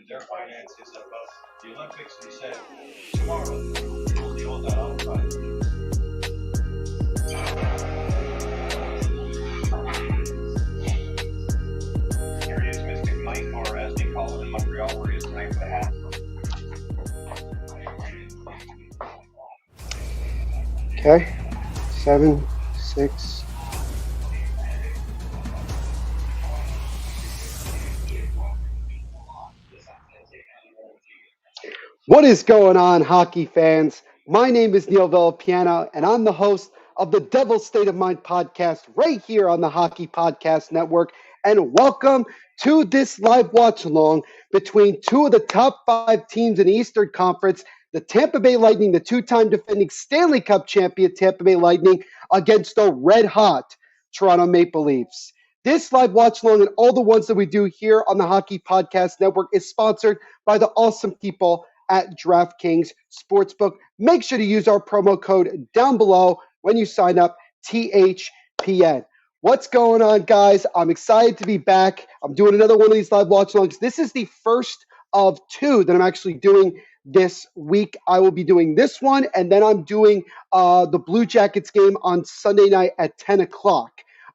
Their finances about the Olympics, and he said, tomorrow we'll deal with that outside. Here he is, Mystic Mike, or as they call it in Montreal, where he is tonight for the half. Okay, 7, 6. What is going on, hockey fans? My name is Neil Villapiano, and I'm the host of the Devil's State of Mind podcast right here on the Hockey Podcast Network. And welcome to this live watch-along between two of the top 5 teams in the Eastern Conference, the Tampa Bay Lightning, the two-time defending Stanley Cup champion Tampa Bay Lightning, against the red-hot Toronto Maple Leafs. This live watch-along and all the ones that we do here on the Hockey Podcast Network is sponsored by the awesome people at DraftKings Sportsbook. Make sure to use our promo code down below when you sign up, THPN. What's going on, guys? I'm excited to be back. I'm doing another one of these live watch-alongs. This is the first of 2 that I'm actually doing this week. I will be doing this one, and then I'm doing the Blue Jackets game on Sunday night at 10 o'clock.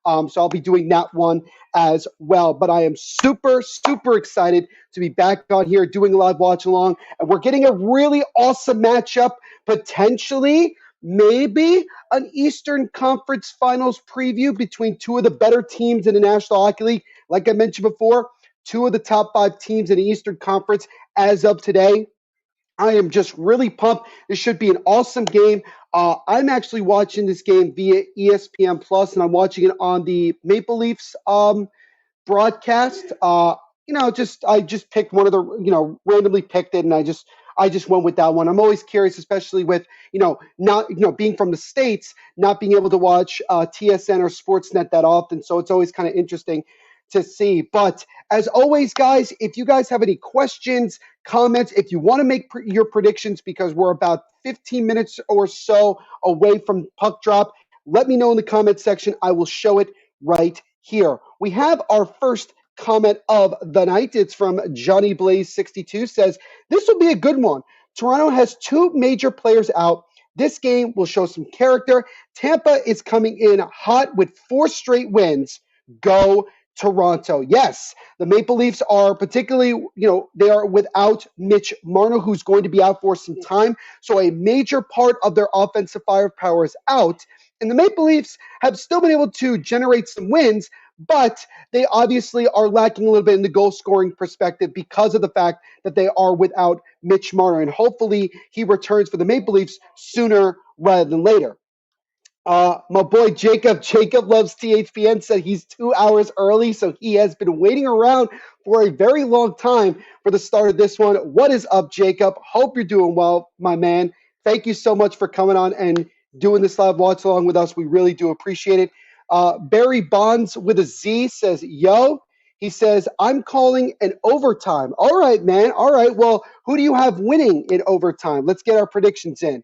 So I'll be doing that one as well. But I am super, super excited to be back on here doing a live watch along. And we're getting a really awesome matchup, potentially, maybe an Eastern Conference Finals preview between two of the better teams in the National Hockey League. Like I mentioned before, 2 of the top 5 teams in the Eastern Conference as of today. I am just really pumped. This should be an awesome game. I'm actually watching this game via ESPN Plus, and I'm watching it on the Maple Leafs broadcast. I just picked one of the, randomly picked it, and I just went with that one. I'm always curious, especially with, not, being from the States, not being able to watch TSN or Sportsnet that often. So it's always kind of interesting to see. But as always, guys, if you guys have any questions, comments, if you want to make your predictions, because we're about 15 minutes or so away from puck drop, let me know in the comment section. I will show it right here. We have our first comment of the night. It's from Johnny Blaze 62. Says, this will be a good one. Toronto has 2 major players out. This game will show some character. Tampa is coming in hot with 4 straight wins. Go Toronto. Yes, the Maple Leafs are particularly, they are without Mitch Marner, who's going to be out for some time. So a major part of their offensive firepower is out. And the Maple Leafs have still been able to generate some wins, but they obviously are lacking a little bit in the goal scoring perspective because of the fact that they are without Mitch Marner. And hopefully he returns for the Maple Leafs sooner rather than later. My boy Jacob loves THPN, said he's 2 hours early, so he has been waiting around for a very long time for the start of this one. What is up, Jacob? Hope you're doing well, my man. Thank you so much for coming on and doing this live watch along with us. We really do appreciate it. Barry Bonds with a Z says, yo. He says, I'm calling an overtime. All right, man. All right. Well, who do you have winning in overtime? Let's get our predictions in.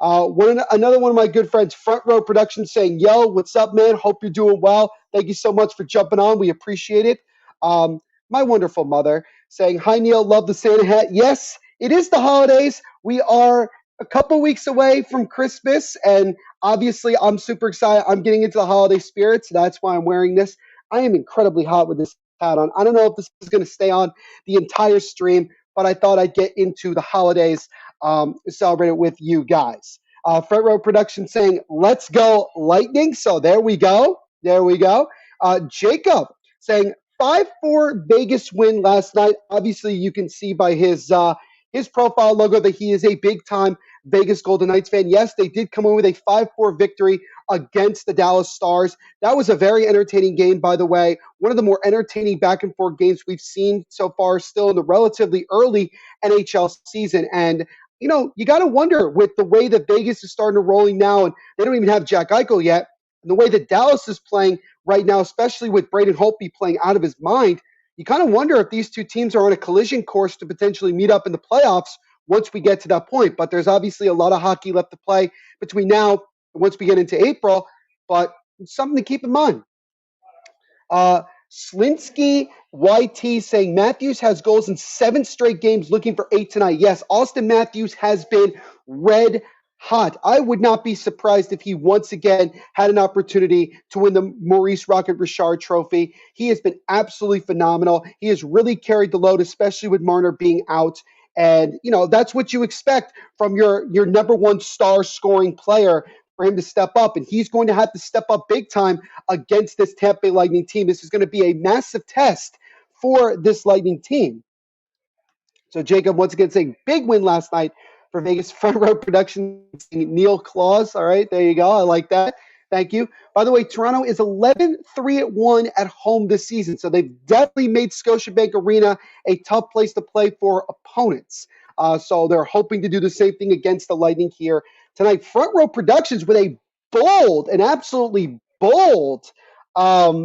Another one of my good friends, Front Row Productions, saying, yo, what's up, man? Hope you're doing well. Thank you so much for jumping on. We appreciate it. My wonderful mother saying, hi, Neil, love the Santa hat. Yes, it is the holidays. We are a couple weeks away from Christmas, and obviously I'm super excited. I'm getting into the holiday spirit, so that's why I'm wearing this. I am incredibly hot with this hat on. I don't know if this is going to stay on the entire stream, but I thought I'd get into the holidays celebrate it with you guys. Front Row Production saying, let's go Lightning. So there we go. Jacob saying 5-4 Vegas win last night. Obviously, you can see by his his profile logo that he is a big-time Vegas Golden Knights fan. Yes, they did come away with a 5-4 victory against the Dallas Stars. That was a very entertaining game, by the way. One of the more entertaining back-and-forth games we've seen so far, still in the relatively early NHL season. And you got to wonder with the way that Vegas is starting to rolling now, and they don't even have Jack Eichel yet, and the way that Dallas is playing right now, especially with Braden Holtby playing out of his mind, you kind of wonder if these two teams are on a collision course to potentially meet up in the playoffs once we get to that point. But there's obviously a lot of hockey left to play between now and once we get into April. But it's something to keep in mind. Slinsky YT saying Matthews has goals in 7 straight games, looking for 8 tonight. Yes, Austin Matthews has been red hot. I would not be surprised if he once again had an opportunity to win the Maurice Rocket Richard Trophy. He has been absolutely phenomenal. He has really carried the load, especially with Marner being out. And that's what you expect from your number one star scoring player, for him to step up, and he's going to have to step up big time against this Tampa Bay Lightning team. This is going to be a massive test for this Lightning team. So Jacob, once again, saying big win last night for Vegas Front Row Productions. Neil Claus. All right, there you go. I like that. Thank you. By the way, Toronto is 11-3-1 at home this season. So they've definitely made Scotiabank Arena a tough place to play for opponents. So they're hoping to do the same thing against the Lightning here tonight. Front Row Productions with a bold, an absolutely bold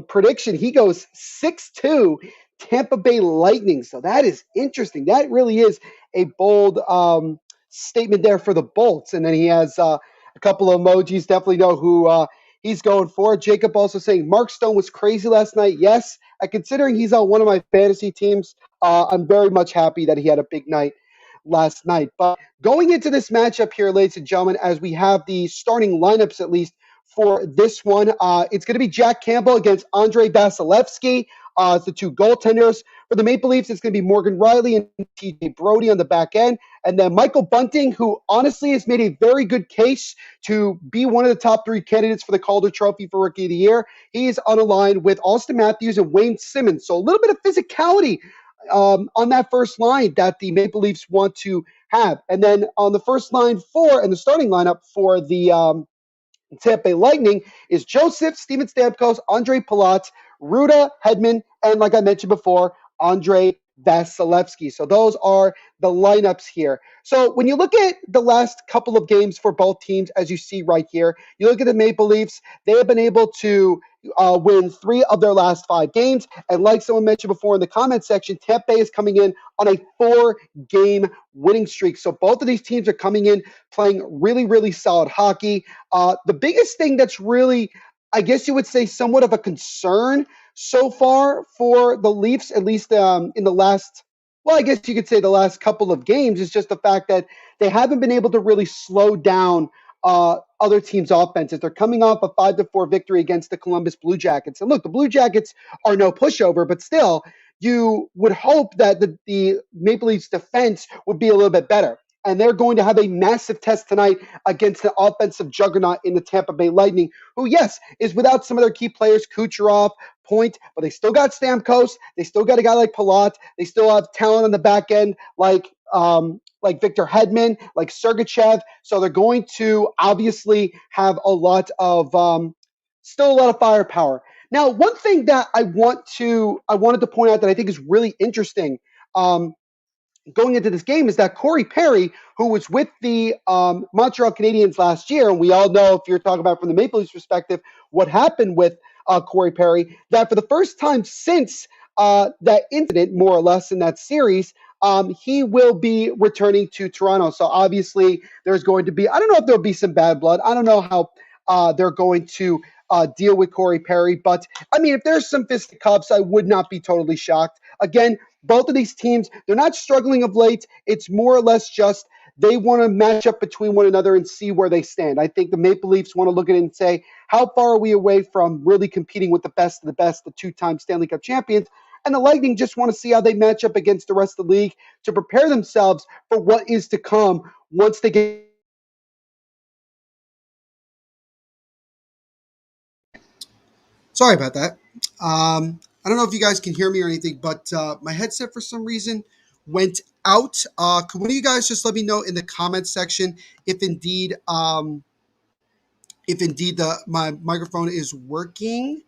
prediction. He goes 6-2 Tampa Bay Lightning. So that is interesting. That really is a bold statement there for the Bolts. And then he has a couple of emojis. Definitely know who he's going for. Jacob also saying Mark Stone was crazy last night. Yes, considering he's on one of my fantasy teams, I'm very much happy that he had a big night last night. But going into this matchup here, ladies and gentlemen, as we have the starting lineups at least for this one, it's going to be Jack Campbell against Andrei Vasilevsky. It's the two goaltenders. For the Maple Leafs, it's going to be Morgan Riley and TJ Brody on the back end. And then Michael Bunting, who honestly has made a very good case to be one of the top 3 candidates for the Calder Trophy for Rookie of the Year. He is on a line with Austin Matthews and Wayne Simmons. So a little bit of physicality on that first line that the Maple Leafs want to have. And then on the first line and the starting lineup for the Tampa Bay Lightning is Joseph, Steven Stamkos, Andre Palat, Ruda, Hedman, and like I mentioned before, Andre Vasilevsky. So those are the lineups here. So when you look at the last couple of games for both teams, as you see right here, you look at the Maple Leafs, they have been able to win 3 of their last 5 games. And like someone mentioned before in the comment section, Tampa Bay is coming in on a 4-game winning streak. So both of these teams are coming in playing really, really solid hockey. The biggest thing that's really, I guess you would say, somewhat of a concern so far for the Leafs, at least in the last, well, I guess you could say the last couple of games, is just the fact that they haven't been able to really slow down other teams' offenses. They're coming off a 5-4 victory against the Columbus Blue Jackets. And look, the Blue Jackets are no pushover, but still, you would hope that the Maple Leafs defense would be a little bit better. And they're going to have a massive test tonight against the offensive juggernaut in the Tampa Bay Lightning, who, yes, is without some of their key players, Kucherov, Point, but they still got Stamkos. They still got a guy like Palat. They still have talent on the back end like Victor Hedman, like Sergachev. So they're going to obviously have still a lot of firepower. Now, one thing that I wanted to point out that I think is really interesting going into this game is that Corey Perry, who was with the Montreal Canadiens last year, and we all know, if you're talking about from the Maple Leafs perspective, what happened with Corey Perry, that for the first time since that incident, more or less, in that series, he will be returning to Toronto. So obviously there's going to be, I don't know if there'll be some bad blood. I don't know how they're going to deal with Corey Perry. But, I mean, if there's some fisticuffs, I would not be totally shocked. Again, both of these teams, they're not struggling of late. It's more or less just they want to match up between one another and see where they stand. I think the Maple Leafs want to look at it and say, how far are we away from really competing with the best of the best, the 2-time Stanley Cup champions? And the Lightning just want to see how they match up against the rest of the league to prepare themselves for what is to come once they get. Sorry about that. I don't know if you guys can hear me or anything, but my headset for some reason went out. Could one of you guys just let me know in the comments section if indeed my microphone is working?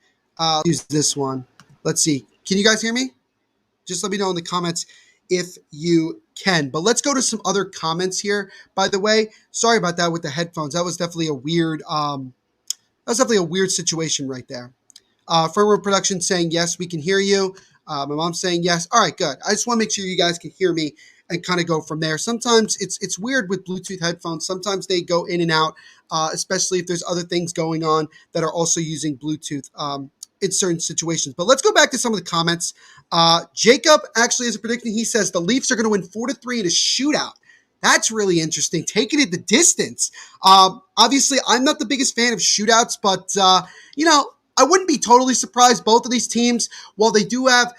Use this one. Let's see. Can you guys hear me? Just let me know in the comments if you can. But let's go to some other comments here. By the way, sorry about that with the headphones. That was definitely a weird situation right there. Firmware Production saying, yes, we can hear you. My mom's saying yes. All right, good. I just want to make sure you guys can hear me and kind of go from there. Sometimes it's weird with Bluetooth headphones. Sometimes they go in and out, especially if there's other things going on that are also using Bluetooth in certain situations. But let's go back to some of the comments. Jacob actually has a prediction. He says the Leafs are going to win 4-3 in a shootout. That's really interesting. Taking it the distance. Obviously, I'm not the biggest fan of shootouts, but, I wouldn't be totally surprised. Both of these teams, while they do have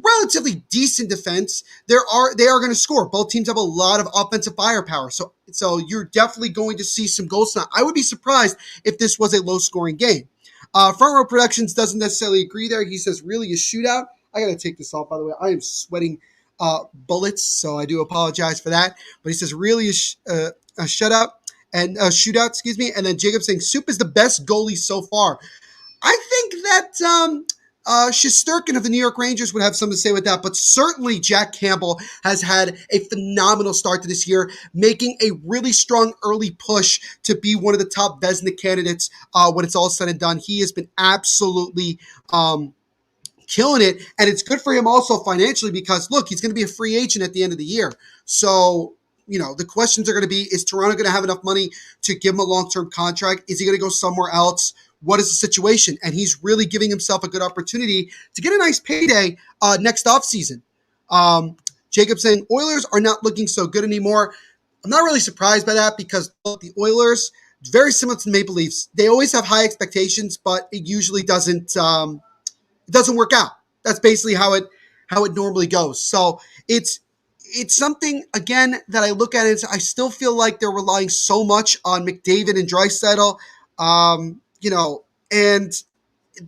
relatively decent defense, they are going to score. Both teams have a lot of offensive firepower, so you're definitely going to see some goals tonight. I would be surprised if this was a low-scoring game. Front Row Productions doesn't necessarily agree there. He says, really, a shootout? I got to take this off, by the way. I am sweating bullets, so I do apologize for that. But he says, really, a shutout and a shootout, excuse me. And then Jacob saying, Soup is the best goalie so far. I think that Shesterkin of the New York Rangers would have something to say with that, but certainly Jack Campbell has had a phenomenal start to this year, making a really strong early push to be one of the top Vezina candidates when it's all said and done. He has been absolutely killing it, and it's good for him also financially because, look, he's going to be a free agent at the end of the year. So, the questions are going to be, is Toronto going to have enough money to give him a long-term contract? Is he going to go somewhere else? What is the situation? And he's really giving himself a good opportunity to get a nice payday next offseason. Jacob saying, Oilers are not looking so good anymore. I'm not really surprised by that because the Oilers, very similar to the Maple Leafs, they always have high expectations, but it usually doesn't work out. That's basically how it normally goes. So it's something, again, that I look at it, I still feel like they're relying so much on McDavid and Draisaitl, and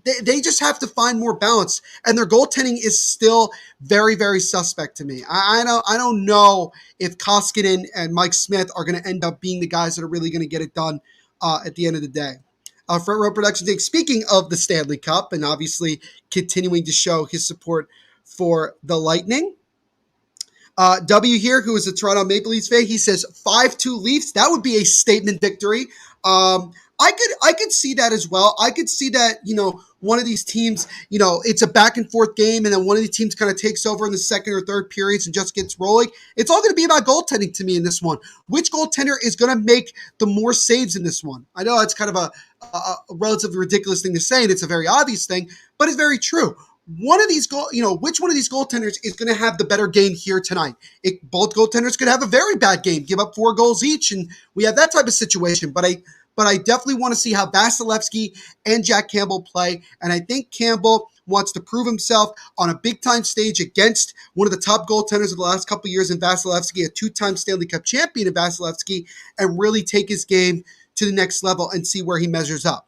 they just have to find more balance. And their goaltending is still very, very suspect to me. I don't know if Koskinen and Mike Smith are going to end up being the guys that are really going to get it done at the end of the day. Front Row Production Inc. Speaking of the Stanley Cup and obviously continuing to show his support for the Lightning. W here, who is a Toronto Maple Leafs fan, he says 5-2 Leafs. That would be a statement victory. I could see that as well. I could see that, one of these teams, it's a back and forth game, and then one of the teams kind of takes over in the second or third periods and just gets rolling. It's all going to be about goaltending to me in this one. Which goaltender is going to make the more saves in this one? I know it's kind of a relatively ridiculous thing to say, and it's a very obvious thing, but it's very true. One of these which one of these goaltenders is going to have the better game here tonight? Both goaltenders could have a very bad game, give up 4 goals each, and we have that type of situation. But I definitely want to see how Vasilevsky and Jack Campbell play, and I think Campbell wants to prove himself on a big-time stage against one of the top goaltenders of the last couple of years in Vasilevsky, a 2-time Stanley Cup champion in Vasilevsky, and really take his game to the next level and see where he measures up.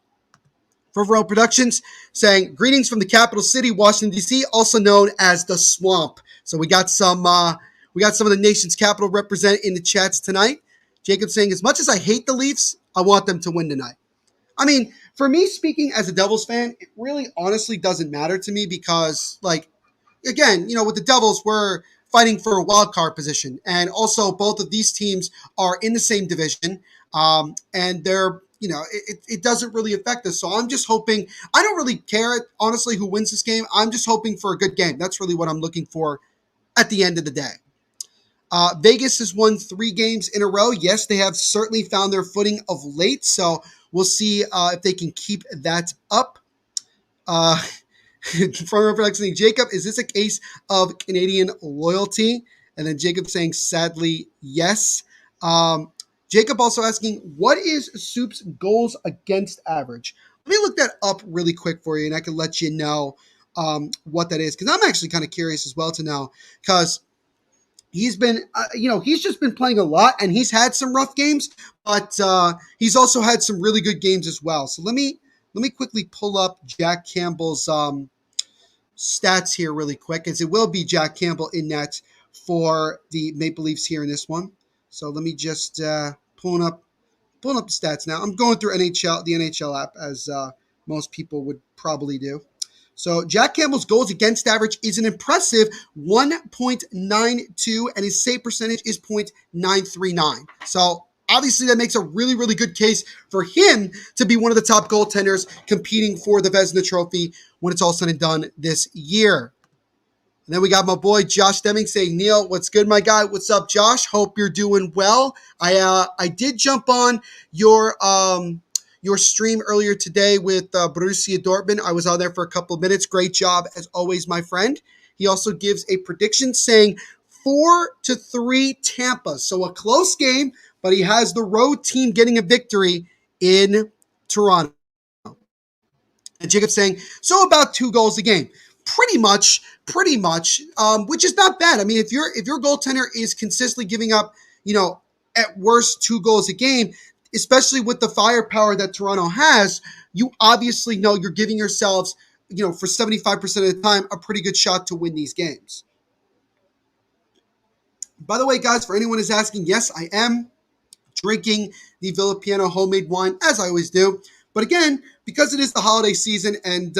For Row Productions saying, greetings from the capital city, Washington, D.C., also known as the Swamp. So we got some of the nation's capital represented in the chats tonight. Jacob saying, as much as I hate the Leafs, I want them to win tonight. I mean, for me, speaking as a Devils fan, it really honestly doesn't matter to me because, again, with the Devils, we're fighting for a wild card position. And also, both of these teams are in the same division. And they're, it doesn't really affect us. So I'm just hoping, I don't really care, honestly, who wins this game. I'm just hoping for a good game. That's really what I'm looking for at the end of the day. Vegas has won 3 games in a row. Yes, they have certainly found their footing of late. So we'll see if they can keep that up. From Production, Jacob, is this a case of Canadian loyalty? And then Jacob saying, sadly, yes. Jacob also asking, what is Soup's goals against average? Let me look that up really quick for you, and I can let you know what that is, because I'm actually kind of curious as well to know, because he's been, he's just been playing a lot, and he's had some rough games, but he's also had some really good games as well. So let me quickly pull up Jack Campbell's stats here really quick, as it will be Jack Campbell in net for the Maple Leafs here in this one. So let me just pulling up the stats now. I'm going through the NHL app, as most people would probably do. So Jack Campbell's goals against average is an impressive 1.92, and his save percentage is .939. So obviously that makes a really, really good case for him to be one of the top goaltenders competing for the Vezina Trophy when it's all said and done this year. And then we got my boy Josh Deming saying, Neil, what's good, my guy? What's up, Josh? Hope you're doing well. I did jump on your stream earlier today with Borussia Dortmund. I was on there for a couple of minutes. Great job, as always, my friend. He also gives a prediction saying 4-3 Tampa. So a close game, but he has the road team getting a victory in Toronto. And Jacob saying, so about 2 goals a game. Pretty much, which is not bad. I mean, if your goaltender is consistently giving up, at worst 2 goals a game, especially with the firepower that Toronto has, you obviously know you're giving yourselves, for 75% of the time, a pretty good shot to win these games. By the way, guys, for anyone who's asking, yes, I am drinking the Villapiano homemade wine, as I always do. But again, because it is the holiday season and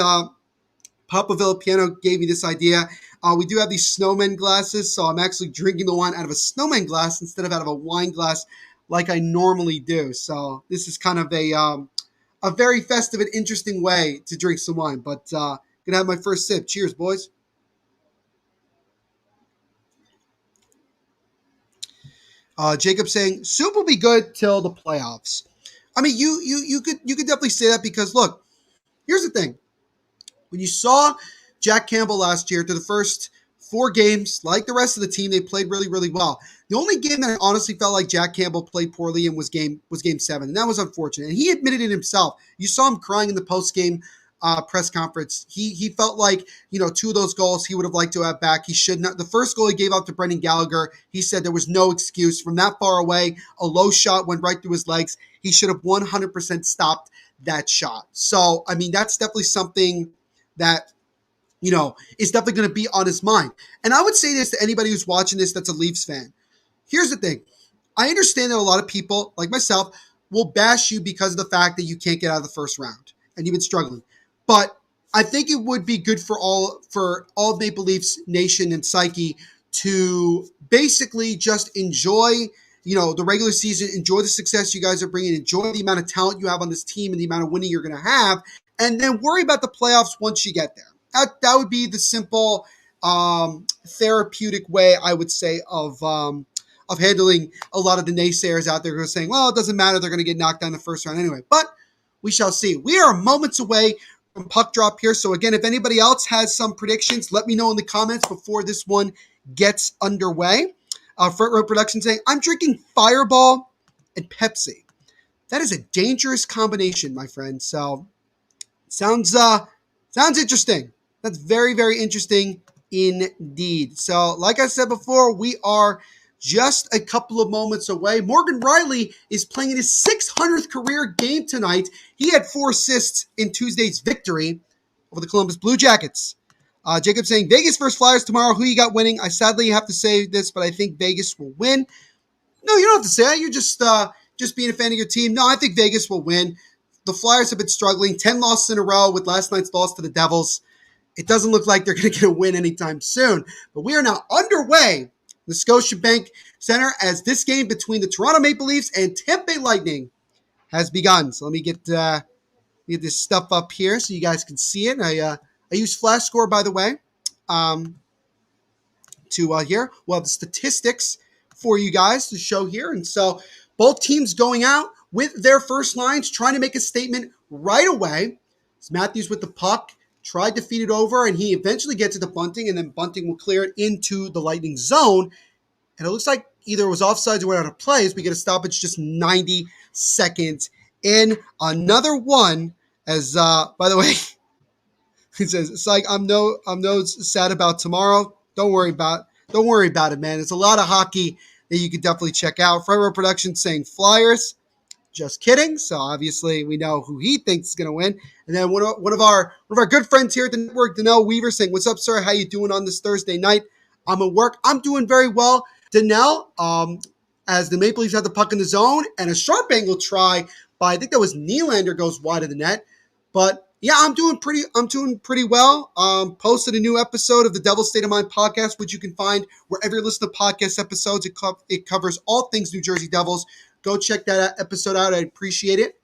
Papa Villapiano gave me this idea, we do have these snowman glasses, so I'm actually drinking the wine out of a snowman glass instead of out of a wine glass like I normally do. So this is kind of a very festive and interesting way to drink some wine. But gonna have my first sip. Cheers, boys. Jacob saying soup will be good till the playoffs. I mean, you could definitely say that because look, here's the thing. When you saw Jack Campbell last year through the first 4 games, like the rest of the team, they played really, really well. The only game that I honestly felt like Jack Campbell played poorly in was game 7, and that was unfortunate. And he admitted it himself. You saw him crying in the post-game press conference. He felt like, 2 of those goals he would have liked to have back. He should not. The first goal he gave up to Brendan Gallagher, he said there was no excuse. From that far away, a low shot went right through his legs. He should have 100% stopped that shot. So, I mean, that's definitely something that, is definitely going to be on his mind. And I would say this to anybody who's watching this that's a Leafs fan. Here's the thing. I understand that a lot of people, like myself, will bash you because of the fact that you can't get out of the first round and you've been struggling. But I think it would be good for all of Maple Leafs nation and psyche to basically just enjoy, the regular season, enjoy the success you guys are bringing, enjoy the amount of talent you have on this team and the amount of winning you're going to have, and then worry about the playoffs once you get there. That would be the simple, therapeutic way, I would say, of handling a lot of the naysayers out there who are saying, well, it doesn't matter, they're going to get knocked down in the first round anyway. But we shall see. We are moments away from puck drop here. So again, if anybody else has some predictions, let me know in the comments before this one gets underway. Front Row Production saying, I'm drinking Fireball and Pepsi. That is a dangerous combination, my friend. So sounds interesting. That's very, very interesting indeed. So like I said before, we are just a couple of moments away. Morgan Rielly is playing in his 600th career game tonight. He had 4 assists in Tuesday's victory over the Columbus Blue Jackets. Jacob saying, Vegas versus Flyers tomorrow. Who you got winning? I sadly have to say this, but I think Vegas will win. No, you don't have to say it. You're just being a fan of your team. No, I think Vegas will win. The Flyers have been struggling. 10 losses in a row with last night's loss to the Devils. It doesn't look like they're going to get a win anytime soon. But we are now underway in the Scotiabank Center as this game between the Toronto Maple Leafs and Tampa Bay Lightning has begun. So let me get this stuff up here so you guys can see it. I use Flash Score, by the way, to here. We'll have the statistics for you guys to show here. And so both teams going out with their first lines, trying to make a statement right away. It's Matthews with the puck, tried to feed it over, and he eventually gets it to Bunting, and then Bunting will clear it into the Lightning zone. And it looks like either it was offsides or went out of play as we get a stoppage just 90 seconds in. Another one, as by the way, he says, it's like I'm no sad about tomorrow. Don't worry about it, man. There's a lot of hockey that you can definitely check out. Front Row Production saying Flyers. Just kidding. So obviously we know who he thinks is going to win. And then one of our good friends here at the network, Danelle Weaver, saying, "What's up, sir? How you doing on this Thursday night? I'm at work. I'm doing very well. Donnell, as the Maple Leafs have the puck in the zone, and a sharp angle try by, I think that was Nylander, goes wide of the net. But yeah, I'm doing pretty well. Posted a new episode of the Devil's State of Mind podcast, which you can find wherever you listen to podcast episodes. It covers all things New Jersey Devils. Go check that episode out. I'd appreciate it,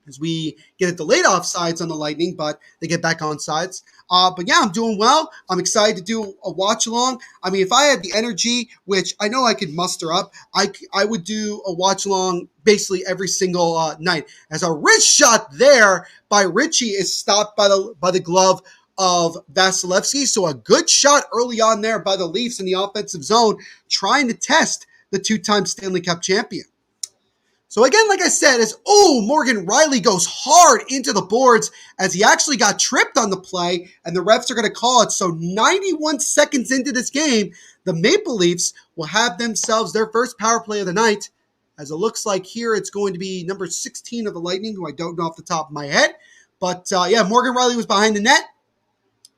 as we get a delayed offsides on the Lightning, but they get back on sides. But yeah, I'm doing well. I'm excited to do a watch along. I mean, if I had the energy, which I know I could muster up, I would do a watch along basically every single night. As a wrist shot there by Richie is stopped by the glove of Vasilevsky. So a good shot early on there by the Leafs in the offensive zone, trying to test the two-time Stanley Cup champion. So again, like I said, Morgan Rielly goes hard into the boards as he actually got tripped on the play, and the refs are going to call it. So 91 seconds into this game, the Maple Leafs will have themselves their first power play of the night, as it looks like here it's going to be number 16 of the Lightning, who I don't know off the top of my head. But yeah, Morgan Rielly was behind the net,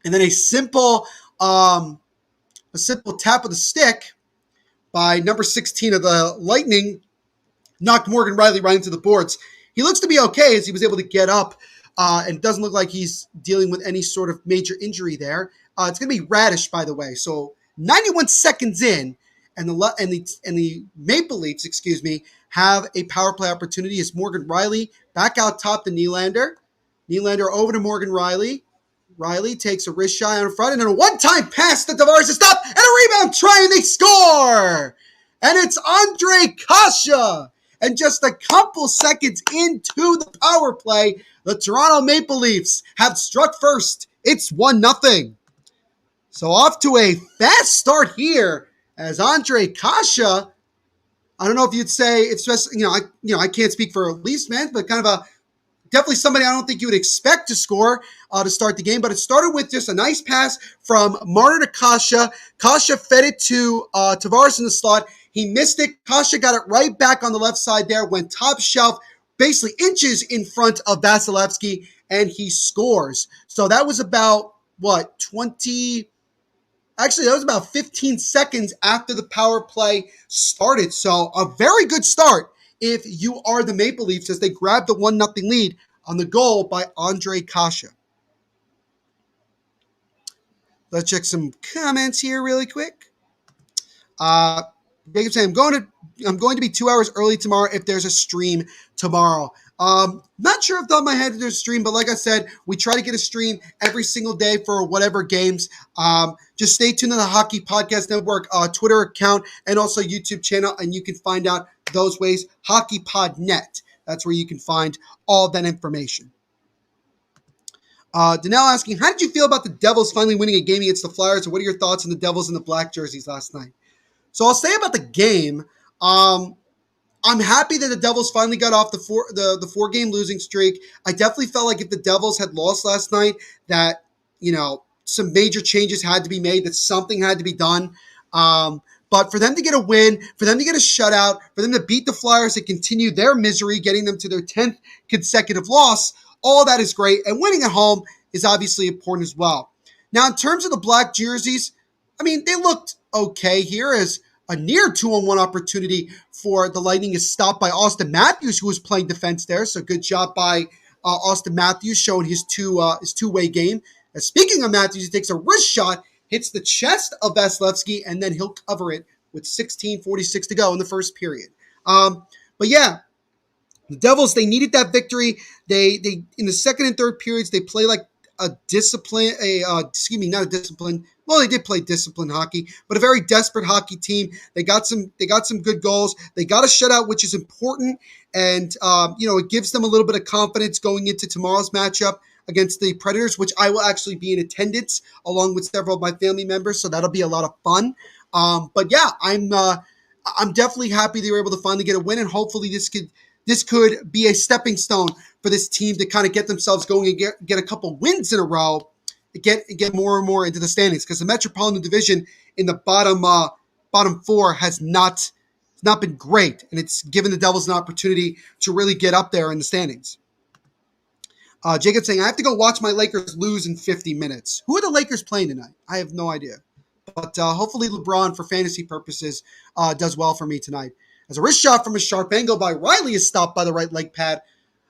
and then a simple tap of the stick by number 16 of the Lightning knocked Morgan Rielly right into the boards. He looks to be okay, as he was able to get up, and doesn't look like he's dealing with any sort of major injury there. It's going to be Radish, by the way. So 91 seconds in, and the Maple Leafs, have a power play opportunity as Morgan Rielly back out top to Nylander. Nylander over to Morgan Rielly. Rielly takes a wrist shot in front, and then a one-time pass to Tavares to stop, and a rebound try, and they score! And it's Ondrej Kase. And just a couple seconds into the power play, the Toronto Maple Leafs have struck first. It's 1-0. So off to a fast start here as Ondrej Kase. I don't know if you'd say it's just, I can't speak for Leafs fans, but kind of definitely somebody I don't think you would expect to score to start the game. But it started with just a nice pass from Marner to Kase. Kase fed it to Tavares in the slot. He missed it. Kase got it right back on the left side there, went top shelf, basically inches in front of Vasilevsky, and he scores. So that was about, 15 seconds after the power play started. So a very good start if you are the Maple Leafs, as they grab the 1-0 lead on the goal by Ondrej Kase. Let's check some comments here really quick. Jacob saying, I'm going to be 2 hours early tomorrow if there's a stream tomorrow. Not sure off the top of my head if there's a stream, but like I said, we try to get a stream every single day for whatever games. Just stay tuned to the Hockey Podcast Network Twitter account and also YouTube channel, and you can find out those ways. HockeyPodNet. That's where you can find all that information. Donnell asking, how did you feel about the Devils finally winning a game against the Flyers, and what are your thoughts on the Devils in the black jerseys last night? So I'll say about the game, I'm happy that the Devils finally got off the 4-game losing streak. I definitely felt like if the Devils had lost last night, that, some major changes had to be made, that something had to be done. But for them to get a win, for them to get a shutout, for them to beat the Flyers and continue their misery, getting them to their 10th consecutive loss, all that is great. And winning at home is obviously important as well. Now, in terms of the black jerseys, they looked okay here, as a near 2-on-1 opportunity for the Lightning is stopped by Austin Matthews, who was playing defense there. So good job by Austin Matthews, showing his two-way game. Speaking of Matthews, he takes a wrist shot, hits the chest of Vasilevsky, and then he'll cover it with 16:46 to go in the first period. But yeah, the Devils, they needed that victory. They in the second and third periods, they play like not a discipline. Well, they did play disciplined hockey, but a very desperate hockey team. They got some good goals. They got a shutout, which is important, and it gives them a little bit of confidence going into tomorrow's matchup against the Predators, which I will actually be in attendance along with several of my family members, so that'll be a lot of fun. But yeah, I'm definitely happy they were able to finally get a win, and hopefully this could be a stepping stone for this team to kind of get themselves going and get a couple wins in a row, get more and more into the standings, because the Metropolitan Division in the bottom four has not been great, and it's given the Devils an opportunity to really get up there in the standings. Jacob saying, I have to go watch my Lakers lose in 50 minutes. Who are the Lakers playing tonight? I have no idea. But hopefully LeBron, for fantasy purposes, does well for me tonight. As a wrist shot from a sharp angle by Riley is stopped by the right leg pad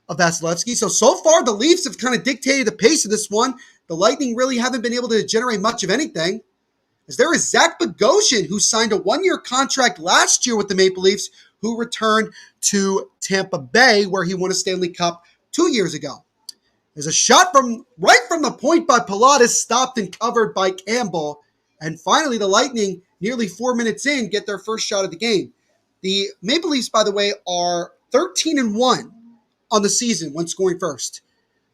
of Vasilevsky. So far, the Leafs have kind of dictated the pace of this one. The Lightning really haven't been able to generate much of anything. As there is Zach Bogosian, who signed a one-year contract last year with the Maple Leafs, who returned to Tampa Bay, where he won a Stanley Cup 2 years ago. There's a shot from right from the point by Pilatus, stopped and covered by Campbell. And finally, the Lightning, nearly 4 minutes in, get their first shot of the game. The Maple Leafs, by the way, are 13-1 on the season when scoring first.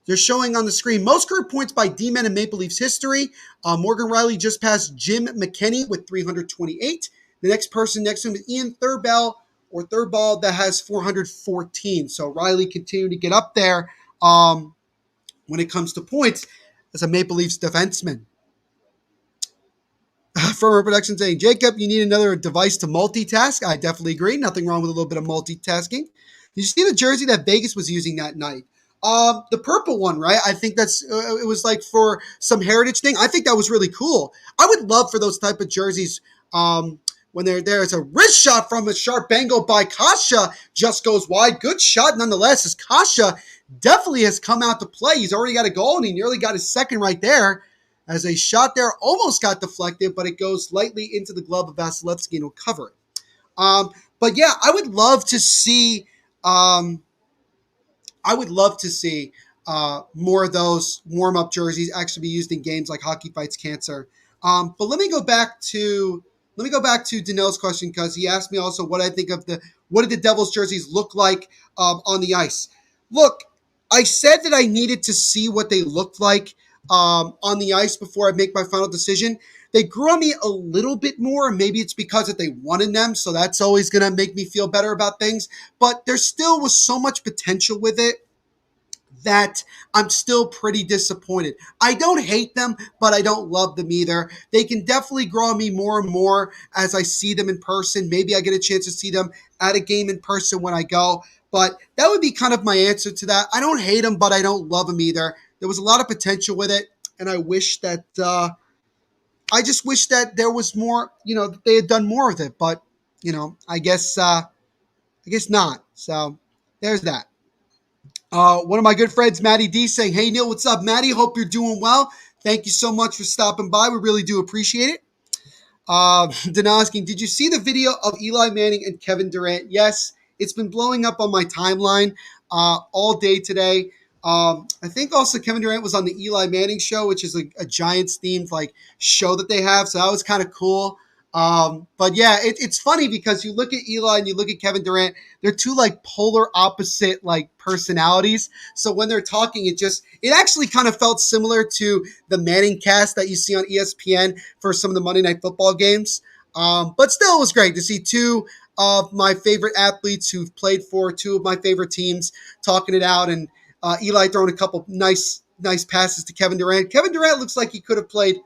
They're showing on the screen most career points by D-men in Maple Leafs history. Morgan Riley just passed Jim McKinney with 328. The next person next to him is Ian Thurball, that has 414. So Riley continued to get up there when it comes to points as a Maple Leafs defenseman. Firmer Production saying, Jacob, you need another device to multitask. I definitely agree. Nothing wrong with a little bit of multitasking. Did you see the jersey that Vegas was using that night? The purple one, right? I think that's it was like for some heritage thing. I think that was really cool. I would love for those type of jerseys when they're there. It's a wrist shot from a sharp angle by Kasha. Just goes wide. Good shot nonetheless, as Kasha definitely has come out to play. He's already got a goal, and he nearly got his second right there. As a shot there almost got deflected, but it goes lightly into the glove of Vasilevsky and will cover it. But yeah, I would love to see more of those warm-up jerseys actually be used in games like Hockey Fights Cancer. But let me go back to Danel's question, because he asked me also what I think of what did the Devils jerseys look like on the ice. Look, I said that I needed to see what they looked like on the ice before I make my final decision. They grew on me a little bit more, and maybe it's because that they wanted them, so that's always going to make me feel better about things. But there still was so much potential with it that I'm still pretty disappointed. I don't hate them, but I don't love them either. They can definitely grow on me more and more as I see them in person. Maybe I get a chance to see them at a game in person when I go. But that would be kind of my answer to that. I don't hate them, but I don't love them either. There was a lot of potential with it, and I wish that I just wish that there was more, that they had done more with it. But, I guess not. So there's that. One of my good friends, Matty D, saying, hey, Neil, what's up, Matty? Hope you're doing well. Thank you so much for stopping by. We really do appreciate it. Danasking, did you see the video of Eli Manning and Kevin Durant? Yes, it's been blowing up on my timeline all day today. I think also Kevin Durant was on the Eli Manning show, which is a Giants-themed show that they have. So that was kind of cool. But yeah, it's funny because you look at Eli and you look at Kevin Durant, they're two polar opposite personalities. So when they're talking, it actually kind of felt similar to the Manning cast that you see on ESPN for some of the Monday Night Football games. But still, it was great to see two of my favorite athletes who've played for two of my favorite teams talking it out, and Eli throwing a couple nice passes to Kevin Durant. Kevin Durant looks like he could have played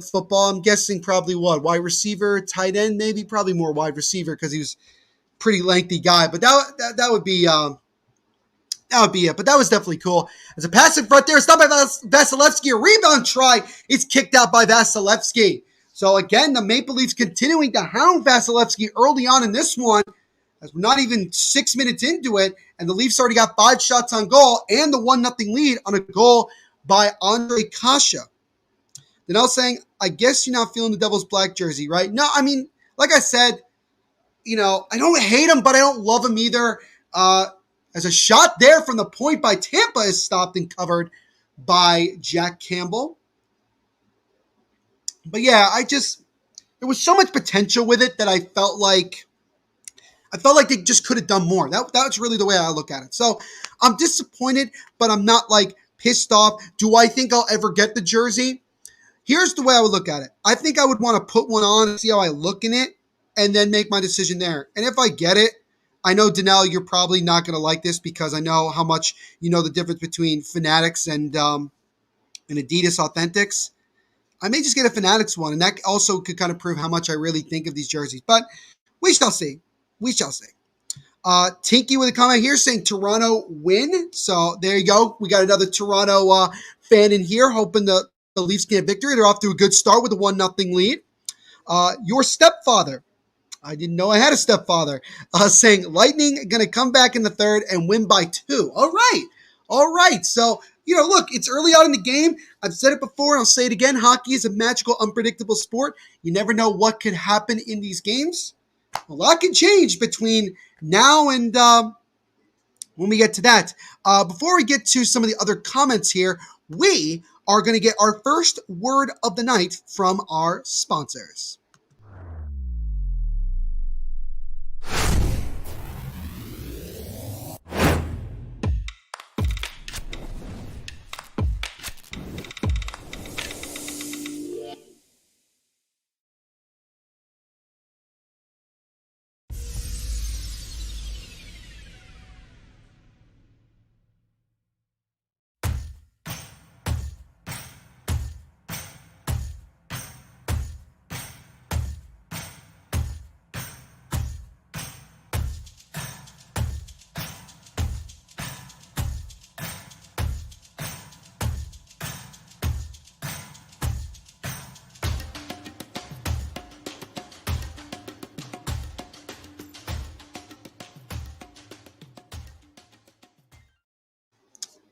football. I'm guessing probably wide receiver, tight end, maybe probably more wide receiver because he was a pretty lengthy guy. But that would be it. But that was definitely cool. As a pass in front there, stopped by Vasilevsky. A rebound try. It's kicked out by Vasilevsky. So again, the Maple Leafs continuing to hound Vasilevsky early on in this one, as we're not even 6 minutes into it, and the Leafs already got 5 shots on goal and the 1-0 lead on a goal by Andre Kasha. Danelle saying, I guess you're not feeling the Devils black jersey, right? No, I mean, like I said, I don't hate him, but I don't love him either. As a shot there from the point by Tampa is stopped and covered by Jack Campbell. But yeah, there was so much potential with it that I felt like they just could have done more. That's really the way I look at it. So I'm disappointed, but I'm not pissed off. Do I think I'll ever get the jersey? Here's the way I would look at it. I think I would want to put one on and see how I look in it and then make my decision there. And if I get it, I know, Danelle, you're probably not going to like this because I know how much you know the difference between Fanatics and Adidas Authentics. I may just get a Fanatics one, and that also could kind of prove how much I really think of these jerseys. But we shall see. We shall see. Tinky with a comment here saying Toronto win. So there you go. We got another Toronto fan in here hoping the the Leafs get a victory. They're off to a good start with a 1-0 lead. Your stepfather, I didn't know I had a stepfather, saying Lightning going to come back in the third and win by 2. All right. So, look, it's early out in the game. I've said it before, and I'll say it again. Hockey is a magical, unpredictable sport. You never know what could happen in these games. A lot can change between now and when we get to that. Before we get to some of the other comments here, we are going to get our first word of the night from our sponsors.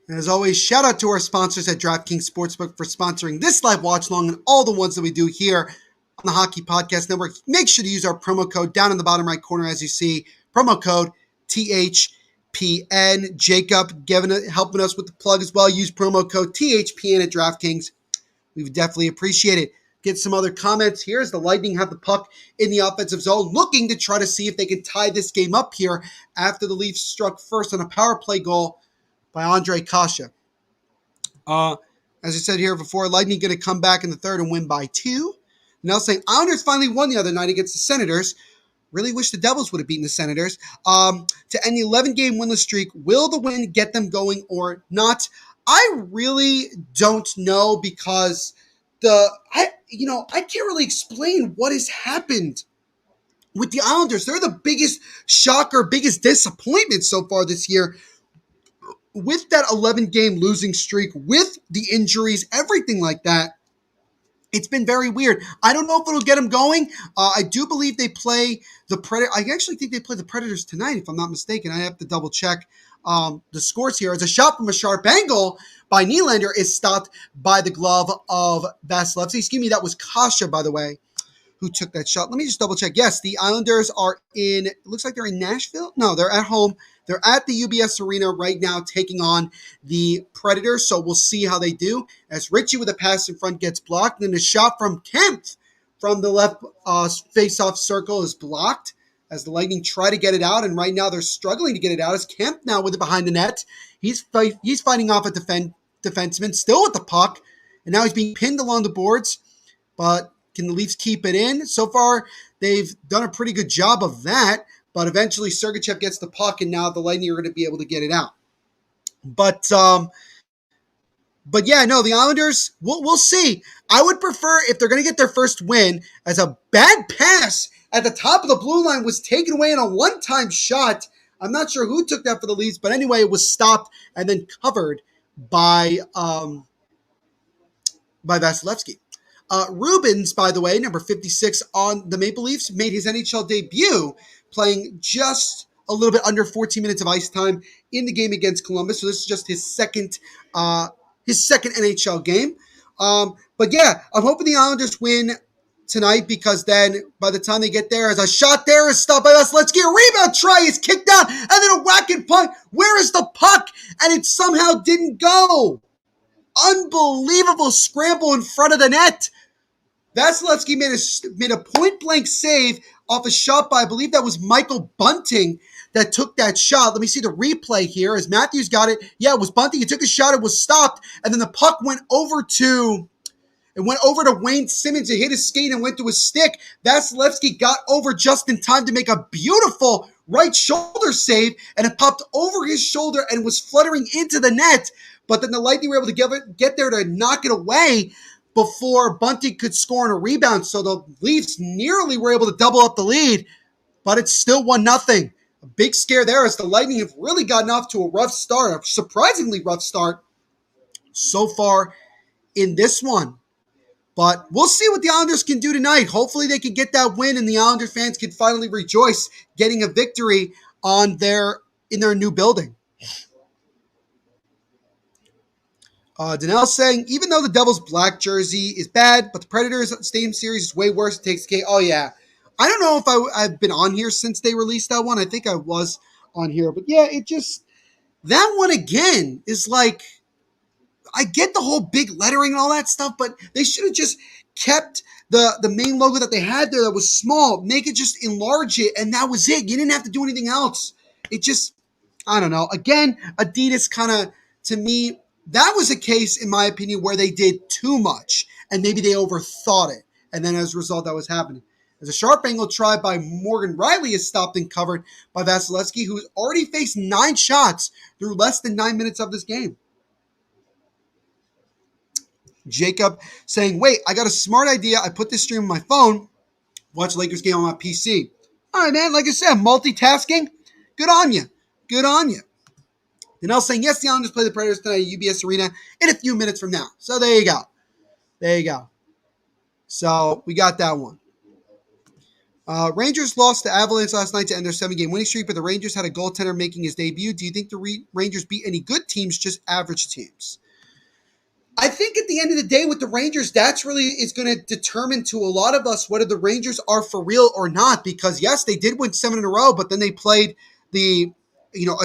And as always, shout out to our sponsors at DraftKings Sportsbook for sponsoring this live watch long and all the ones that we do here on the Hockey Podcast Network. Make sure to use our promo code down in the bottom right corner as you see. Promo code THPN. Jacob helping us with the plug as well. Use promo code THPN at DraftKings. We would definitely appreciate it. Get some other comments here as the Lightning have the puck in the offensive zone, looking to try to see if they can tie this game up here after the Leafs struck first on a power play goal by Andre Kasha. As I said here before, Lightning going to come back in the third and win by 2. Now saying Islanders finally won the other night against the Senators. Really wish the Devils would have beaten the Senators. To end the 11-game winless streak, will the win get them going or not? I really don't know because I can't really explain what has happened with the Islanders. They're the biggest shocker, biggest disappointment so far this year. With that 11-game losing streak, with the injuries, everything like that, it's been very weird. I don't know if it'll get them going. I do believe they play the Predators. I actually think they play the Predators tonight, if I'm not mistaken. I have to double check the scores here. As a shot from a sharp angle by Nylander is stopped by the glove of Vasilevsky. Excuse me, that was Kasha, by the way, who took that shot. Let me just double check. Yes, the Islanders are it looks like they're in Nashville. No, they're at home. They're at the UBS Arena right now taking on the Predators, so we'll see how they do. As Ritchie with a pass in front gets blocked, and then a shot from Kemp from the left face-off circle is blocked as the Lightning try to get it out, and right now they're struggling to get it out as Kemp now with it behind the net. He's fighting off a defenseman, still with the puck, and now he's being pinned along the boards, but can the Leafs keep it in? So far, they've done a pretty good job of that. But eventually, Sergachev gets the puck, and now the Lightning are going to be able to get it out. But yeah, no, the Islanders, we'll see. I would prefer, if they're going to get their first win, as a bad pass at the top of the blue line was taken away in a one-time shot. I'm not sure who took that for the Leafs, but anyway, it was stopped and then covered by Vasilevsky. Rubens, by the way, number 56 on the Maple Leafs, made his NHL debut playing just a little bit under 14 minutes of ice time in the game against Columbus. So this is just his second NHL game. But yeah, I'm hoping the Islanders win tonight because then by the time they get there, as a shot there is stopped by us. Let's get a rebound try is kicked out and then a whacking punt. Where is the puck? And it somehow didn't go. Unbelievable scramble in front of the net. Vasilevsky made a point-blank save off a shot by, I believe that was Michael Bunting that took that shot. Let me see the replay here as Matthews got it. Yeah, it was Bunting. He took a shot. It was stopped. And then the puck went over to Wayne Simmons. It hit his skate and went to his stick. Vasilevsky got over just in time to make a beautiful right shoulder save. And it popped over his shoulder and was fluttering into the net. But then the Lightning were able to get there to knock it away before Bunting could score on a rebound. So the Leafs nearly were able to double up the lead, but it's still 1-0. A big scare there as the Lightning have really gotten off to a rough start, a surprisingly rough start so far in this one. But we'll see what the Islanders can do tonight. Hopefully they can get that win and the Islander fans can finally rejoice getting a victory in their new building. Danelle saying, even though the Devils' black jersey is bad, but the Predators' Stadium Series is way worse. It takes K. Oh, yeah. I don't know if I've been on here since they released that one. I think I was on here. But yeah, that one again is like, I get the whole big lettering and all that stuff, but they should have just kept the main logo that they had there that was small, make it just enlarge it, and that was it. You didn't have to do anything else. It just, I don't know. Again, Adidas kind of, to me, that was a case, in my opinion, where they did too much, and maybe they overthought it, and then as a result, that was happening. As a sharp angle try by Morgan Riley is stopped and covered by Vasilevsky, who has already faced 9 shots through less than 9 minutes of this game. Jacob saying, wait, I got a smart idea. I put this stream on my phone, watch Lakers game on my PC. All right, man. Like I said, multitasking. Good on you. Good on you. Danelle saying, yes, the Islanders play the Predators tonight at UBS Arena in a few minutes from now. So there you go. There you go. So we got that one. Rangers lost to Avalanche last night to end their 7-game winning streak, but the Rangers had a goaltender making his debut. Do you think the Rangers beat any good teams, just average teams? I think at the end of the day with the Rangers, that's really is going to determine to a lot of us whether the Rangers are for real or not. Because yes, they did win 7 in a row, but then they played a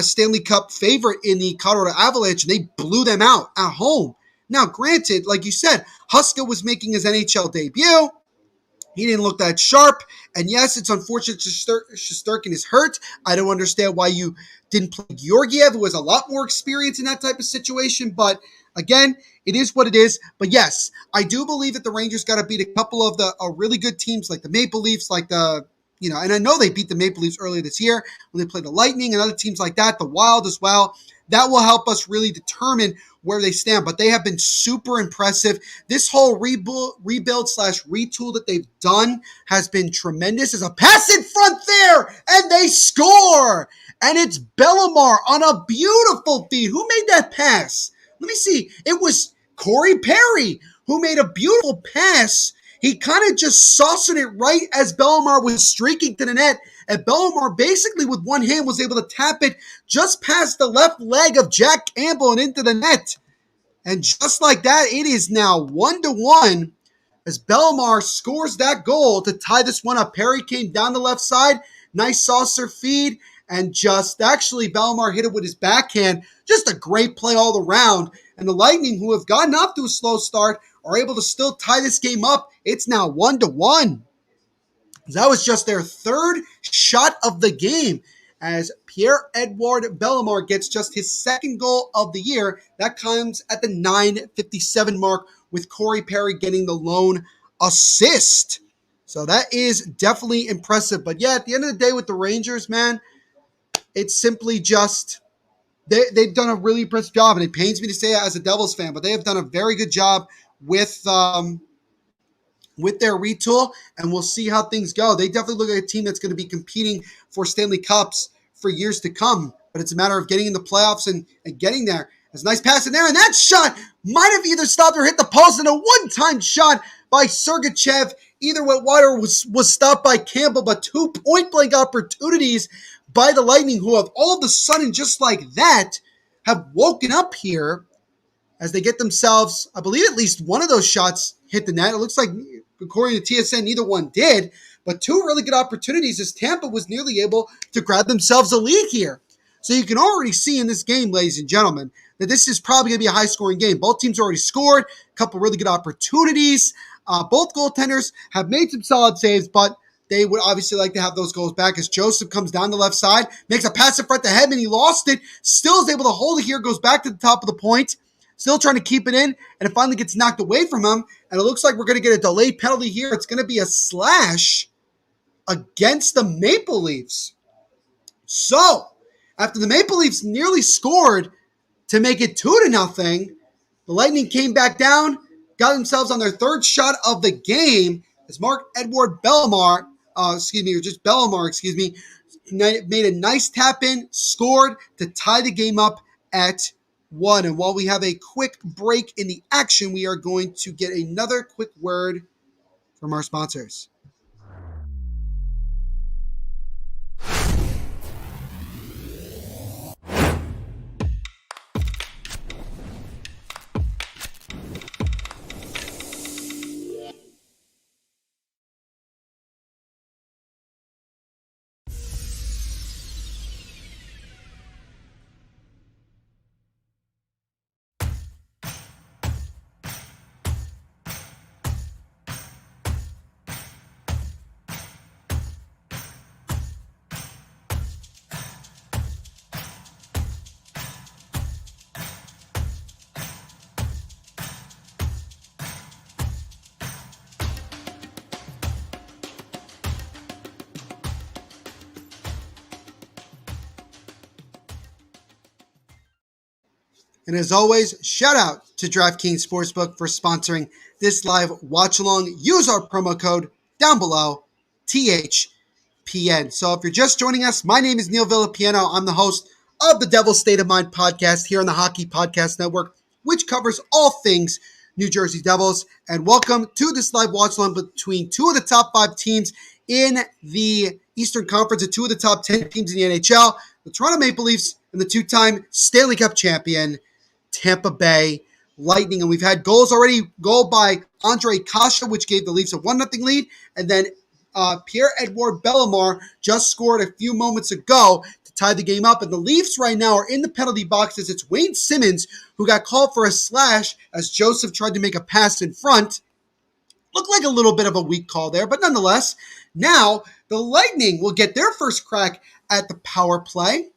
Stanley Cup favorite in the Colorado Avalanche, and they blew them out at home. Now, granted, like you said, Huska was making his NHL debut. He didn't look that sharp. And yes, it's unfortunate Shesterkin is hurt. I don't understand why you didn't play Georgiev, who has a lot more experience in that type of situation. But again, it is what it is. But yes, I do believe that the Rangers got to beat a couple of the really good teams like the Maple Leafs, and I know they beat the Maple Leafs earlier this year when they played the Lightning and other teams like that, the Wild as well. That will help us really determine where they stand. But they have been super impressive. This whole rebuild/retool that they've done has been tremendous. There's a pass in front there, and they score. And it's Bellemare on a beautiful feed. Who made that pass? Let me see. It was Corey Perry who made a beautiful pass. He kind of just saucered it right as Bellemare was streaking to the net. And Bellemare basically with one hand was able to tap it just past the left leg of Jack Campbell and into the net. And just like that, it is now 1-1 as Bellemare scores that goal to tie this one up. Perry came down the left side. Nice saucer feed. And Bellemare hit it with his backhand. Just a great play all around. And the Lightning, who have gotten off to a slow start, are able to still tie this game up. It's now 1-1. That was just their third shot of the game as Pierre-Edouard Bellemare gets just his second goal of the year. That comes at the 9:57 mark with Corey Perry getting the lone assist. So that is definitely impressive. But yeah, at the end of the day with the Rangers, man, it's simply just they've done a really impressive job. And it pains me to say it as a Devils fan, but they have done a very good job with their retool, and we'll see how things go. They definitely look like a team that's going to be competing for Stanley Cups for years to come, but it's a matter of getting in the playoffs and getting there. There's a nice pass in there, and that shot might have either stopped or hit the post, and a one-time shot by Sergachev. Either went wide or was stopped by Campbell, but 2 point-blank opportunities by the Lightning, who have all of a sudden, just like that, have woken up here as they get themselves, I believe at least one of those shots hit the net. It looks like, according to TSN, neither one did, but 2 really good opportunities as Tampa was nearly able to grab themselves a lead here. So you can already see in this game, ladies and gentlemen, that this is probably going to be a high-scoring game. Both teams already scored, a couple really good opportunities. Both goaltenders have made some solid saves, but they would obviously like to have those goals back as Joseph comes down the left side, makes a pass in front to Hedman. He lost it, still is able to hold it here, goes back to the top of the point, still trying to keep it in, and it finally gets knocked away from him. And it looks like we're going to get a delayed penalty here. It's going to be a slash against the Maple Leafs. So, after the Maple Leafs nearly scored to make it 2-0, the Lightning came back down, got themselves on their third shot of the game as Marc-Edouard Bellemare, made a nice tap in, scored to tie the game up at 1. And while we have a quick break in the action, we are going to get another quick word from our sponsors. And as always, shout out to DraftKings Sportsbook for sponsoring this live watch along. Use our promo code down below, THPN. So if you're just joining us, my name is Neil Villapiano. I'm the host of the Devil's State of Mind podcast here on the Hockey Podcast Network, which covers all things New Jersey Devils. And welcome to this live watch along between two of the top 5 teams in the Eastern Conference and two of the top 10 teams in the NHL, the Toronto Maple Leafs and the two-time Stanley Cup champion, Tampa Bay Lightning. And we've had goals already. Goal by Andre Kasha, which gave the Leafs a 1-0 lead. And then Pierre-Edouard Bellemare just scored a few moments ago to tie the game up. And the Leafs right now are in the penalty boxes. It's Wayne Simmons who got called for a slash as Joseph tried to make a pass in front. Looked like a little bit of a weak call there, but nonetheless, now the Lightning will get their first crack at the power play,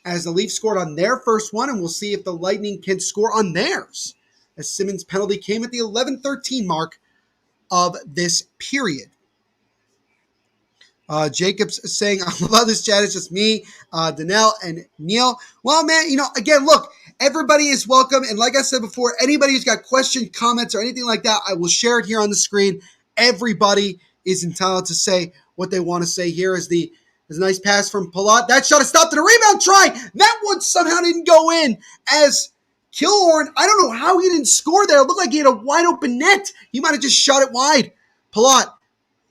as the Leafs scored on their first one, and we'll see if the Lightning can score on theirs, as Simmons' penalty came at the 11:13 mark of this period. Jacob's saying, I love this chat. It's just me, Danelle, and Neil. Well, man, again, look, everybody is welcome. And like I said before, anybody who's got questions, comments, or anything like that, I will share it here on the screen. Everybody is entitled to say what they want to say. Here is a nice pass from Palat. That shot is stopped in a rebound try. That one somehow didn't go in, as Killorn, I don't know how he didn't score there. It looked like he had a wide open net. He might have just shot it wide. Palat,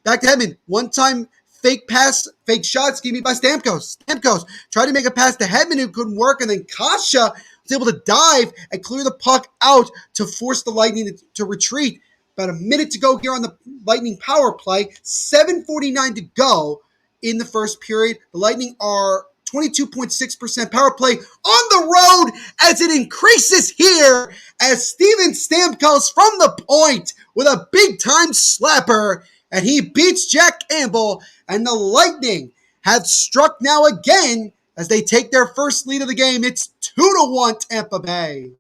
back to Hedman. One-time fake pass, fake shot, scheme by Stamkos. Stamkos tried to make a pass to Hedman, who couldn't work, and then Kasha was able to dive and clear the puck out to force the Lightning to retreat. About a minute to go here on the Lightning power play. 7:49 to go in the first period. The Lightning are 22.6% power play on the road as it increases here as Steven Stamkos from the point with a big-time slapper, and he beats Jack Campbell, and the Lightning have struck now again as they take their first lead of the game. It's 2-1 Tampa Bay.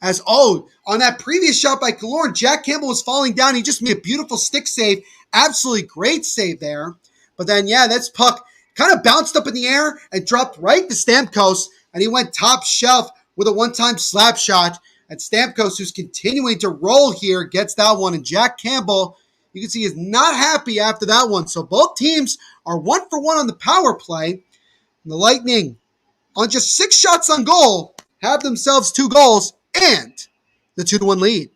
On that previous shot by Killorn, Jack Campbell was falling down. He just made a beautiful stick save. Absolutely great save there. But then, this puck kind of bounced up in the air and dropped right to Stamkos, and he went top shelf with a one-time slap shot. And Stamkos, who's continuing to roll here, gets that one. And Jack Campbell, you can see, is not happy after that one. So both teams are 1 for 1 on the power play. And the Lightning, on just 6 shots on goal, have themselves 2 goals and the 2-1 lead.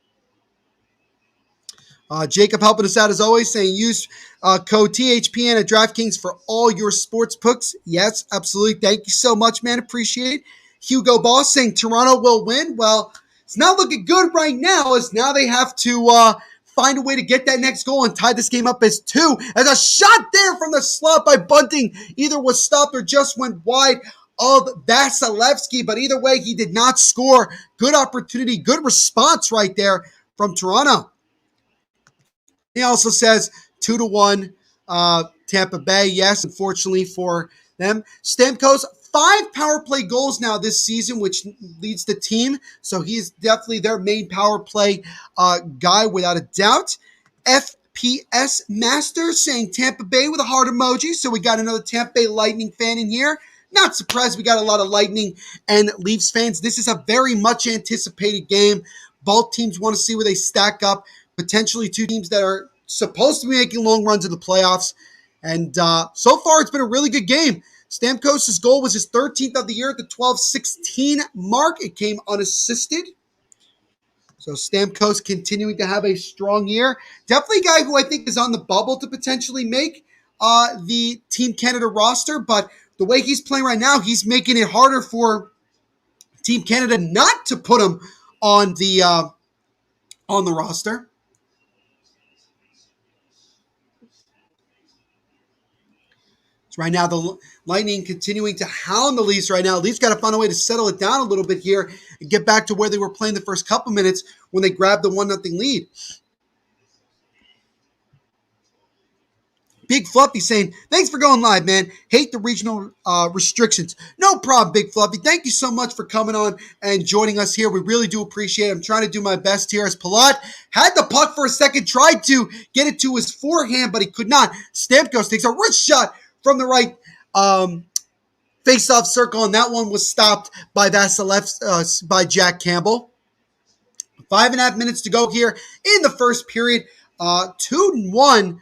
Jacob helping us out as always, saying use code THPN at DraftKings for all your sports books. Yes, absolutely. Thank you so much, man. Appreciate it. Hugo Boss saying Toronto will win. Well, it's not looking good right now, as now they have to find a way to get that next goal and tie this game up as 2. As a shot there from the slot by Bunting either was stopped or just went wide of Vasilevsky, but either way, he did not score. Good opportunity, good response right there from Toronto. He also says 2-1 Tampa Bay. Yes, unfortunately for them. Stamkos, 5 power play goals now this season, which leads the team. So he's definitely their main power play guy without a doubt. FPS Master saying Tampa Bay with a heart emoji. So we got another Tampa Bay Lightning fan in here. Not surprised we got a lot of Lightning and Leafs fans. This is a very much anticipated game. Both teams want to see where they stack up. Potentially 2 teams that are supposed to be making long runs in the playoffs. And so far, it's been a really good game. Stamkos' goal was his 13th of the year at the 12-16 mark. It came unassisted. So Stamkos continuing to have a strong year. Definitely a guy who I think is on the bubble to potentially make the Team Canada roster, but the way he's playing right now, he's making it harder for Team Canada not to put him on the roster. So right now, the Lightning continuing to hound the Leafs right now. Leafs got to find a way to settle it down a little bit here and get back to where they were playing the first couple minutes when they grabbed the 1-0 lead. Big Fluffy saying, thanks for going live, man. Hate the regional restrictions. No problem, Big Fluffy. Thank you so much for coming on and joining us here. We really do appreciate it. I'm trying to do my best here as Palat had the puck for a second, tried to get it to his forehand, but he could not. Stamkos takes a wrist shot from the right face-off circle, and that one was stopped by by Jack Campbell. 5.5 minutes to go here in the first period. 2-1.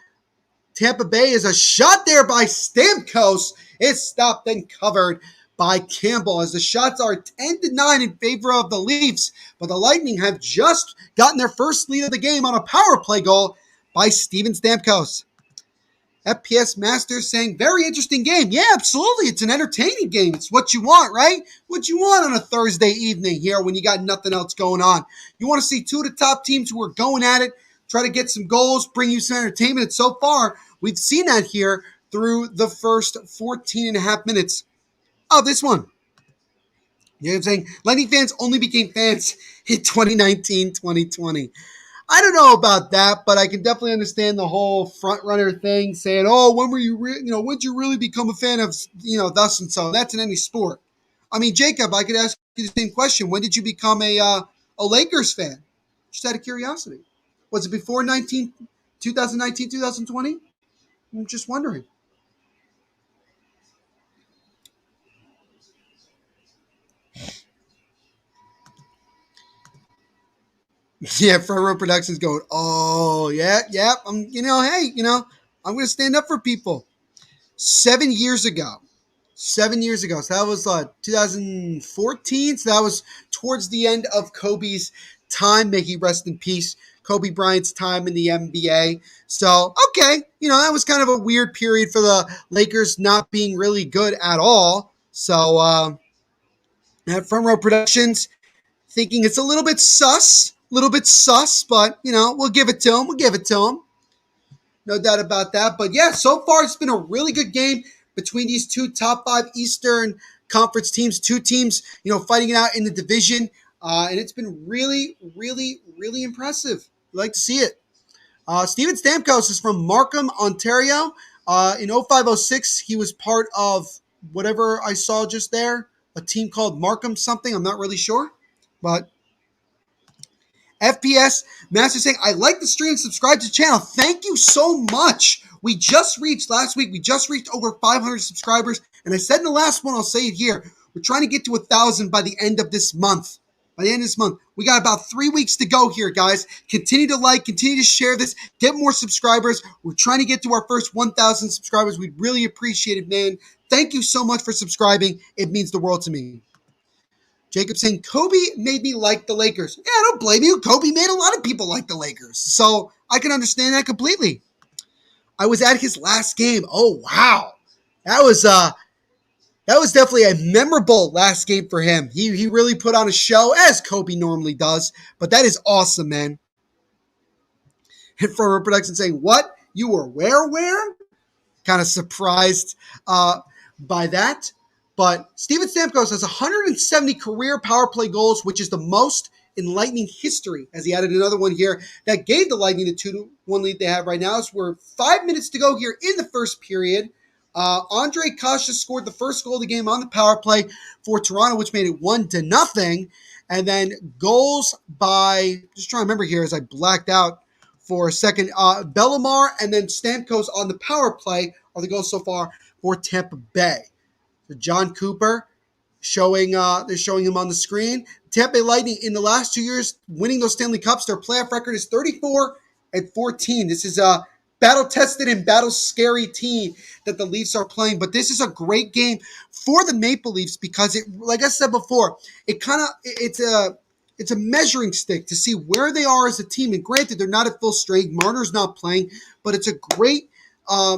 Tampa Bay is a shot there by Stamkos. It's stopped and covered by Campbell as the shots are 10-9 in favor of the Leafs. But the Lightning have just gotten their first lead of the game on a power play goal by Steven Stamkos. FPS Masters saying, very interesting game. Yeah, absolutely. It's an entertaining game. It's what you want, right? What you want on a Thursday evening here when you got nothing else going on. You want to see two of the top teams who are going at it, try to get some goals, bring you some entertainment. And so far, we've seen that here through the first 14 and a half minutes of this one. You know what I'm saying? Lightning fans only became fans in 2019, 2020. I don't know about that, but I can definitely understand the whole front runner thing, saying, "Oh, when were you, when'd you really become a fan of, thus and so?" That's in any sport. I mean, Jacob, I could ask you the same question. When did you become a Lakers fan? Just out of curiosity. Was it before 2019, 2020? I'm just wondering. Yeah, Front Row Productions going, oh, yeah, I'm going to stand up for people. 7 years ago. 7 years ago. So that was 2014. So that was towards the end of Kobe's time. May he rest in peace. Kobe Bryant's time in the NBA. So, okay. That was kind of a weird period for the Lakers not being really good at all. So, at Front Row Productions, thinking it's a little bit sus, but, we'll give it to him. No doubt about that. But yeah, so far it's been a really good game between these two top 5 Eastern Conference teams, two teams, fighting it out in the division. And it's been really, really, really impressive. We like to see it. Steven Stamkos is from Markham, Ontario. In 05-06, he was part of whatever I saw just there, a team called Markham something. I'm not really sure. But FPS Master saying, I like the stream, subscribe to the channel. Thank you so much. Last week, we just reached over 500 subscribers. And I said in the last one, I'll say it here. We're trying to get to 1,000 by the end of this month. We got about 3 weeks to go here, guys. Continue to like, continue to share this, get more subscribers. We're trying to get to our first 1,000 subscribers. We'd really appreciate it, man. Thank you so much for subscribing. It means the world to me. Jacob saying, Kobe made me like the Lakers. Yeah, I don't blame you. Kobe made a lot of people like the Lakers. So I can understand that completely. I was at his last game. Oh, wow. That was definitely a memorable last game for him. He really put on a show, as Kobe normally does. But that is awesome, man. And for production saying, what? You were where? Kind of surprised by that. But Steven Stamkos has 170 career power play goals, which is the most in Lightning history, as he added another one here that gave the Lightning the 2-1 lead they have right now. So we're 5 minutes to go here in the first period. Andre Kasha scored the first goal of the game on the power play for Toronto, which made it 1-0. And then goals by, just trying to remember here as I blacked out for a second, Bellemare and then Stamkos on the power play are the goals so far for Tampa Bay. So John Cooper they're showing him on the screen. Tampa Bay Lightning in the last 2 years winning those Stanley Cups, their playoff record is 34-14. This is battle-tested and battle-scary team that the Leafs are playing. But this is a great game for the Maple Leafs because it, like I said before, it's a measuring stick to see where they are as a team. And granted, they're not at full strength. Marner's not playing, but it's a great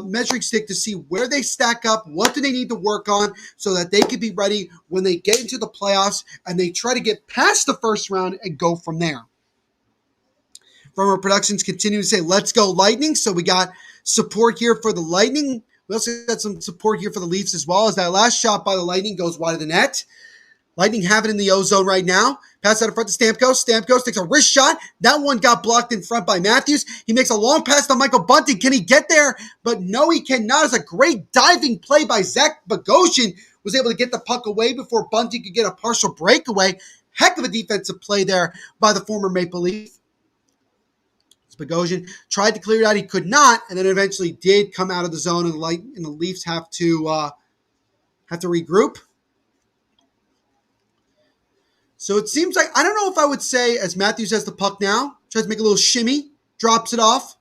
measuring stick to see where they stack up, what do they need to work on so that they can be ready when they get into the playoffs and they try to get past the first round and go from there. From our productions continue to say, let's go Lightning. So we got support here for the Lightning. We also got some support here for the Leafs as well, as that last shot by the Lightning goes wide of the net. Lightning have it in the O-zone right now. Pass out in front to Stamkos. Stamkos takes a wrist shot. That one got blocked in front by Matthews. He makes a long pass to Michael Bunting. Can he get there? But no, he cannot. It's a great diving play by Zach Bogosian. Was able to get the puck away before Bunting could get a partial breakaway. Heck of a defensive play there by the former Maple Leaf. Bogosian tried to clear it out. He could not, and then eventually did come out of the zone, and the Leafs have to regroup. So it seems like, I don't know if I would say, as Matthews has the puck now, tries to make a little shimmy, drops it off,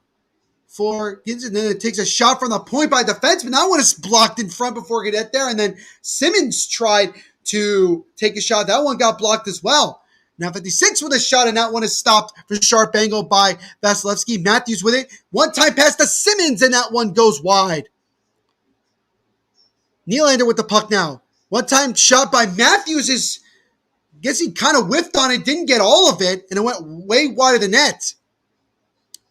and then it takes a shot from the point by defenseman. That one is blocked in front before it could get there, and then Simmons tried to take a shot. That one got blocked as well. Now 56 with a shot, and that one is stopped for sharp angle by Vasilevsky. Matthews with it. One-time pass to Simmons, and that one goes wide. Nylander with the puck now. One-time shot by Matthews I guess he kind of whiffed on it, didn't get all of it, and it went way wide of the net.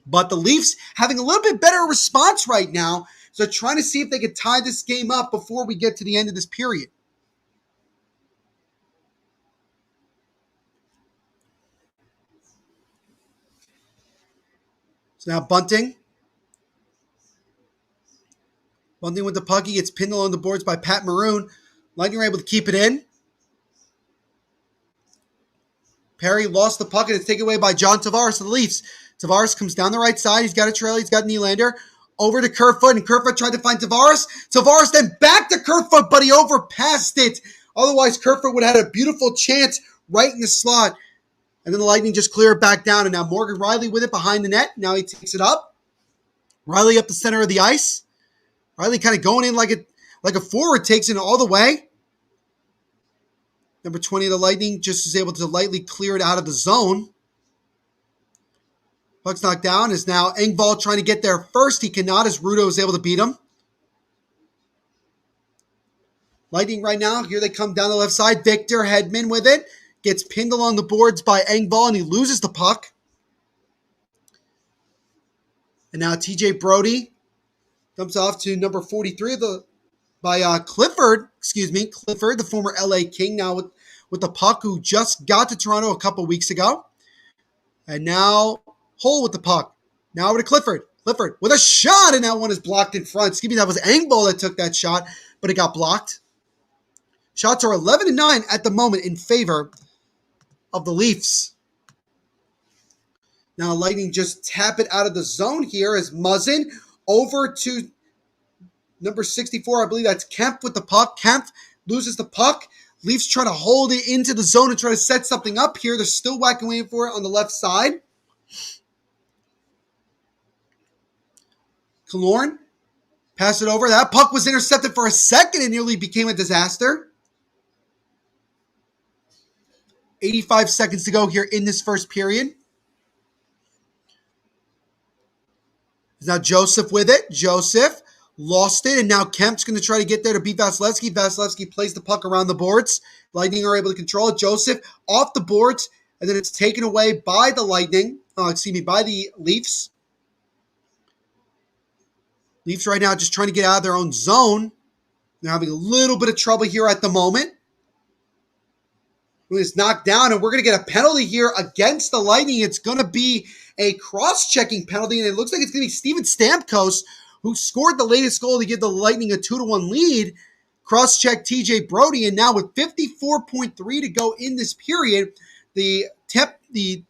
But the Leafs having a little bit better response right now, so trying to see if they could tie this game up before we get to the end of this period. So now Bunting. Bunting with the puck. He gets pinned along the boards by Pat Maroon. Lightning are able to keep it in. Perry lost the puck, and it's taken away by John Tavares of the Leafs. Tavares comes down the right side. He's got a trail. He's got Nylander. Over to Kerfoot, and Kerfoot tried to find Tavares. Tavares then back to Kerfoot, but he overpassed it. Otherwise, Kerfoot would have had a beautiful chance right in the slot. And then the Lightning just clear it back down, and now Morgan Riley with it behind the net. Now he takes it up. Riley up the center of the ice. Riley kind of going in like a forward, takes it all the way. Number 20 of the Lightning just is able to lightly clear it out of the zone. Puck's knocked down. Is now Engvall trying to get there first. He cannot, as Rudo is able to beat him. Lightning right now, here they come down the left side. Victor Hedman with it. Gets pinned along the boards by Engvall, and he loses the puck. And now TJ Brody dumps off to number 43 by Clifford, the former LA King, now with the puck, who just got to Toronto a couple weeks ago. And now Hull with the puck. Now over to Clifford. Clifford with a shot, and that one is blocked in front. Excuse me, that was Engvall that took that shot, but it got blocked. Shots are 11-9 at the moment in favor of the Leafs. Now Lightning just tap it out of the zone here as Muzzin over to number 64. I believe that's Kemp with the puck. Kemp loses the puck. Leafs trying to hold it into the zone and try to set something up here. They're still whacking away for it on the left side. Killorn, pass it over. That puck was intercepted for a second and nearly became a disaster. 85 seconds to go here in this first period. Now Joseph with it. Joseph lost it, and now Kemp's going to try to get there to beat Vasilevsky. Vasilevsky plays the puck around the boards. Lightning are able to control it. Joseph off the boards, and then it's taken away by the by the Leafs. Leafs right now just trying to get out of their own zone. They're having a little bit of trouble here at the moment. It's knocked down, and we're going to get a penalty here against the Lightning. It's going to be a cross-checking penalty, and it looks like it's going to be Steven Stamkos, who scored the latest goal to give the Lightning a 2-1 lead. Cross-check TJ Brody, and now with 54.3 to go in this period, the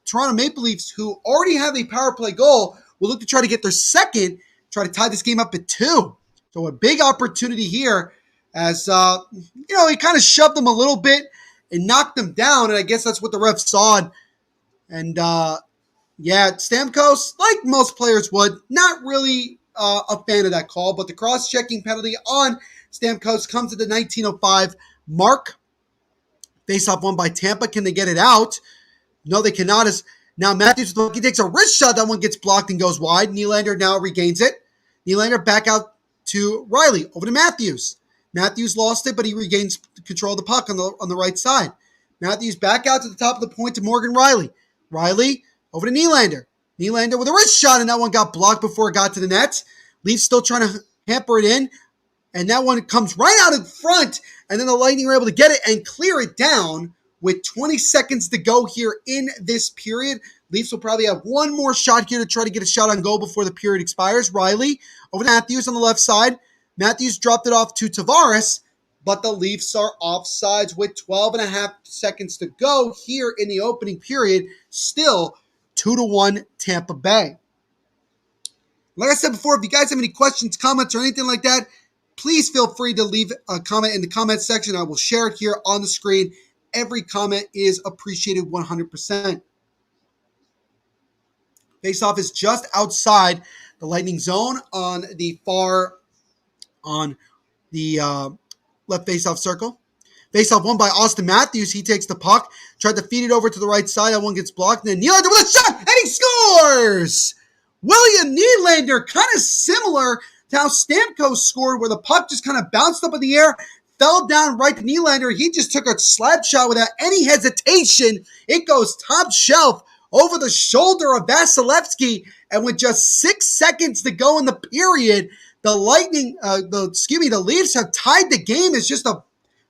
Toronto Maple Leafs, who already have a power play goal, will look to try to get their second, try to tie this game up at 2. So a big opportunity here as, he kind of shoved them a little bit and knocked them down, and I guess that's what the ref saw. And, Stamkos, like most players would, not really a fan of that call, but the cross-checking penalty on Stamkos comes at the 19:05 mark. Face-off won by Tampa. Can they get it out? No, they cannot. As now Matthews he takes a wrist shot. That one gets blocked and goes wide. Nylander now regains it. Nylander back out to Riley. Over to Matthews. Matthews lost it, but he regains control of the puck on the right side. Matthews back out to the top of the point to Morgan Riley. Riley over to Nylander. Nylander with a wrist shot, and that one got blocked before it got to the net. Leafs still trying to hamper it in, and that one comes right out in front, and then the Lightning are able to get it and clear it down with 20 seconds to go here in this period. Leafs will probably have one more shot here to try to get a shot on goal before the period expires. Riley over to Matthews on the left side. Matthews dropped it off to Tavares, but the Leafs are offsides with 12 and a half seconds to go here in the opening period. Still 2-1 Tampa Bay. Like I said before, if you guys have any questions, comments, or anything like that, please feel free to leave a comment in the comment section. I will share it here on the screen. Every comment is appreciated 100%. Faceoff is just outside the Lightning zone on the left faceoff circle. Faceoff won by Austin Matthews. He takes the puck, tried to feed it over to the right side. That one gets blocked. And then Nylander with a shot, and he scores! William Nylander, kind of similar to how Stamkos scored, where the puck just kind of bounced up in the air, fell down right to Nylander. He just took a slap shot without any hesitation. It goes top shelf over the shoulder of Vasilevsky, and with just 6 seconds to go in the period, the Leafs have tied the game. It's just a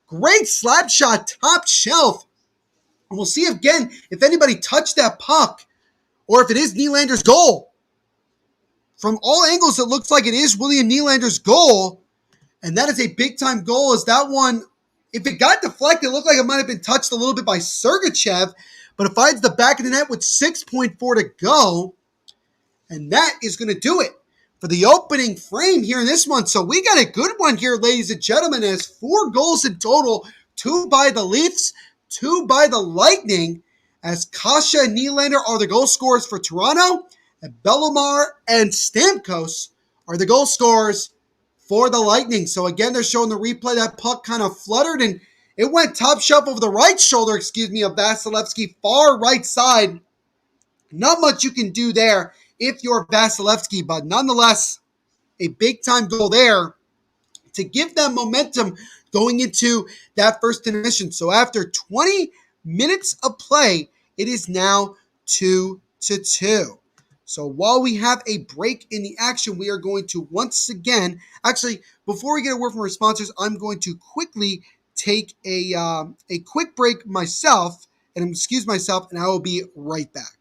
great slap shot, top shelf. And we'll see again if anybody touched that puck or if it is Nylander's goal. From all angles, it looks like it is William Nylander's goal. And that is a big-time goal, as that one, if it got deflected, it looked like it might have been touched a little bit by Sergachev, but it finds the back of the net with 6.4 to go. And that is going to do it for the opening frame here in this one. So we got a good one here, ladies and gentlemen, as 4 goals in total, 2 by the Leafs, 2 by the Lightning, as Kasha and Nylander are the goal scorers for Toronto, and Bellemare and Stamkos are the goal scorers for the Lightning. So again, they're showing the replay. That puck kind of fluttered, and it went top shelf over the right shoulder, of Vasilevsky, far right side. Not much you can do there if you're Vasilevsky, but nonetheless, a big-time goal there to give them momentum going into that first intermission. So after 20 minutes of play, it is now 2-2. So while we have a break in the action, we are going to once again, actually, before we get a word from our sponsors, I'm going to quickly take a quick break myself and excuse myself, and I will be right back.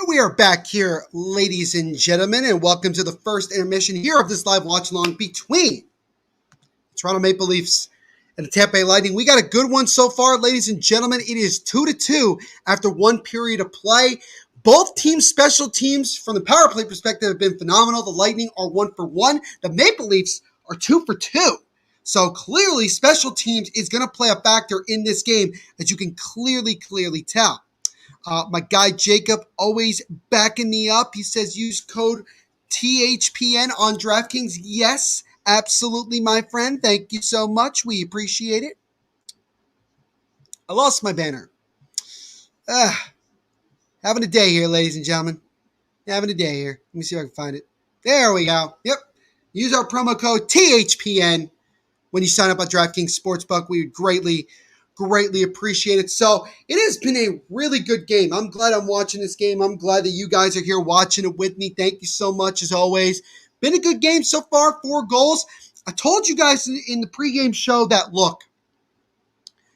We are back here, ladies and gentlemen, and welcome to the first intermission here of this live watch-along between Toronto Maple Leafs and the Tampa Bay Lightning. We got a good one so far, ladies and gentlemen. It is 2-2 after one period of play. Both team special teams from the power play perspective have been phenomenal. The Lightning are 1-for-1. The Maple Leafs are 2-for-2. So clearly special teams is going to play a factor in this game, as you can clearly tell. My guy Jacob always backing me up. He says use code THPN on DraftKings. Yes, absolutely, my friend. Thank you so much. We appreciate it. I lost my banner. Having a day here, ladies and gentlemen. Having a day here. Let me see if I can find it. There we go. Yep. Use our promo code THPN when you sign up on DraftKings Sportsbook. We would greatly appreciate it. So it has been a really good game. I'm glad I'm watching this game. I'm glad that you guys are here watching it with me. Thank you so much, as always. Been a good game so far. 4 goals. I told you guys in the pregame show that, look,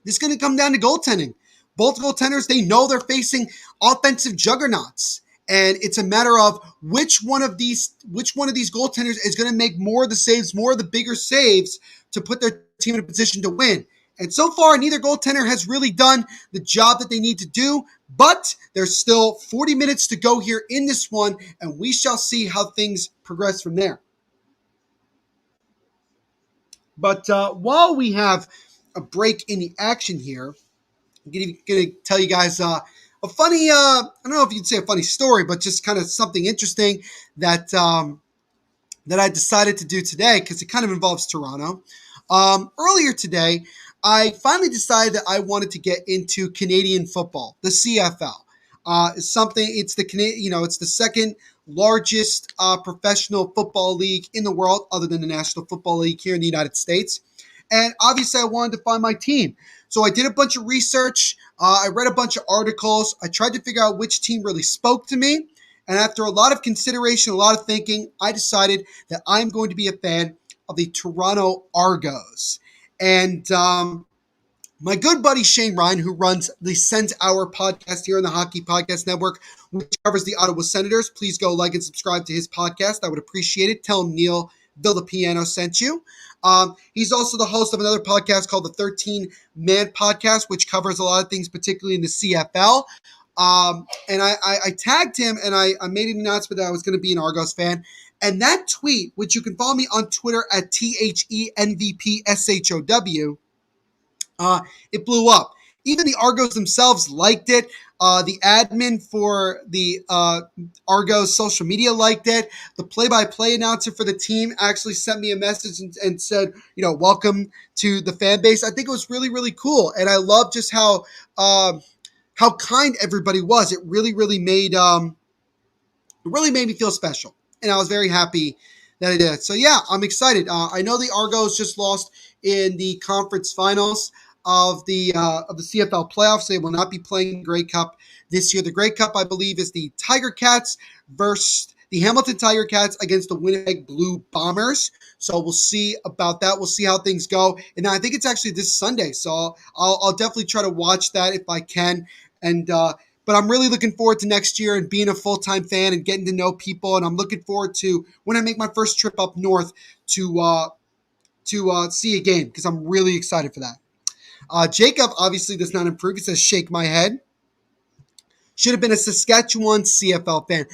this is going to come down to goaltending. Both goaltenders, they know they're facing offensive juggernauts. And it's a matter of which one of these goaltenders is going to make more of the saves, more of the bigger saves to put their team in a position to win. And so far, neither goaltender has really done the job that they need to do. But there's still 40 minutes to go here in this one, and we shall see how things progress from there. But while we have a break in the action here, I'm going to tell you guys a funny, I don't know if you'd say a funny story, but just kind of something interesting that that I decided to do today, because it kind of involves Toronto. Earlier today, I finally decided that I wanted to get into Canadian football, the CFL. It's the second largest professional football league in the world, other than the National Football League here in the United States. And obviously, I wanted to find my team. So I did a bunch of research. I read a bunch of articles. I tried to figure out which team really spoke to me. And after a lot of consideration, a lot of thinking, I decided that I'm going to be a fan of the Toronto Argos. And my good buddy Shane Ryan, who runs the Sens Hour podcast here on the Hockey Podcast Network, which covers the Ottawa Senators, please go like and subscribe to his podcast. I would appreciate it. Tell him Neil Villapiano sent you. He's also the host of another podcast called the 13 Man Podcast, which covers a lot of things, particularly in the CFL. And I tagged him, and I made an announcement that I was going to be an Argos fan. And that tweet, which you can follow me on Twitter at THENVPSHOW, it blew up. Even the Argos themselves liked it. The admin for the Argos social media liked it. The play-by-play announcer for the team actually sent me a message and said, welcome to the fan base. I think it was really cool. And I love just how kind everybody was. It really made me feel special. And I was very happy that it did. So yeah, I'm excited. I know the Argos just lost in the conference finals of the CFL playoffs. They will not be playing the Grey Cup this year. The Grey Cup, I believe, is the Tiger Cats versus the Hamilton Tiger Cats against the Winnipeg Blue Bombers. So we'll see about that. We'll see how things go. And I think it's actually this Sunday. So I'll definitely try to watch that if I can. And but I'm really looking forward to next year and being a full-time fan and getting to know people. And I'm looking forward to when I make my first trip up north to see a game, because I'm really excited for that. Jacob obviously does not improve. He says, shake my head. Should have been a Saskatchewan CFL fan.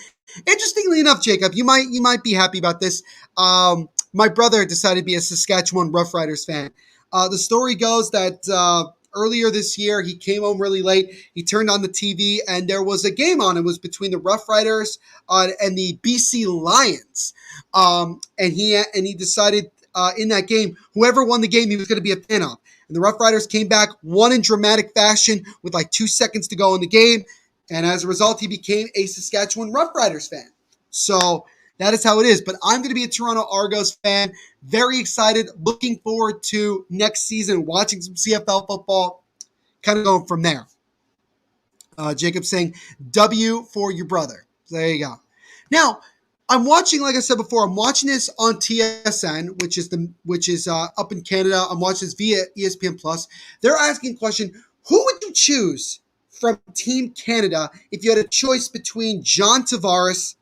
Interestingly enough, Jacob, you might be happy about this. My brother decided to be a Saskatchewan Roughriders fan. The story goes that earlier this year, he came home really late. He turned on the TV, and there was a game on. It was between the Roughriders and the BC Lions. And he decided in that game, whoever won the game, he was going to be a fan of. And the Roughriders came back, won in dramatic fashion with like 2 seconds to go in the game. And as a result, he became a Saskatchewan Roughriders fan. So that is how it is. But I'm going to be a Toronto Argos fan. Very excited. Looking forward to next season, watching some CFL football. Kind of going from there. Jacob saying, W for your brother. So there you go. Now, I'm watching, like I said before, I'm watching this on TSN, which is up in Canada. I'm watching this via ESPN Plus. They're asking a question: who would you choose from Team Canada if you had a choice between John Tavares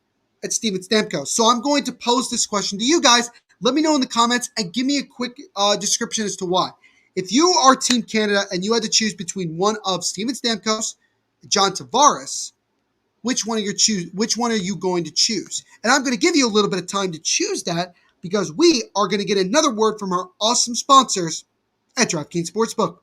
and Steven Stamkos? So I'm going to pose this question to you guys. Let me know in the comments and give me a quick description as to why. If you are Team Canada and you had to choose between one of Steven Stamkos and John Tavares, which one are you going to choose? And I'm going to give you a little bit of time to choose that because we are going to get another word from our awesome sponsors at DraftKings Sportsbook.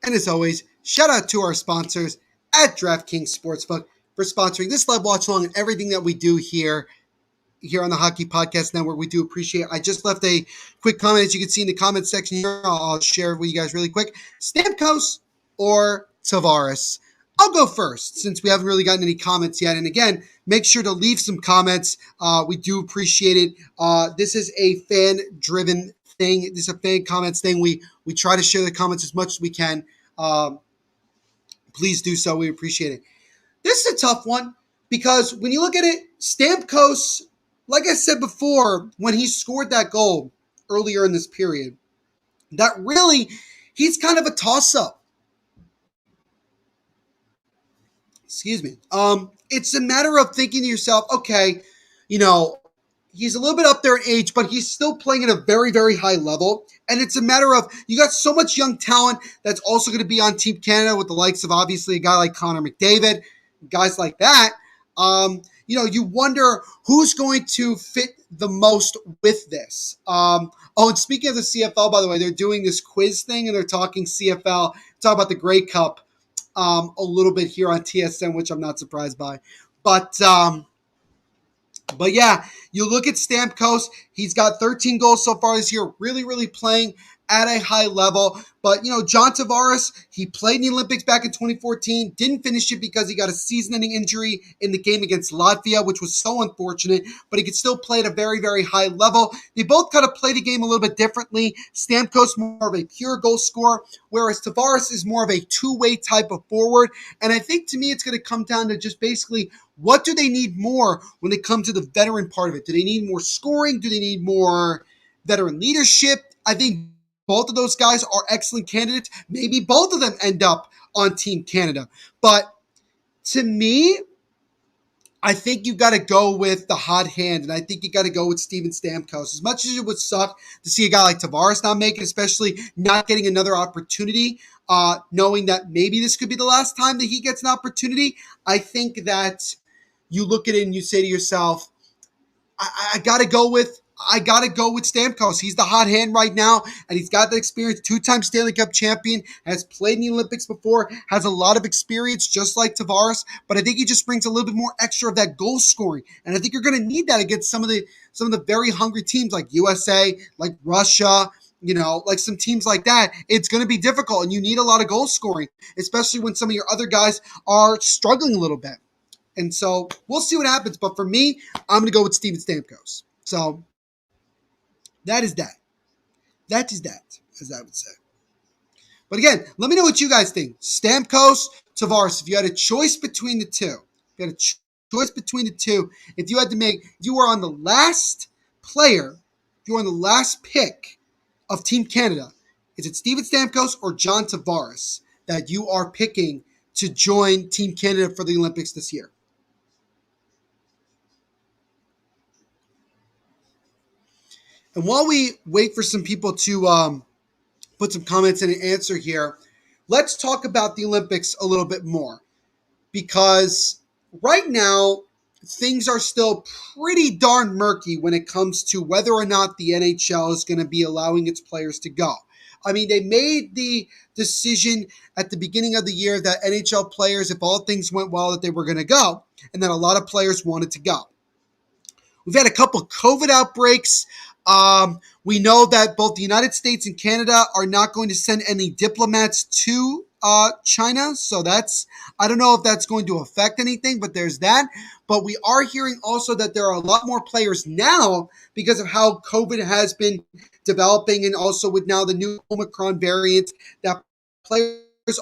And as always, shout out to our sponsors at DraftKings Sportsbook for sponsoring this live watch along and everything that we do here on the Hockey Podcast Network. We do appreciate it. I just left a quick comment, as you can see in the comment section here. I'll share with you guys really quick. Stamkos or Tavares? I'll go first since we haven't really gotten any comments yet. And again, make sure to leave some comments. We do appreciate it. This is a fan-driven thing. This is a fan comments thing. We try to share the comments as much as we can. Please do so. We appreciate it. This is a tough one because when you look at it, Stamkos, like I said before, when he scored that goal earlier in this period, that really, he's kind of a toss-up. Excuse me. It's a matter of thinking to yourself, okay, he's a little bit up there in age, but he's still playing at a very, very high level. And it's a matter of, you got so much young talent that's also going to be on Team Canada with the likes of, obviously, a guy like Connor McDavid, guys like that. You wonder who's going to fit the most with this. And speaking of the CFL, by the way, they're doing this quiz thing and they're talking CFL, talk about the Grey Cup a little bit here on TSN, which I'm not surprised by. But yeah, you look at Stamkos, he's got 13 goals so far this year, really, really playing at a high level. But, John Tavares, he played in the Olympics back in 2014, didn't finish it because he got a season-ending injury in the game against Latvia, which was so unfortunate, but he could still play at a very, very high level. They both kind of play the game a little bit differently. Stamkos more of a pure goal scorer, whereas Tavares is more of a two-way type of forward. And I think, to me, it's going to come down to just basically what do they need more when they come to the veteran part of it? Do they need more scoring? Do they need more veteran leadership? I think both of those guys are excellent candidates. Maybe both of them end up on Team Canada. But to me, I think you got to go with the hot hand, and I think you got to go with Steven Stamkos. As much as it would suck to see a guy like Tavares not make it, especially not getting another opportunity, knowing that maybe this could be the last time that he gets an opportunity, I think that you look at it and you say to yourself, I got to go with Stamkos. He's the hot hand right now, and he's got the experience. Two-time Stanley Cup champion, has played in the Olympics before, has a lot of experience, just like Tavares. But I think he just brings a little bit more extra of that goal scoring, and I think you're going to need that against some of the very hungry teams like USA, like Russia. Like some teams like that. It's going to be difficult, and you need a lot of goal scoring, especially when some of your other guys are struggling a little bit. And so we'll see what happens. But for me, I'm going to go with Steven Stamkos. So that is that. That is that, as I would say. But again, let me know what you guys think. Stamkos, Tavares, if you had a choice between the two, if you had to make, if you were on the last player, if you were on the last pick of Team Canada, is it Steven Stamkos or John Tavares that you are picking to join Team Canada for the Olympics this year? And while we wait for some people to put some comments in and answer here, let's talk about the Olympics a little bit more, because right now things are still pretty darn murky when it comes to whether or not the NHL is going to be allowing its players to go. I mean, they made the decision at the beginning of the year that NHL players, if all things went well, that they were going to go, and that a lot of players wanted to go. We've had a couple of COVID outbreaks. We know that both the United States and Canada are not going to send any diplomats to China. So I don't know if that's going to affect anything, but there's that. But we are hearing also that there are a lot more players now because of how COVID has been developing, and also with now the new Omicron variant, that players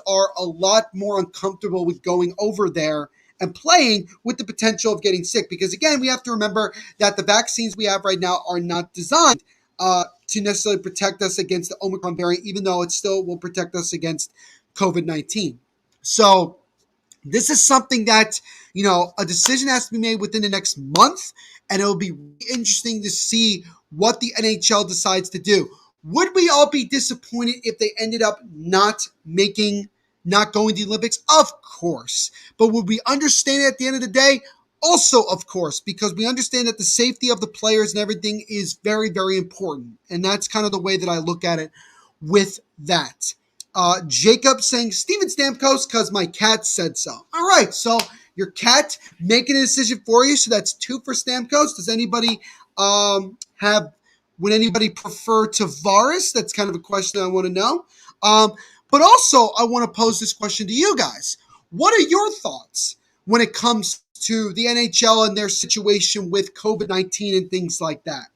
are a lot more uncomfortable with going over there and playing with the potential of getting sick. Because again, we have to remember that the vaccines we have right now are not designed to necessarily protect us against the Omicron variant, even though it still will protect us against COVID-19. So this is something that, a decision has to be made within the next month, and it will be really interesting to see what the NHL decides to do. Would we all be disappointed if they ended up not going to the Olympics? Of course. But would we understand it at the end of the day? Also, of course, because we understand that the safety of the players and everything is very, very important. And that's kind of the way that I look at it with that. Jacob saying, Steven Stamkos, because my cat said so. All right, so your cat making a decision for you. So that's 2 for Stamkos. Does anybody would anybody prefer Tavares? That's kind of a question I want to know. But also, I want to pose this question to you guys. What are your thoughts when it comes to the NHL and their situation with COVID-19 and things like that?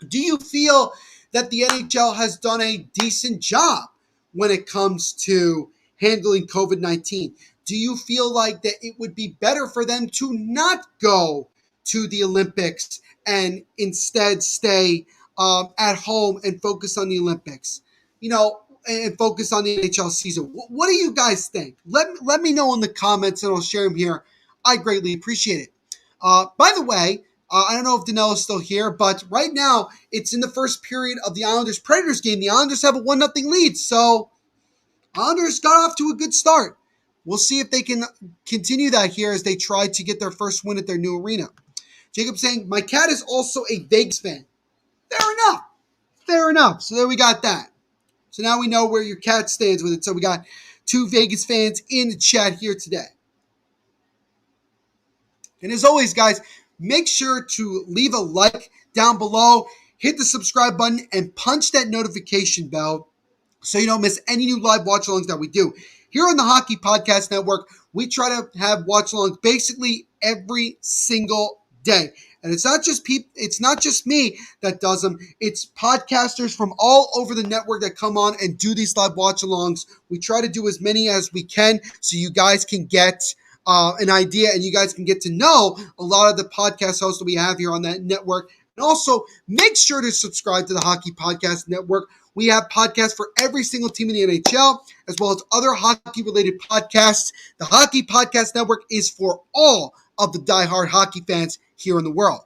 Do you feel that the NHL has done a decent job when it comes to handling COVID-19? Do you feel like that it would be better for them to not go to the Olympics and instead stay at home and focus on the Olympics? And focus on the NHL season. What do you guys think? Let me know in the comments, and I'll share them here. I greatly appreciate it. By the way, I don't know if Danelle is still here, but right now it's in the first period of the Islanders-Predators game. The Islanders have a 1-0 lead, so Islanders got off to a good start. We'll see if they can continue that here as they try to get their first win at their new arena. Jacob saying, my cat is also a Vegas fan. Fair enough. So there we got that. So now we know where your cat stands with it. So we got 2 Vegas fans in the chat here today. And as always, guys, make sure to leave a like down below, hit the subscribe button, and punch that notification bell so you don't miss any new live watch-alongs that we do. Here on the Hockey Podcast Network, we try to have watch-alongs basically every single day. And it's not just me that does them. It's podcasters from all over the network that come on and do these live watch-alongs. We try to do as many as we can so you guys can get an idea, and you guys can get to know a lot of the podcast hosts that we have here on that network. And also, make sure to subscribe to the Hockey Podcast Network. We have podcasts for every single team in the NHL, as well as other hockey-related podcasts. The Hockey Podcast Network is for all of the diehard hockey fans here in the world.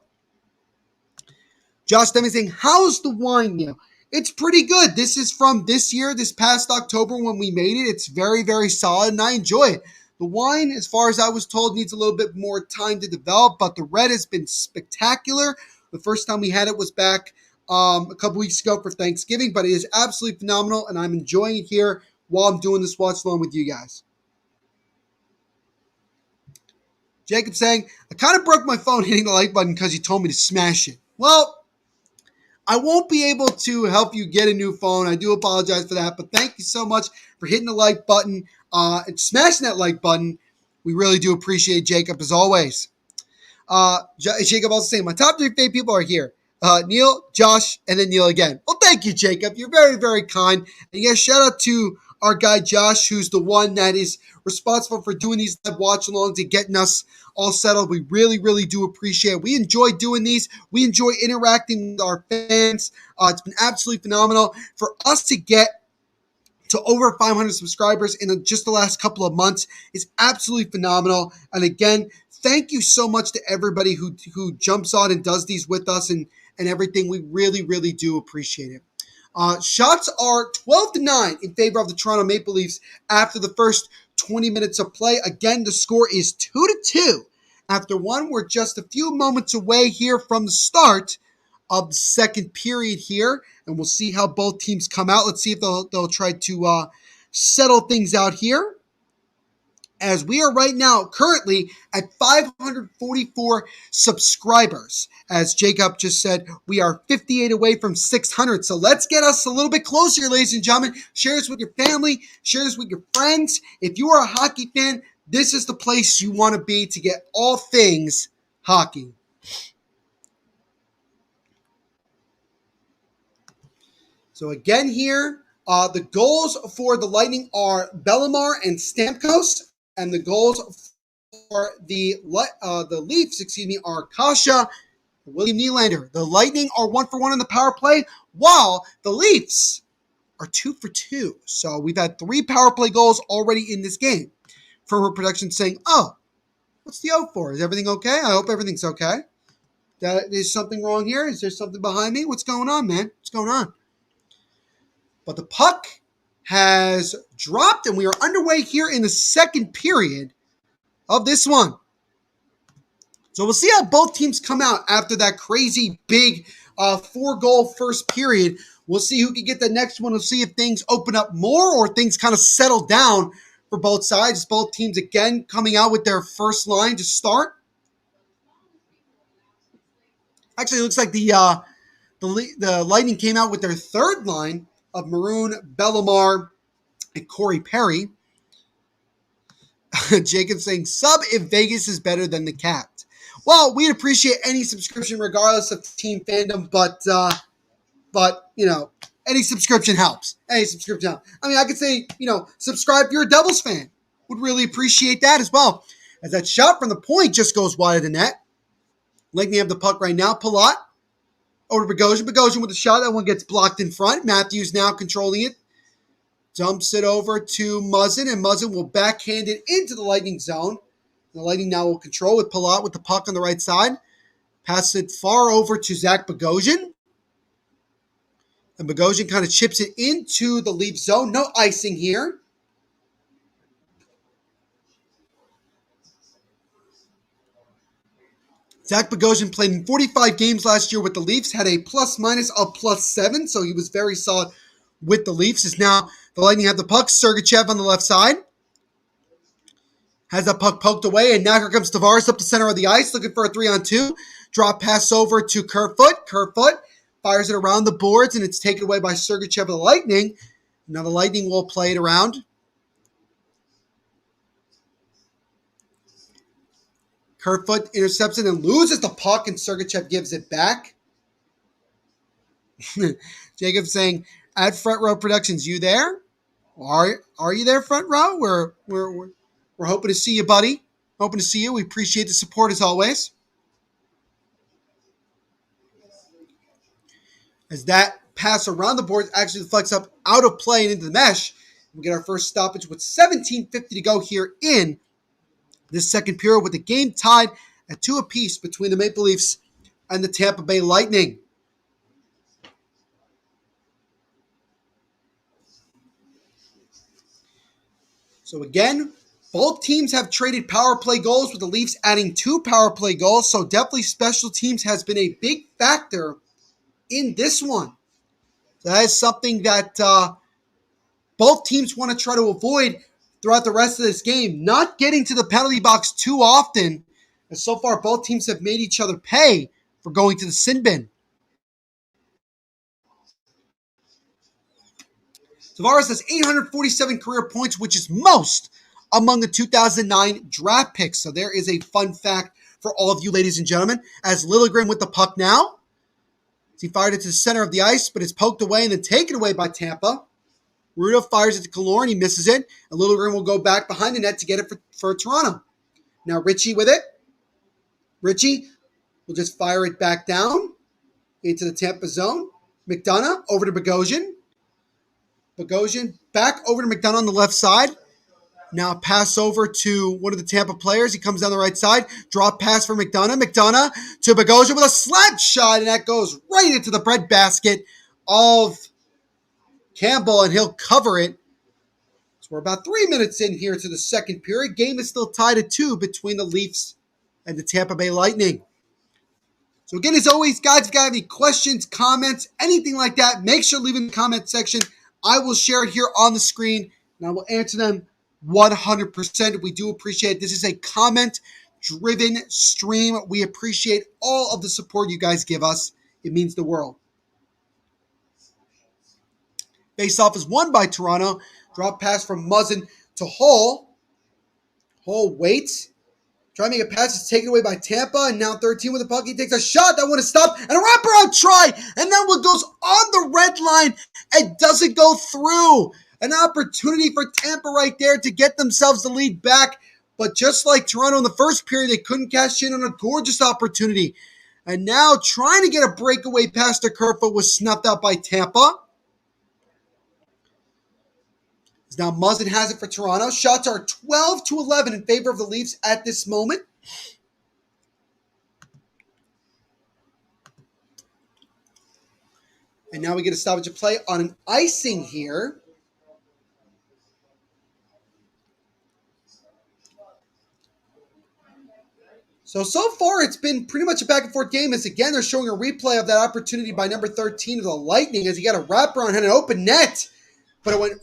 Josh Demi saying, how's the wine, Neil? It's pretty good. This is from this year, this past October when we made it. It's very, very solid, and I enjoy it. The wine, as far as I was told, needs a little bit more time to develop, but the red has been spectacular. The first time we had it was back a couple weeks ago for Thanksgiving, but it is absolutely phenomenal, and I'm enjoying it here while I'm doing this watch along with you guys. Jacob saying, I kind of broke my phone hitting the like button because you told me to smash it. Well, I won't be able to help you get a new phone. I do apologize for that, but thank you so much for hitting the like button and smashing that like button. We really do appreciate Jacob, as always. Jacob also saying, my top 3 favorite people are here. Neil, Josh, and then Neil again. Well, thank you, Jacob. You're very, very kind. And yes, shout out to our guy Josh, who's the one that is responsible for doing these live watch-alongs and getting us all settled. We really, really do appreciate it. We enjoy doing these. We enjoy interacting with our fans. It's been absolutely phenomenal. For us to get to over 500 subscribers in just the last couple of months is absolutely phenomenal. And again, thank you so much to everybody who jumps on and does these with us and everything. We really, really do appreciate it. Shots are 12-9 in favor of the Toronto Maple Leafs after the first 20 minutes of play. Again, the score is 2-2. After one, we're just a few moments away here from the start of the second period here, and we'll see how both teams come out. Let's see if they'll try to settle things out here, as we are right now currently at 544 subscribers. As Jacob just said, we are 58 away from 600. So let's get us a little bit closer, ladies and gentlemen. Share this with your family. Share this with your friends. If you are a hockey fan, this is the place you want to be to get all things hockey. So again here, the goals for the Lightning are Bellemare and Stamkos, and the goals for the Leafs, are Kasha, William Nylander. The Lightning are 1-for-1 in the power play, while the Leafs are 2-for-2. So we've had 3 power play goals already in this game. From her production saying, "Oh, what's the O for? Is everything okay? I hope everything's okay. Is something wrong here? Is there something behind me? What's going on, man? What's going on?" But the puck has dropped, and we are underway here in the second period of this one. So we'll see how both teams come out after that crazy big 4-goal first period. We'll see who can get the next one. We'll see if things open up more or things kind of settle down for both sides. Both teams again coming out with their first line to start. Actually, it looks like the Lightning came out with their third line of Maroon, Bellemare, and Corey Perry. Jacob saying, "Sub if Vegas is better than the Cat." Well, we'd appreciate any subscription regardless of team fandom, but you know, any subscription helps. Any subscription helps. I mean, I could say, subscribe if you're a Devils fan. Would really appreciate that as well. As that shot from the point just goes wide of the net. Lightning have the puck right now. Palat over to Bogosian. Bogosian with the shot. That one gets blocked in front. Matthews now controlling it. Dumps it over to Muzzin, and Muzzin will backhand it into the Lightning zone. The Lightning now will control with Palat with the puck on the right side. Passes it far over to Zach Bogosian. And Bogosian kind of chips it into the Leaf zone. No icing here. Zach Bogosian played in 45 games last year with the Leafs, had a plus-minus of +7, so he was very solid with the Leafs. Is now the Lightning have the puck. Sergachev on the left side. Has that puck poked away, and now here comes Tavares up the center of the ice, looking for a 3-on-2. Drop pass over to Kerfoot. Kerfoot fires it around the boards, and it's taken away by Sergachev of the Lightning. Now the Lightning will play it around. Kerfoot intercepts it and loses the puck, and Sergachev gives it back. Jacob saying, "At Front Row Productions, you there? Are you there, Front Row? We're hoping to see you, buddy. Hoping to see you. We appreciate the support as always." As that pass around the board actually deflects up out of play and into the mesh, we get our first stoppage with 17:50 to go here in this second period, with the game tied at 2 apiece between the Maple Leafs and the Tampa Bay Lightning. So again, both teams have traded power play goals, with the Leafs adding 2 power play goals. So definitely special teams has been a big factor in this one. So that is something that both teams want to try to avoid throughout the rest of this game. Not getting to the penalty box too often. And so far, both teams have made each other pay for going to the sin bin. Tavares has 847 career points, which is most among the 2009 draft picks. So there is a fun fact for all of you, ladies and gentlemen. As Liljegren with the puck now. He fired it to the center of the ice, but it's poked away and then taken away by Tampa. Ruda fires it to Killorn. He misses it. And Liljegren will go back behind the net to get it for Toronto. Now Ritchie with it. Ritchie will just fire it back down into the Tampa zone. McDonough over to Bogosian. Bogosian back over to McDonough on the left side. Now pass over to one of the Tampa players. He comes down the right side. Drop pass for McDonough. McDonough to Bogosian with a slap shot, and that goes right into the breadbasket of Campbell, and he'll cover it. So we're about 3 minutes in here to the second period. Game is still tied at 2 between the Leafs and the Tampa Bay Lightning. So again, as always, guys, if you got any questions, comments, anything like that, make sure to leave in the comment section. I will share it here on the screen, and I will answer them 100%. We do appreciate it. This is a comment-driven stream. We appreciate all of the support you guys give us. It means the world. Face-off is won by Toronto. Drop pass from Muzzin to Hall. Hall waits. Trying to make a pass. It's taken away by Tampa. And now 13 with the puck. He takes a shot. That one is stopped. And a wraparound try. And that one goes on the red line and doesn't go through. An opportunity for Tampa right there to get themselves the lead back. But just like Toronto in the first period, they couldn't cash in on a gorgeous opportunity. And now trying to get a breakaway pass to Kerfoot was snuffed out by Tampa. Now Muzzin has it for Toronto. Shots are 12-11 in favor of the Leafs at this moment. And now we get a stoppage of play on an icing here. So far it's been pretty much a back and forth game as again they're showing a replay of that opportunity by number 13 of the Lightning as he got a wraparound, had an open net. But it went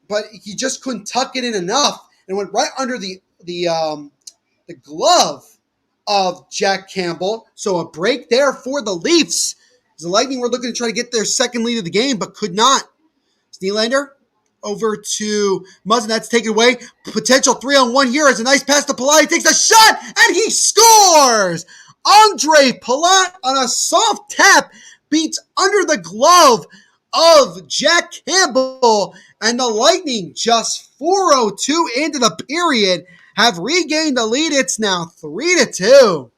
but he just couldn't tuck it in enough. And went right under the glove of Jack Campbell. So a break there for the Leafs. The Lightning were looking to try to get their second lead of the game, but could not. Nylander over to Muzzin. That's taken away. Potential 3-on-1 here as a nice pass to Palat. He takes a shot, and he scores! Andre Palat on a soft tap beats under the glove of Jack Campbell, and the Lightning, just 4:02 into the period, have regained the lead. It's now 3-2.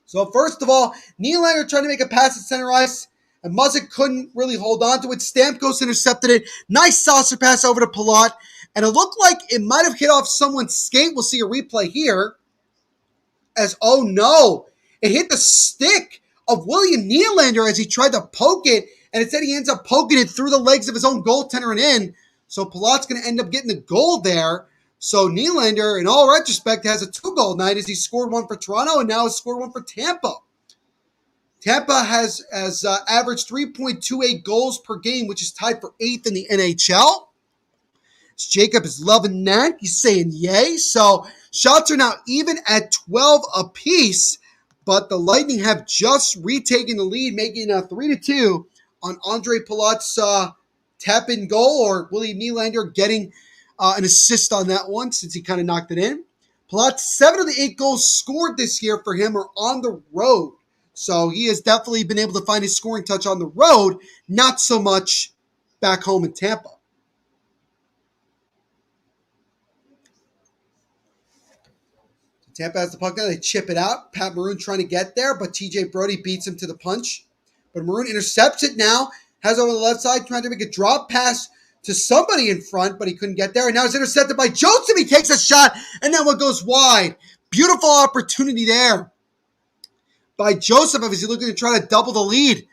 So first of all, Nylander trying to make a pass at center ice, and Muzzin couldn't really hold on to it. Stamkos intercepted it. Nice saucer pass over to Palat, and it looked like it might have hit off someone's skate. We'll see a replay here. As, oh no, it hit the stick of William Nylander as he tried to poke it, and instead he ends up poking it through the legs of his own goaltender and in. So Palat's going to end up getting the goal there. So Nylander, in all retrospect, has a 2-goal night as he scored one for Toronto and now has scored one for Tampa. Tampa has averaged 3.28 goals per game, which is tied for 8th in the NHL. Jacob is loving that. He's saying yay. So shots are now even at 12 apiece, but the Lightning have just retaken the lead, making a 3-2 on Andre Palat's tap-in goal, or Willie Nylander getting an assist on that one since he kind of knocked it in. Palat, 7 of the 8 goals scored this year for him are on the road. So he has definitely been able to find his scoring touch on the road, not so much back home in Tampa. Tampa has the puck now. They chip it out. Pat Maroon trying to get there, but TJ Brody beats him to the punch. But Maroon intercepts it now. Has it over the left side, trying to make a drop pass to somebody in front, but he couldn't get there. And now it's intercepted by Joseph. He takes a shot, and that one goes wide. Beautiful opportunity there by Joseph as he's looking to try to double the lead.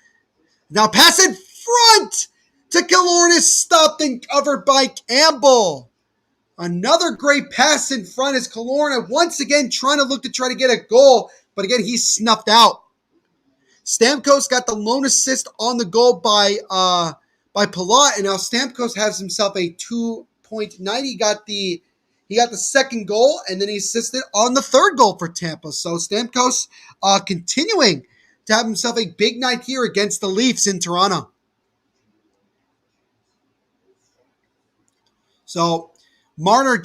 Now pass in front to Killorn is stopped and covered by Campbell. Another great pass in front as Killorn once again trying to get a goal, but again he's snuffed out. Stamkos got the lone assist on the goal by Palat, and now Stamkos has himself a 2.9. He got the second goal, and then he assisted on the third goal for Tampa. So Stamkos continuing to have himself a big night here against the Leafs in Toronto. So Nylander,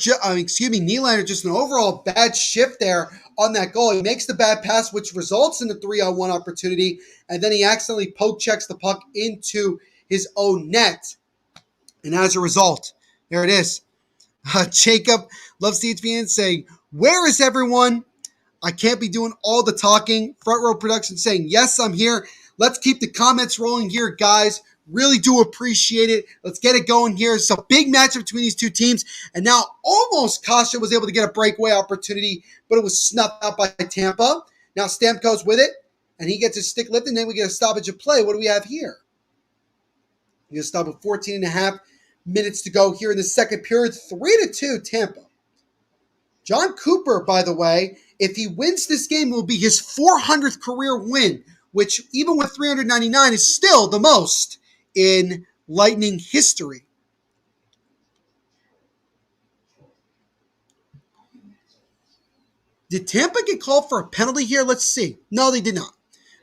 just an overall bad shift there on that goal. He makes the bad pass, which results in the 3-on-1 opportunity, and then he accidentally poke checks the puck into his own net. And as a result, there it is. Jacob loves the HBN saying, "Where is everyone? I can't be doing all the talking." Front Row Production saying, "Yes, I'm here. Let's keep the comments rolling here, guys. Really do appreciate it. Let's get it going here. It's a big matchup between these two teams. And now almost Kasha was able to get a breakaway opportunity, but it was snuffed out by Tampa. Now Stamkos with it, and he gets his stick lifted, and then we get a stoppage of play. What do we have here? You'll stop with 14 and a half minutes to go here in the second period. 3-2 Tampa. John Cooper, by the way, if he wins this game, will be his 400th career win, which even with 399 is still the most in Lightning history. Did Tampa get called for a penalty here? Let's see. No, they did not.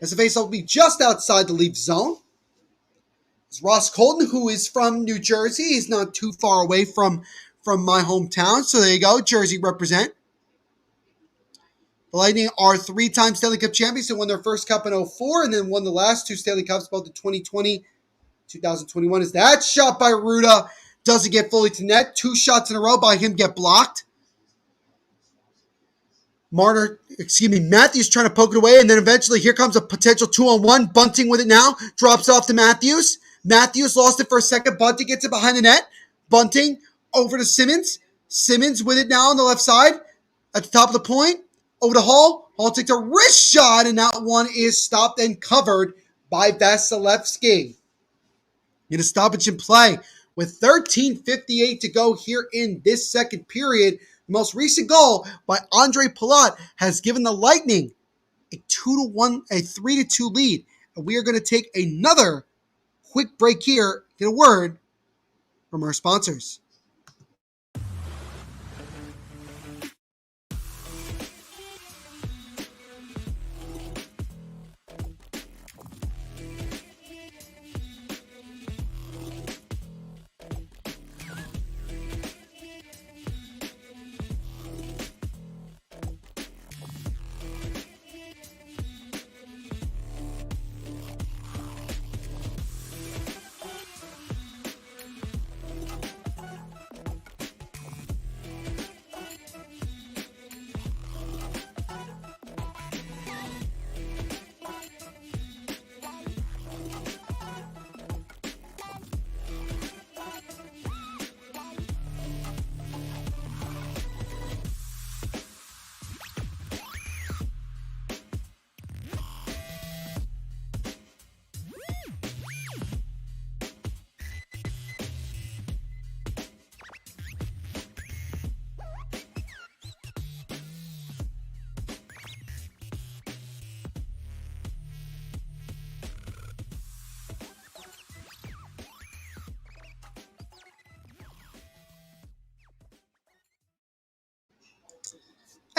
As the faceoff will be just outside the lead zone. It's Ross Colton, who is from New Jersey. He's not too far away from my hometown. So there you go. Jersey represent. The Lightning are three-time Stanley Cup champions. They won their first cup in 2004 and then won the last two Stanley Cups, both in 2020, 2021. Is that shot by Ruda doesn't get fully to net. Two shots in a row by him get blocked. Matthews trying to poke it away, and then eventually here comes a potential 2-on-1. Bunting with it now. Drops off to Matthews. Matthews lost it for a second. Bunting gets it behind the net. Bunting over to Simmons. Simmons with it now on the left side. At the top of the point. Over to Hall. Hall takes a wrist shot, and that one is stopped and covered by Vasilevsky. In a stoppage in play with 13:58 to go here in this second period. The most recent goal by Andre Palat has given the Lightning a 3-2 lead. And we are going to take another quick break here. Get a word from our sponsors.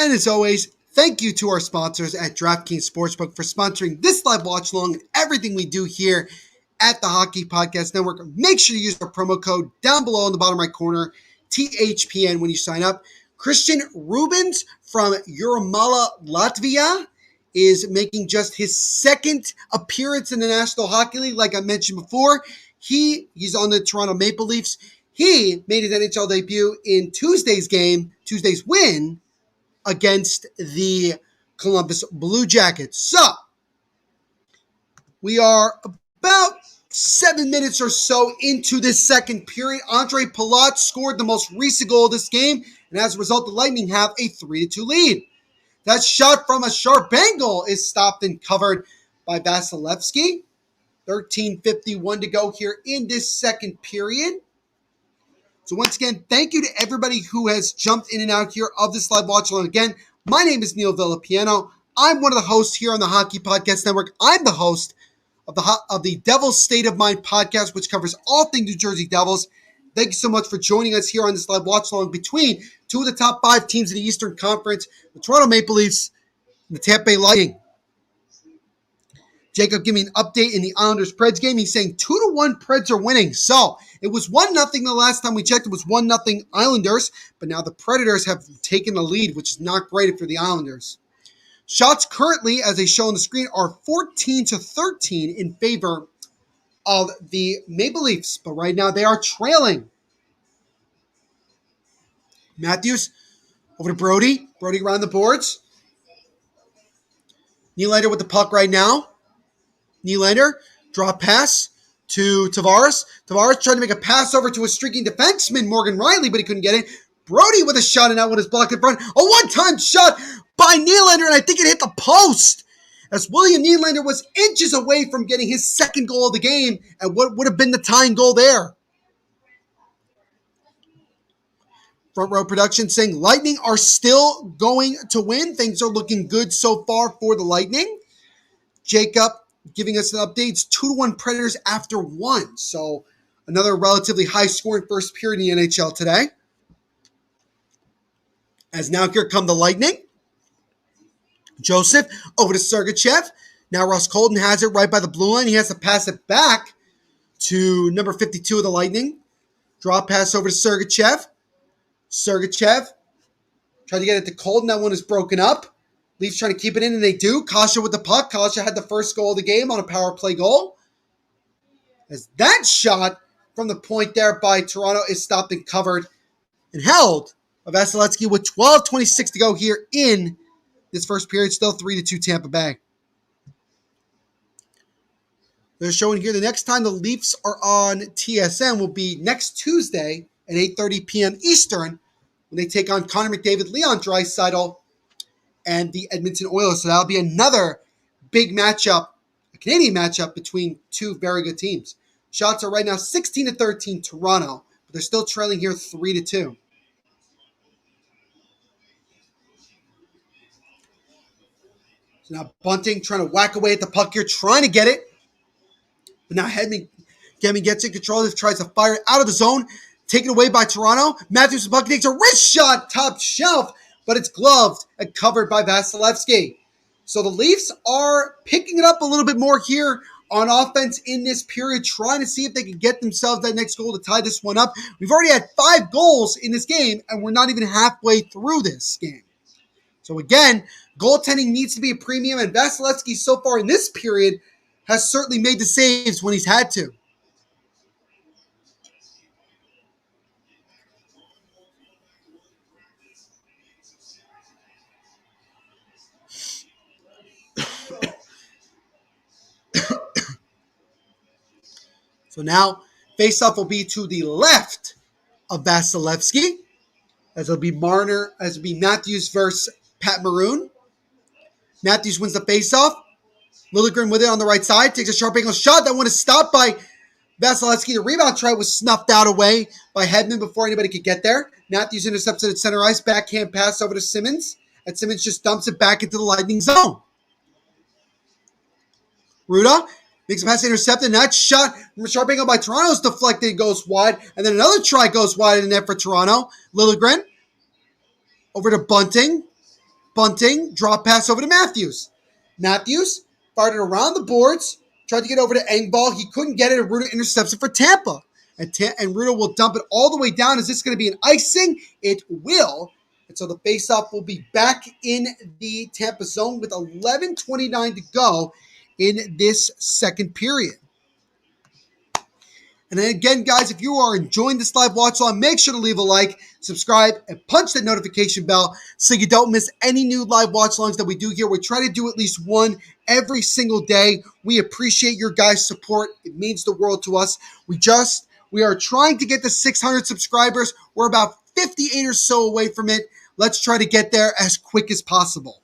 And as always, thank you to our sponsors at DraftKings Sportsbook for sponsoring this live watch along and everything we do here at the Hockey Podcast Network. Make sure you use our promo code down below in the bottom right corner, THPN, when you sign up. Christian Rubens from Jurmala, Latvia, is making just his second appearance in the National Hockey League. Like I mentioned before, he's on the Toronto Maple Leafs. He made his NHL debut in Tuesday's win against the Columbus Blue Jackets. So, we are about 7 minutes or so into this second period. Andre Palat scored the most recent goal of this game, and as a result, the Lightning have a 3-2 lead. That shot from a sharp angle is stopped and covered by Vasilevsky. 13:51 to go here in this second period. So once again, thank you to everybody who has jumped in and out here of this live watch along. Again, my name is Neil Villapiano. I'm one of the hosts here on the Hockey Podcast Network. I'm the host of the Devil's State of Mind podcast, which covers all things New Jersey Devils. Thank you so much for joining us here on this live watch along between two of the top 5 teams in the Eastern Conference, the Toronto Maple Leafs and the Tampa Bay Lightning. Jacob, give me an update in the Islanders-Preds game. He's saying 2-1 Preds are winning. So it was 1-0 the last time we checked. It was 1-0 Islanders, but now the Predators have taken the lead, which is not great for the Islanders. Shots currently, as they show on the screen, are 14-13 in favor of the Maple Leafs, but right now they are trailing. Matthews over to Brody. Brody around the boards. Nylander with the puck right now. Nylander, drop pass to Tavares. Tavares trying to make a pass over to a streaking defenseman, Morgan Riley, but he couldn't get it. Brody with a shot, and that one is blocked in front. A one-time shot by Nylander, and I think it hit the post. as William Nylander was inches away from getting his second goal of the game and what would have been the tying goal there. Front Row Production saying Lightning are still going to win. Things are looking good so far for the Lightning. Jacob giving us an update. It's 2-1 Predators after 1. So another relatively high-scoring first period in the NHL today. As now here come the Lightning. Joseph over to Sergachev. Now Ross Colton has it right by the blue line. He has to pass it back to number 52 of the Lightning. Draw pass over to Sergachev. Sergachev tried to get it to Colton. That one is broken up. Leafs trying to keep it in, and they do. Kasha with the puck. Kasha had the first goal of the game on a power play goal. As that shot from the point there by Toronto is stopped and covered and held by Vasilevsky with 12:26 to go here in this first period. Still 3-2 Tampa Bay. They're showing here the next time the Leafs are on TSN will be next Tuesday at 8:30 p.m. Eastern when they take on Connor McDavid, Leon Draisaitl, and the Edmonton Oilers. So that'll be another big matchup, a Canadian matchup between two very good teams. Shots are right now 16-13 Toronto, but they're still trailing here 3-2. So now Bunting trying to whack away at the puck here, trying to get it. But now Hedman gets in control. He tries to fire it out of the zone. Taken away by Toronto. Matthews the puck takes a wrist shot top shelf, but it's gloved and covered by Vasilevsky. So the Leafs are picking it up a little bit more here on offense in this period, trying to see if they can get themselves that next goal to tie this one up. We've already had 5 goals in this game, and we're not even halfway through this game. So again, goaltending needs to be a premium, and Vasilevsky so far in this period has certainly made the saves when he's had to. So now, faceoff will be to the left of Vasilevsky, as it'll be Matthews versus Pat Maroon. Matthews wins the faceoff. Liljegren with it on the right side, takes a sharp angle shot. That one is stopped by Vasilevsky. The rebound try was snuffed out away by Hedman before anybody could get there. Matthews intercepts it at center ice, backhand pass over to Simmons, and Simmons just dumps it back into the Lightning zone. Ruda makes a pass intercepted, and that shot from a sharp angle by Toronto is deflected, goes wide, and then another try goes wide in the net for Toronto. Liljegren over to Bunting. Bunting, drop pass over to Matthews. Matthews fired it around the boards, tried to get over to Engvall. He couldn't get it, and Ruda intercepts it for Tampa. And Ruda will dump it all the way down. Is this going to be an icing? It will. And so the faceoff will be back in the Tampa zone with 11:29 to go in this second period. And then again, guys, if you are enjoying this live watch along, make sure to leave a like, subscribe, and punch that notification bell so you don't miss any new live watch alongs that we do here. We try to do at least one every single day. We appreciate your guys' support. It means the world to us. We are trying to get to 600 subscribers. We're about 58 or so away from it. Let's try to get there as quick as possible.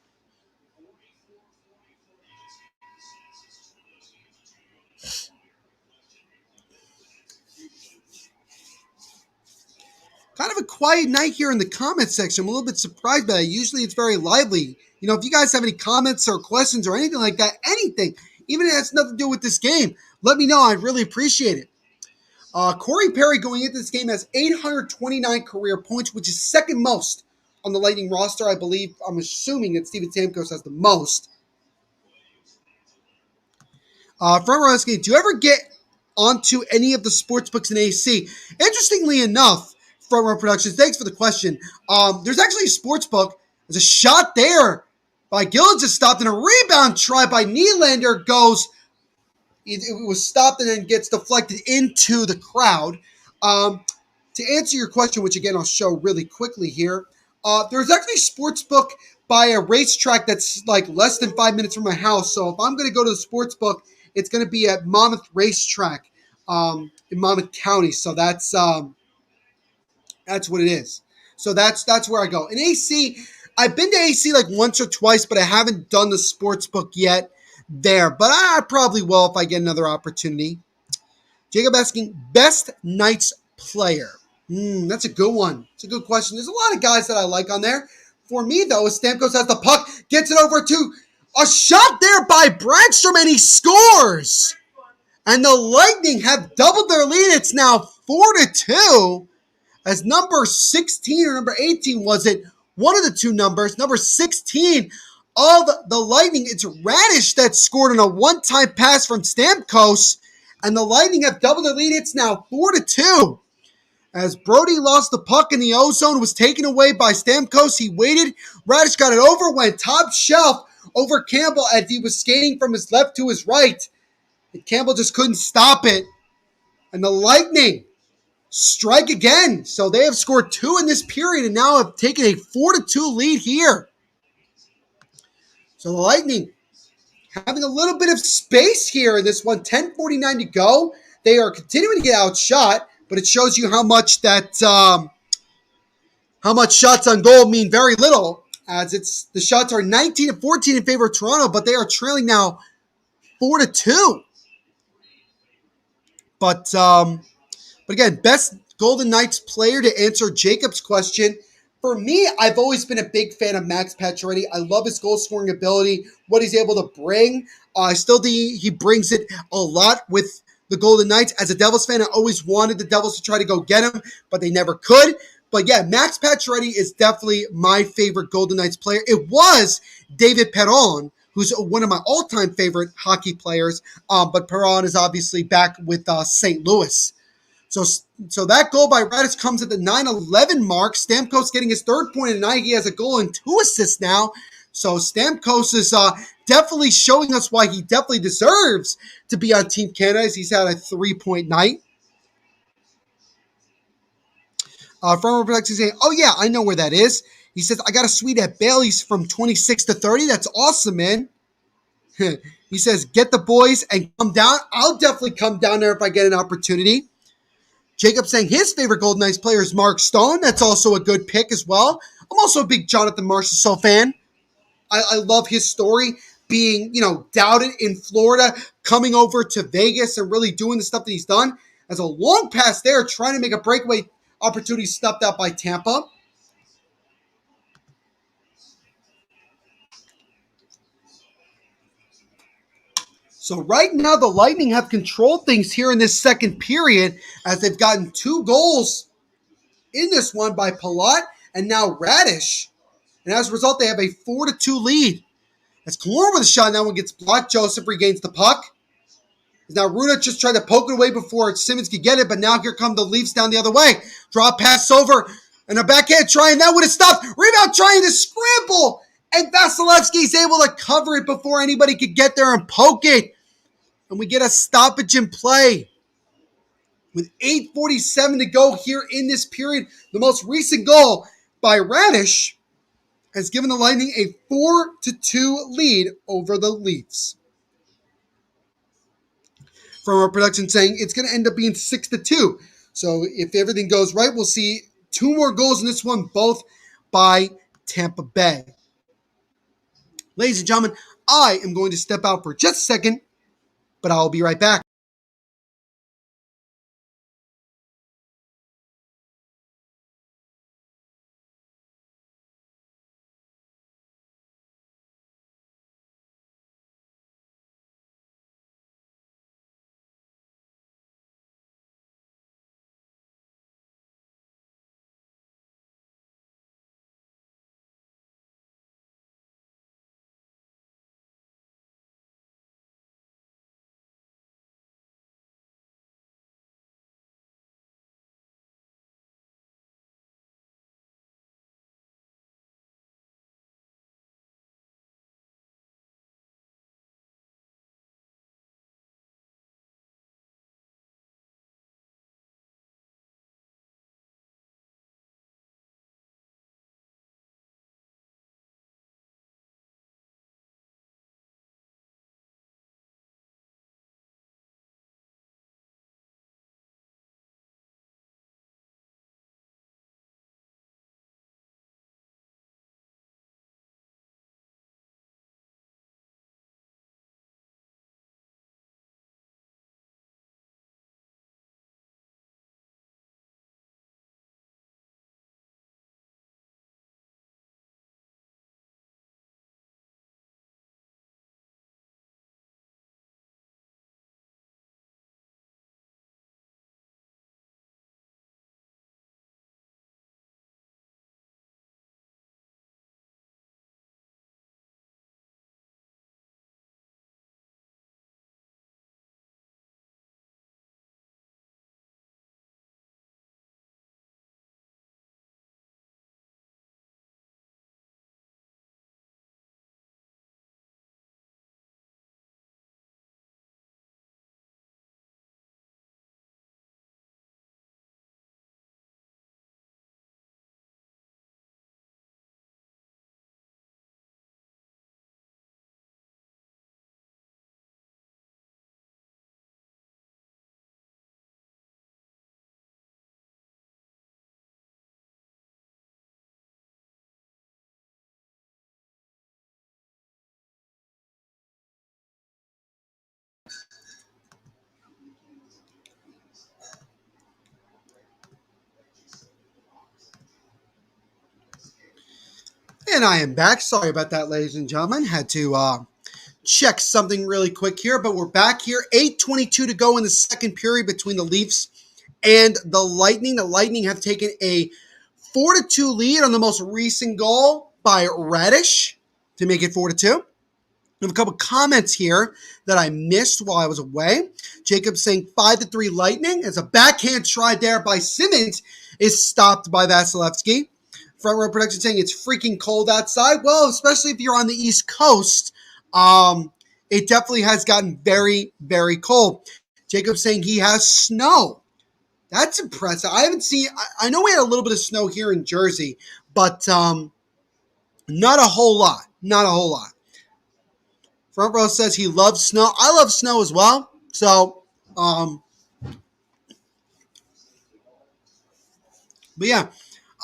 Kind of a quiet night here in the comment section. I'm a little bit surprised by that. Usually it's very lively. You know, if you guys have any comments or questions or anything like that, anything, even if it has nothing to do with this game, let me know. I'd really appreciate it. Corey Perry going into this game has 829 career points, which is second most on the Lightning roster. I believe, I'm assuming that Steven Stamkos has the most. Front row asking, do you ever get onto any of the sports books in AC? Interestingly enough, Front Row Productions, thanks for the question. There's actually a sports book. There's a shot there by Gillens is stopped, and a rebound try by Nylander goes. It was stopped and then gets deflected into the crowd. To answer your question, which again I'll show really quickly here, there's actually a sports book by a racetrack that's like less than 5 minutes from my house. So if I'm going to go to the sports book, it's going to be at Monmouth Racetrack in Monmouth County. So that's what it is. So that's where I go. In AC, I've been to AC like once or twice, but I haven't done the sports book yet. there, but I probably will if I get another opportunity. Jacob asking best Knights player. That's a good one. It's a good question. There's a lot of guys that I like on there. For me, though, Stamkos has the puck, gets it over to a shot there by Brandstrom, and he scores. And the Lightning have doubled their lead. It's now 4-2. As number 16 or number 18 was it? One of the two numbers. Number 16 of the Lightning. It's Radish that scored on a one-time pass from Stamkos. And the Lightning have doubled their lead. It's now 4-2. As Brody lost the puck in the O-zone, was taken away by Stamkos. He waited. Radish got it over, went top shelf over Campbell as he was skating from his left to his right. And Campbell just couldn't stop it. And the Lightning strike again. So they have scored 2 in this period and now have taken a 4-2 lead here. So the Lightning having a little bit of space here in this one. 10:49 to go. They are continuing to get outshot, but it shows you how much shots on goal mean very little, as the shots are 19-14 in favor of Toronto, but they are trailing now 4-2. But again, best Golden Knights player, to answer Jacob's question. For me, I've always been a big fan of Max Pacioretty. I love his goal scoring ability, what he's able to bring. I still think he brings it a lot with the Golden Knights. As a Devils fan, I always wanted the Devils to try to go get him, but they never could. But yeah, Max Pacioretty is definitely my favorite Golden Knights player. It was David Perron, who's one of my all-time favorite hockey players, but Perron is obviously back with St. Louis. So that goal by Radish comes at the 9:11 mark. Stamkos getting his third point of the night. He has a goal and 2 assists now. So Stamkos is definitely showing us why he definitely deserves to be on Team Canada, as he's had a 3-point night. Farmer Production saying, oh yeah, I know where that is. He says, I got a suite at Bailey's from 26 to 30. That's awesome, man. He says, get the boys and come down. I'll definitely come down there if I get an opportunity. Jacob saying his favorite Golden Knights player is Mark Stone. That's also a good pick as well. I'm also a big Jonathan Marchessault fan. I love his story, being, doubted in Florida, coming over to Vegas and really doing the stuff that he's done. As a long pass there, trying to make a breakaway opportunity snuffed out by Tampa. So right now, the Lightning have controlled things here in this second period, as they've gotten 2 goals in this one by Palat and now Radish. And as a result, they have a 4-2 lead. As Killorn with a shot, and that one gets blocked. Joseph regains the puck. Now Runa just tried to poke it away before Simmons could get it, but now here come the Leafs down the other way. Draw pass over, and a backhand trying. That would have stopped. Rebound trying to scramble, and Vasilevsky's able to cover it before anybody could get there and poke it. And we get a stoppage in play. With 8:47 to go here in this period, the most recent goal by Radish has given the Lightning a 4-2 lead over the Leafs. From our production saying it's going to end up being 6-2. So if everything goes right, we'll see 2 more goals in this one, both by Tampa Bay. Ladies and gentlemen, I am going to step out for just a second, but I'll be right back. And I am back. Sorry about that, ladies and gentlemen. Had to check something really quick here, but we're back here. 8:22 to go in the second period between the Leafs and the Lightning. The Lightning have taken a 4-2 lead on the most recent goal by Radish to make it 4-2. I have a couple comments here that I missed while I was away. Jacob saying 5-3 Lightning as a backhand try there by Simmons is stopped by Vasilevsky. Front row production saying it's freaking cold outside. Well, especially if you're on the East Coast, it definitely has gotten very, very cold. Jacob saying he has snow. That's impressive. I haven't seen. I know we had a little bit of snow here in Jersey, but not a whole lot. Not a whole lot. Front row says he loves snow. I love snow as well. So, but yeah,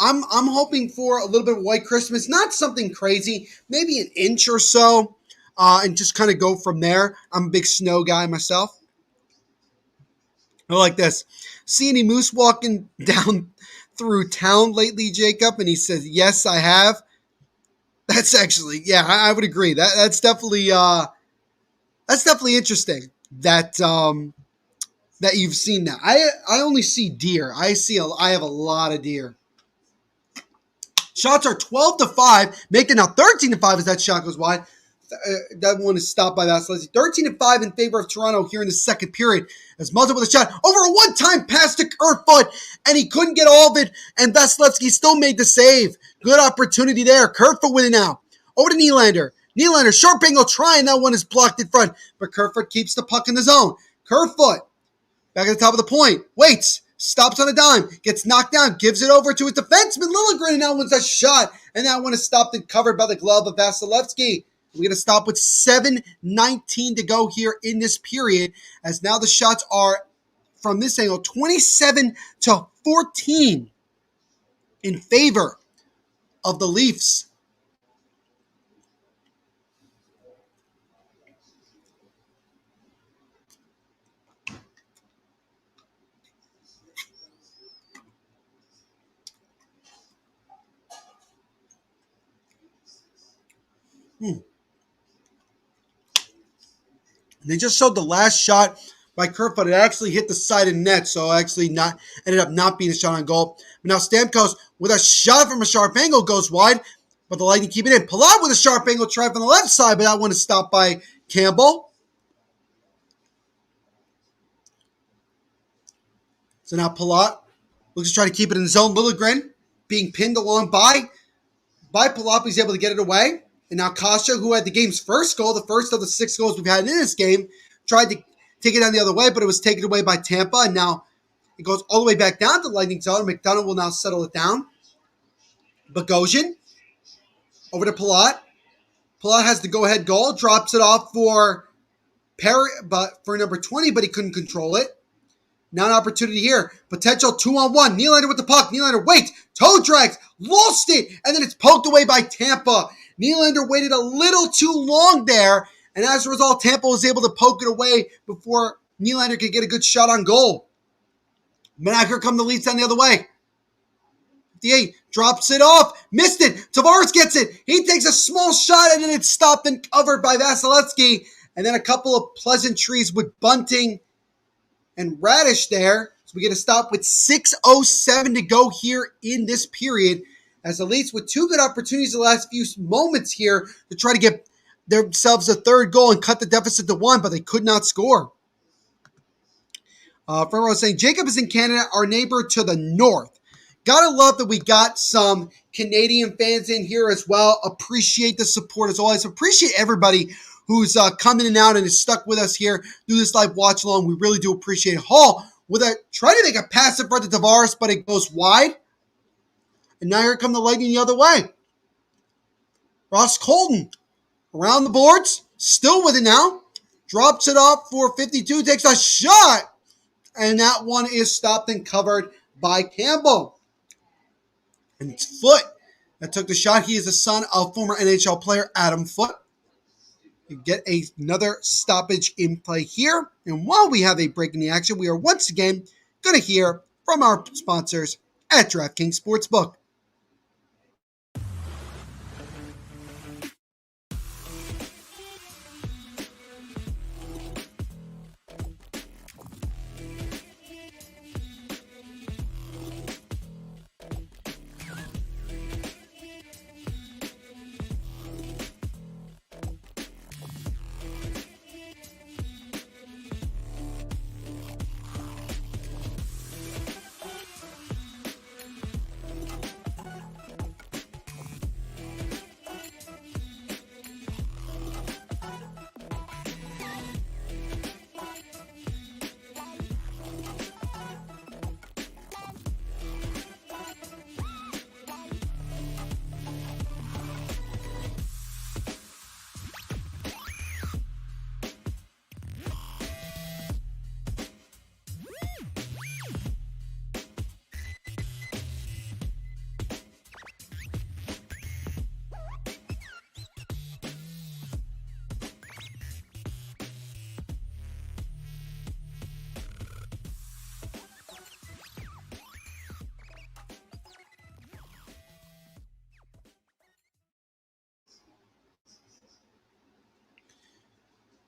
I'm hoping for a little bit of white Christmas. Not something crazy, maybe an inch or so, and just kind of go from there. I'm a big snow guy myself. I like this. See any moose walking down through town lately, Jacob? And he says, yes, I have. That's actually, yeah, I would agree. That's definitely interesting that that you've seen that. I only see deer. I have a lot of deer. Shots are 12-5, making now 13-5 as that shot goes wide. That one is stopped by Vasilevsky. 13-5 in favor of Toronto here in the second period. As Muzzle with a shot over a one-time pass to Kerfoot, and he couldn't get all of it, and Vasilevsky still made the save. Good opportunity there. Kerfoot with it now. Over to Nylander. Nylander, sharp angle try, and that one is blocked in front. But Kerfoot keeps the puck in the zone. Kerfoot, back at the top of the point, waits, stops on a dime, gets knocked down, gives it over to his defenseman, Liljegren, and that one's a shot. And that one is stopped and covered by the glove of Vasilevsky. We're going to stop with 7:19 to go here in this period, as now the shots are, from this angle, 27-14 in favor of the Leafs. They just showed the last shot by Kerfoot. It actually hit the side of the net, so actually ended up not being a shot on goal. But now Stamkos with a shot from a sharp angle goes wide, but the Lightning keep it in. Palat with a sharp angle try from the left side, but that one is stopped by Campbell. So now Palat looks to try to keep it in the zone. Liljegren being pinned along by Palat, he's able to get it away. And now Kasha, who had the game's first goal, the first of the 6 goals we've had in this game, tried to take it down the other way, but it was taken away by Tampa. And now it goes all the way back down to the Lightning zone. McDonough will now settle it down. Bogosian over to Palat. Palat has the go-ahead goal, drops it off for Perry, but for number 20, but he couldn't control it. Now an opportunity here. Potential 2-on-1. Nylander with the puck. Nylander waits. Toe drags. Lost it. And then it's poked away by Tampa. Nylander waited a little too long there. And as a result, Tampa was able to poke it away before Nylander could get a good shot on goal. But now here come the Leafs down the other way. 58 drops it off. Missed it. Tavares gets it. He takes a small shot and then it's stopped and covered by Vasilevsky. And then a couple of pleasantries with Bunting and Radish there. So we get a stop with 6:07 to go here in this period, as the Leafs with 2 good opportunities the last few moments here to try to get themselves a third goal and cut the deficit to 1, but they could not score. Front row saying, Jacob is in Canada, our neighbor to the north. Gotta love that we got some Canadian fans in here as well. Appreciate the support as always. Appreciate everybody who's coming in and out and is stuck with us here through this live watch along. We really do appreciate it. Hall with a try to make a pass in front of Tavares, but it goes wide. And now here come the Lightning the other way. Ross Colton around the boards, still with it now. Drops it off for 52, takes a shot. And that one is stopped and covered by Campbell. And it's Foote that took the shot. He is the son of former NHL player Adam Foote. You get another stoppage in play here. And while we have a break in the action, we are once again going to hear from our sponsors at DraftKings Sportsbook.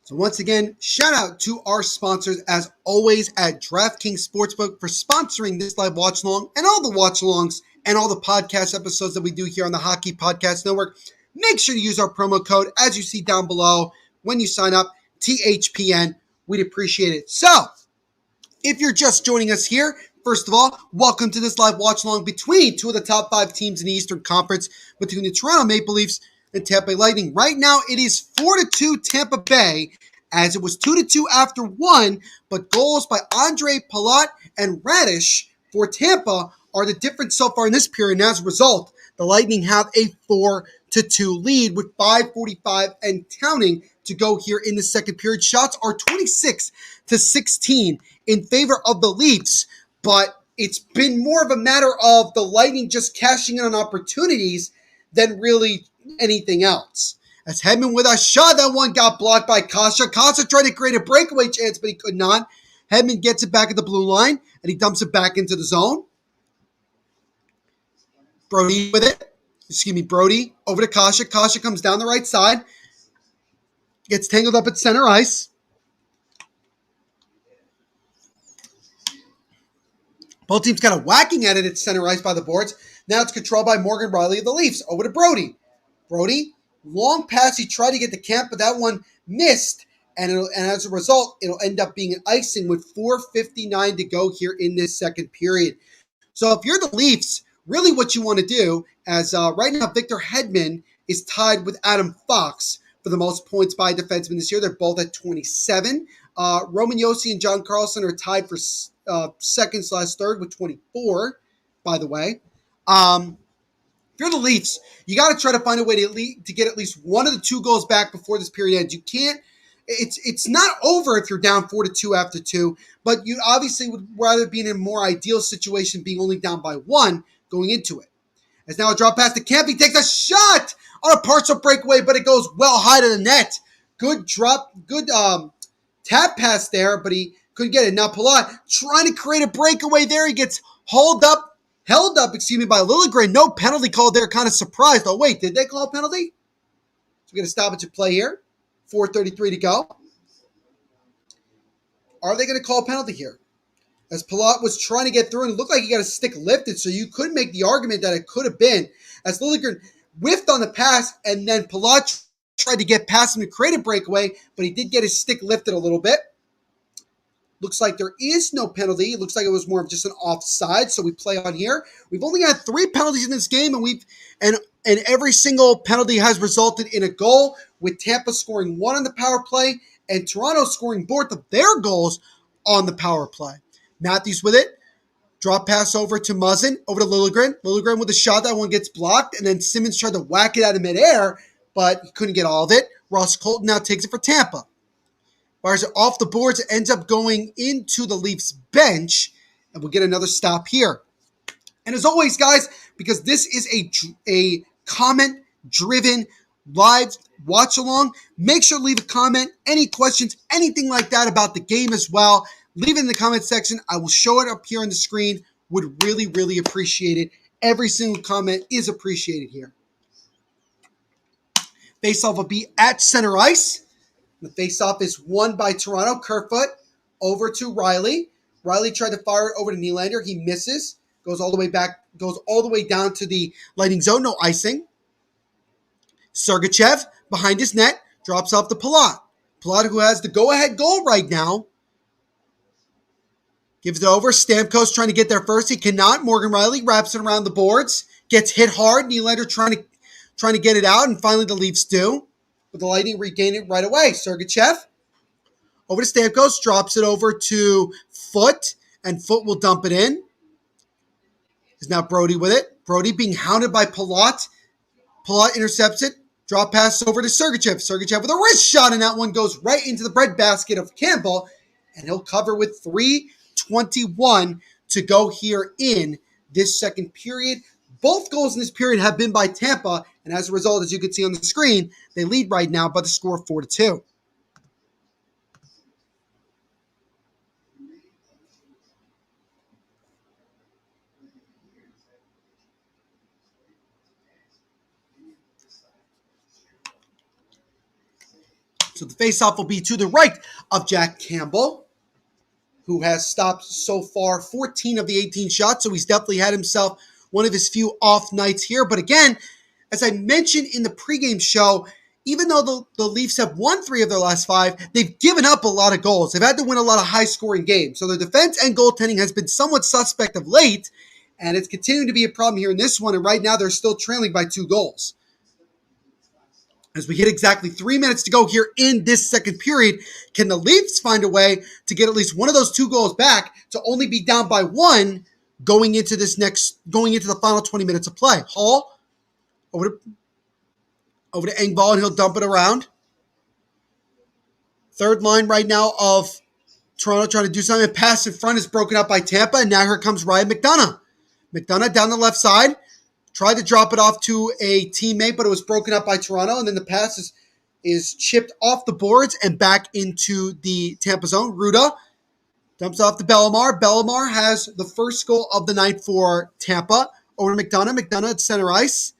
So once again, shout out to our sponsors as always at DraftKings Sportsbook for sponsoring this live watch along and all the watch alongs and all the podcast episodes that we do here on the Hockey Podcast Network. Make sure to use our promo code as you see down below when you sign up, THPN. We'd appreciate it. So, if you're just joining us here, first of all, welcome to this live watch along between two of the top 5 teams in the Eastern Conference, between the Toronto Maple Leafs and Tampa Bay Lightning. Right now, it is 4-2 Tampa Bay, as it was 2-2 after one, but goals by Andre Palat and Radish for Tampa are the difference so far in this period. And as a result, the Lightning have a 4-2 lead with 5:45 and counting to go here in the second period. Shots are 26-16 in favor of the Leafs, but it's been more of a matter of the Lightning just cashing in on opportunities than really anything else. As Hedman with a shot, that one got blocked by Kasha. Kasha tried to create a breakaway chance, but he could not. Hedman gets it back at the blue line, and he dumps it back into the zone. Brody with it. Brody over to Kasha. Kasha comes down the right side. Gets tangled up at center ice. Both teams kind of whacking at it at center ice by the boards. Now it's controlled by Morgan Riley of the Leafs. Over to Brody. Brody, long pass. He tried to get the camp, but that one missed. And as a result, it'll end up being an icing with 4:59 to go here in this second period. So if you're the Leafs, really what you want to do, as right now Victor Hedman is tied with Adam Fox for the most points by defenseman this year. They're both at 27. Roman Josi and John Carlson are tied for second/third with 24, by the way. If you're the Leafs, you got to try to find a way to get at least one of the 2 goals back before this period ends. You can't. It's not over if you're down 4-2 after 2, but you obviously would rather be in a more ideal situation, being only down by 1 going into it. As now a drop pass to Kemp, he takes a shot on a partial breakaway, but it goes well high to the net. Good tap pass there, but he couldn't get it. Now Palat trying to create a breakaway there. He gets held up, by Liljegren. No penalty called there. Kind of surprised. Oh, wait, did they call a penalty? So we're going to stoppage at play here. 4:33 to go. Are they going to call a penalty here? As Palat was trying to get through, and it looked like he got his stick lifted, so you could make the argument that it could have been. As Liljegren whiffed on the pass, and then Palat tried to get past him to create a breakaway, but he did get his stick lifted a little bit. Looks like there is no penalty. It looks like it was more of just an offside, so we play on here. We've only had 3 penalties in this game, and every single penalty has resulted in a goal, with Tampa scoring 1 on the power play and Toronto scoring both of their goals on the power play. Matthews with it. Drop pass over to Muzzin, over to Liljegren. Liljegren with a shot. That one gets blocked, and then Simmons tried to whack it out of midair, but he couldn't get all of it. Ross Colton now takes it for Tampa. Fires it off the boards. It ends up going into the Leafs bench, and we'll get another stop here. And as always, guys, because this is a comment-driven live watch-along, make sure to leave a comment, any questions, anything like that about the game as well. Leave it in the comment section. I will show it up here on the screen. Would really, really appreciate it. Every single comment is appreciated here. Face-off will be at center ice. The face-off is won by Toronto. Kerfoot over to Riley. Riley tried to fire it over to Nylander. He misses. Goes all the way down to the Lightning zone. No icing. Sergachev behind his net. Drops off to Palat. Palat, who has the go-ahead goal right now, gives it over. Stamkos trying to get there first. He cannot. Morgan Riley wraps it around the boards. Gets hit hard. Nylander trying to get it out, and finally the Leafs do. But the Lightning regain it right away. Sergachev over to Stamkos. Drops it over to Foot, and Foot will dump it in. Is now Brody with it. Brody being hounded by Palat. Palat intercepts it. Drop pass over to Sergachev. Sergachev with a wrist shot, and that one goes right into the breadbasket of Campbell, and he'll cover with 3:21 to go here in this second period. Both goals in this period have been by Tampa, and as a result, as you can see on the screen, they lead right now by the score of 4-2. So the faceoff will be to the right of Jack Campbell, who has stopped so far 14 of the 18 shots. So he's definitely had himself one of his few off nights here. But again, as I mentioned in the pregame show, even though the Leafs have won 3 of their last 5, they've given up a lot of goals. They've had to win a lot of high-scoring games. So their defense and goaltending has been somewhat suspect of late, and it's continuing to be a problem here in this one. And right now, they're still trailing by 2 goals. As we hit exactly 3 minutes to go here in this second period, can the Leafs find a way to get at least one of those 2 goals back to only be down by 1 going into the final 20 minutes of play? Hall over to Engvall, and he'll dump it around. Third line right now of Toronto trying to do something. A pass in front is broken up by Tampa, and now here comes Ryan McDonagh. McDonagh down the left side. Tried to drop it off to a teammate, but it was broken up by Toronto, and then the pass is chipped off the boards and back into the Tampa zone. Ruda dumps off to Bellemare. Bellemare has the first goal of the night for Tampa. Over to McDonagh. McDonagh at center ice.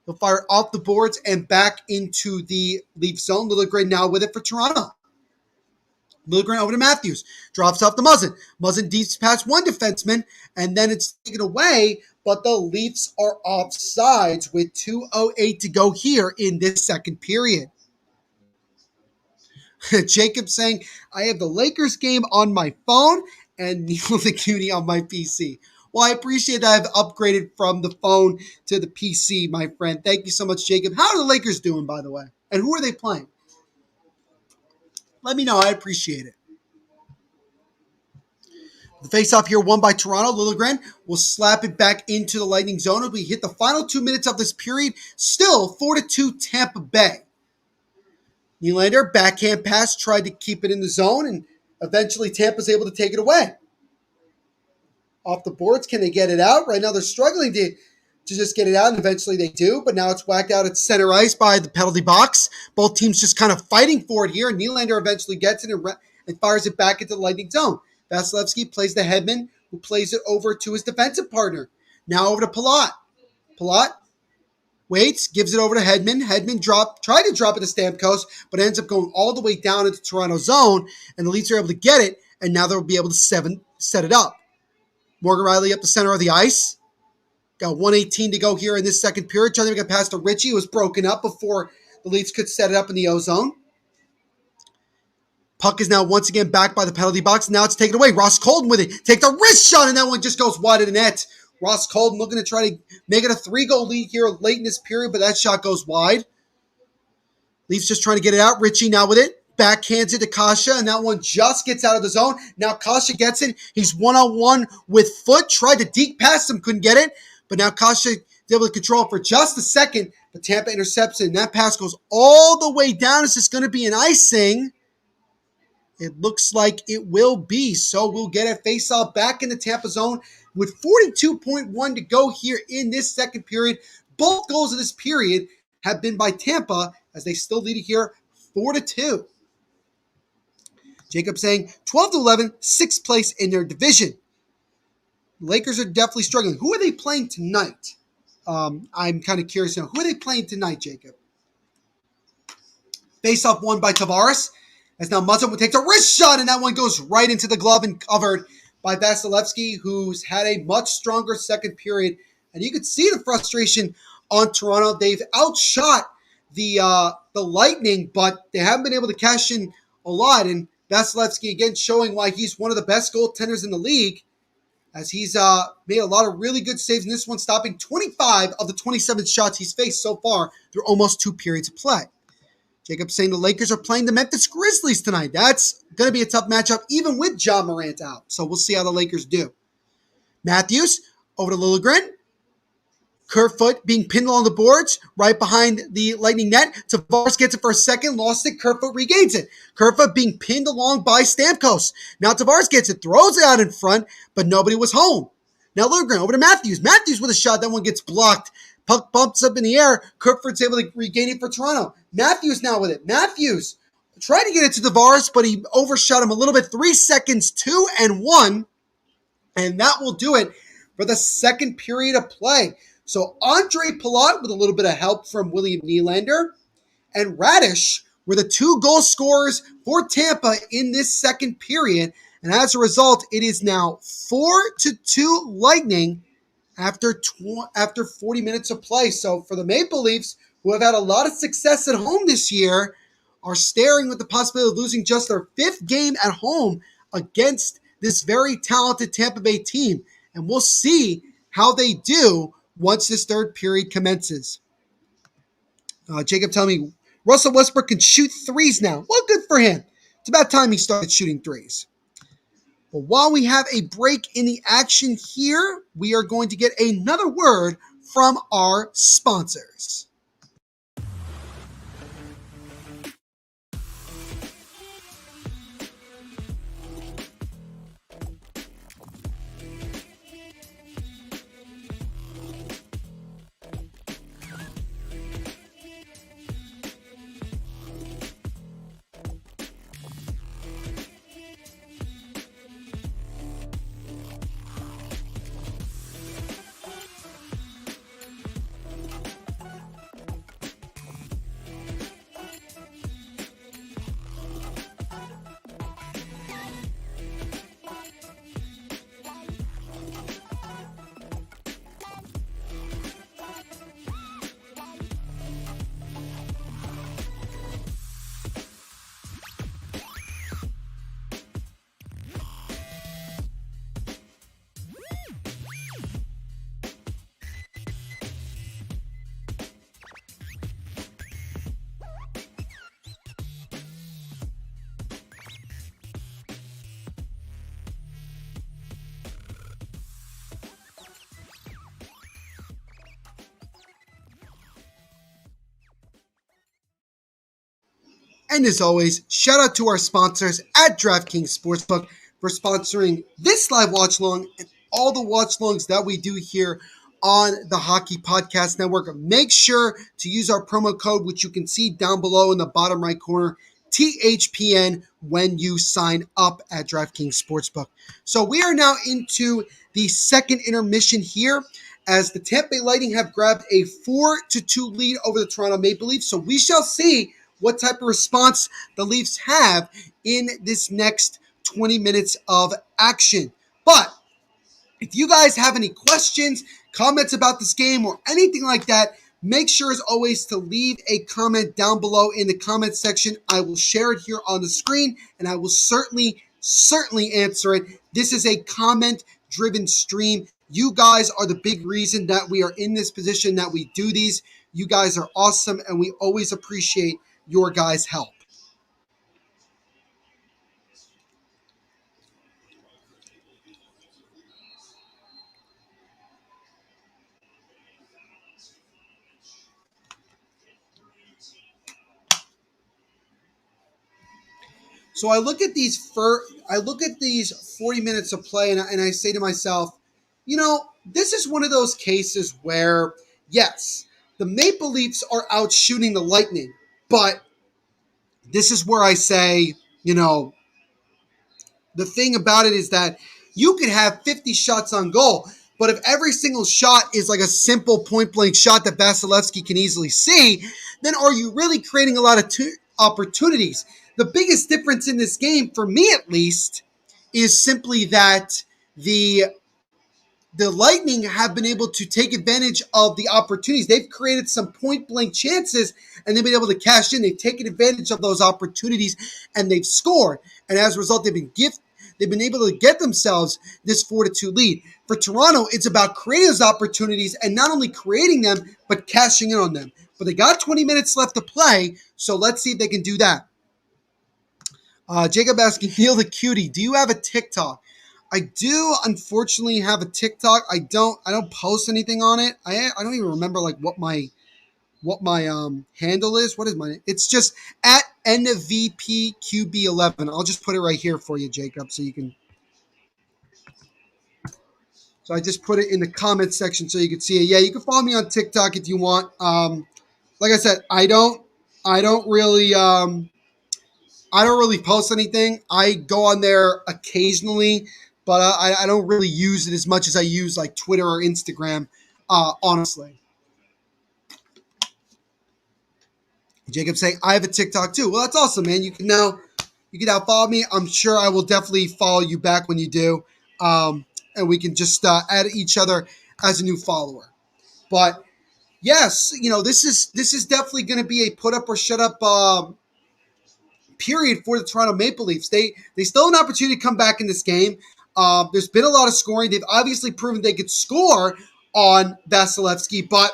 He'll fire off the boards and back into the Leaf zone. Liljegren now with it for Toronto. Liljegren over to Matthews. Drops off to Muzzin. Muzzin deeps past one defenseman, and then it's taken away, but the Leafs are offsides with 2:08 to go here in this second period. Jacob saying, I have the Lakers game on my phone and Neil the Cutie on my PC. Well, I appreciate that I've upgraded from the phone to the PC, my friend. Thank you so much, Jacob. How are the Lakers doing, by the way? And who are they playing? Let me know. I appreciate it. The faceoff here won by Toronto. Liljegren will slap it back into the Lightning zone as we hit the final 2 minutes of this period. Still 4-2 Tampa Bay. Nylander, backhand pass, tried to keep it in the zone, and eventually Tampa's able to take it away. Off the boards, can they get it out? Right now they're struggling to just get it out, and eventually they do, but now it's whacked out at center ice by the penalty box. Both teams just kind of fighting for it here, and Nylander eventually gets it and fires it back into the Lightning zone. Vasilevsky plays the headman, who plays it over to his defensive partner. Now over to Palat. Palat waits, gives it over to Hedman. Hedman tried to drop it to Stamkos, but ends up going all the way down into Toronto zone, and the Leafs are able to get it, and now they'll be able to set it up. Morgan Riley up the center of the ice. Got 1:18 to go here in this second period. Trying to get past to Ritchie, who was broken up before the Leafs could set it up in the O-zone. Puck is now once again back by the penalty box. Now it's taken away. Ross Colton with it. Take the wrist shot, and that one just goes wide of the net. Ross Colton looking to try to make it a 3-goal lead here late in this period, but that shot goes wide. Leafs just trying to get it out. Ritchie now with it. Backhands it to Kasha, and that one just gets out of the zone. Now Kasha gets it. He's one-on-one with Foot. Tried to deke past him, couldn't get it. But now Kasha is able to control it for just a second, but Tampa intercepts it, and that pass goes all the way down. Is this going to be an icing? It looks like it will be. So we'll get a faceoff back in the Tampa zone with 42.1 to go here in this second period. Both goals of this period have been by Tampa as they still lead it here 4-2. Jacob saying 12-11, sixth place in their division. The Lakers are definitely struggling. Who are they playing tonight? I'm kind of curious now. Who are they playing tonight, Jacob? Faceoff won by Tavares. As now Muzzin takes a wrist shot, and that one goes right into the glove and covered by Vasilevsky, who's had a much stronger second period. And you could see the frustration on Toronto. They've outshot the Lightning, but they haven't been able to cash in a lot. And Vasilevsky, again, showing why he's one of the best goaltenders in the league, as he's made a lot of really good saves in this one, stopping 25 of the 27 shots he's faced so far through almost 2 periods of play. Jacob saying the Lakers are playing the Memphis Grizzlies tonight. That's going to be a tough matchup, even with John Morant out. So we'll see how the Lakers do. Matthews over to Liljegren. Kerfoot being pinned along the boards, right behind the Lightning net. Tavares gets it for a second, lost it. Kerfoot regains it. Kerfoot being pinned along by Stamkos. Now Tavares gets it, throws it out in front, but nobody was home. Now Liljegren over to Matthews. Matthews with a shot. That one gets blocked. Puck bumps up in the air. Kerfoot's able to regain it for Toronto. Matthews now with it. Matthews tried to get it to Tavares, but he overshot him a little bit. 3 seconds, 2 and 1. And that will do it for the second period of play. So Andre Palat with a little bit of help from William Nylander, and Radish were the 2 goal scorers for Tampa in this second period. And as a result, it is now 4-2 Lightning after 40 minutes of play. So for the Maple Leafs, who have had a lot of success at home this year, are staring with the possibility of losing just their 5th game at home against this very talented Tampa Bay team. And we'll see how they do once this third period commences. Jacob telling me Russell Westbrook can shoot threes now. Well, good for him. It's about time he started shooting threes. But while we have a break in the action here, we are going to get another word from our sponsors. And as always, shout out to our sponsors at DraftKings Sportsbook for sponsoring this live watch along and all the watch alongs that we do here on the Hockey Podcast Network. Make sure to use our promo code, which you can see down below in the bottom right corner, THPN, when you sign up at DraftKings Sportsbook. So we are now into the second intermission here, as the Tampa Bay Lightning have grabbed a 4-2 lead over the Toronto Maple Leafs. So we shall see what type of response the Leafs have in this next 20 minutes of action. But if you guys have any questions, comments about this game, or anything like that, make sure as always to leave a comment down below in the comment section. I will share it here on the screen, and I will certainly answer it. This is a comment-driven stream. You guys are the big reason that we are in this position, that we do these. You guys are awesome, and we always appreciate your guys' help. So I look at these 40 minutes of play, and I say to myself, this is one of those cases where, yes, the Maple Leafs are out shooting the Lightning, but this is where I say, the thing about it is that you could have 50 shots on goal, but if every single shot is like a simple point-blank shot that Vasilevsky can easily see, then are you really creating a lot of opportunities? The biggest difference in this game, for me at least, is simply that the Lightning have been able to take advantage of the opportunities. They've created some point-blank chances, and they've been able to cash in. They've taken advantage of those opportunities, and they've scored. And as a result, they've been able to get themselves this 4-2 lead. For Toronto, it's about creating those opportunities, and not only creating them, but cashing in on them. But they got 20 minutes left to play, so let's see if they can do that. Jacob asking, Neil the Cutie, do you have a TikTok? I do, unfortunately, have a TikTok. I don't post anything on it. I don't even remember what my handle is. What is my? It's just at NVPQB11. I'll just put it right here for you, Jacob, so you can. So I just put it in the comment section so you can see it. Yeah, you can follow me on TikTok if you want. Like I said, I don't really post anything. I go on there occasionally, but I don't really use it as much as I use like Twitter or Instagram, honestly. Jacob saying, I have a TikTok too. Well, that's awesome, man. You can now follow me. I'm sure I will definitely follow you back when you do. And we can just add each other as a new follower. But yes, this is definitely going to be a put up or shut up period for the Toronto Maple Leafs. They still have an opportunity to come back in this game. There's been a lot of scoring. They've obviously proven they could score on Vasilevsky, but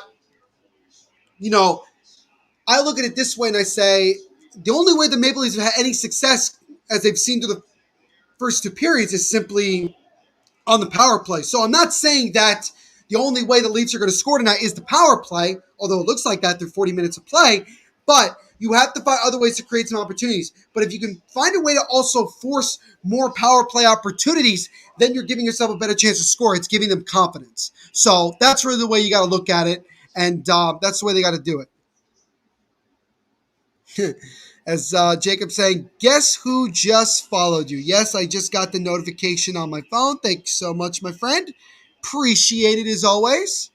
you know, I look at it this way and I say the only way the Maple Leafs have had any success as they've seen through the first two periods is simply on the power play. So I'm not saying that the only way the Leafs are going to score tonight is the power play, although it looks like that through 40 minutes of play. But you have to find other ways to create some opportunities. But if you can find a way to also force more power play opportunities, then you're giving yourself a better chance to score. It's giving them confidence. So that's really the way you got to look at it. And that's the way they got to do it. As Jacob saying, guess who just followed you? Yes, I just got the notification on my phone. Thank you so much, my friend. Appreciate it as always.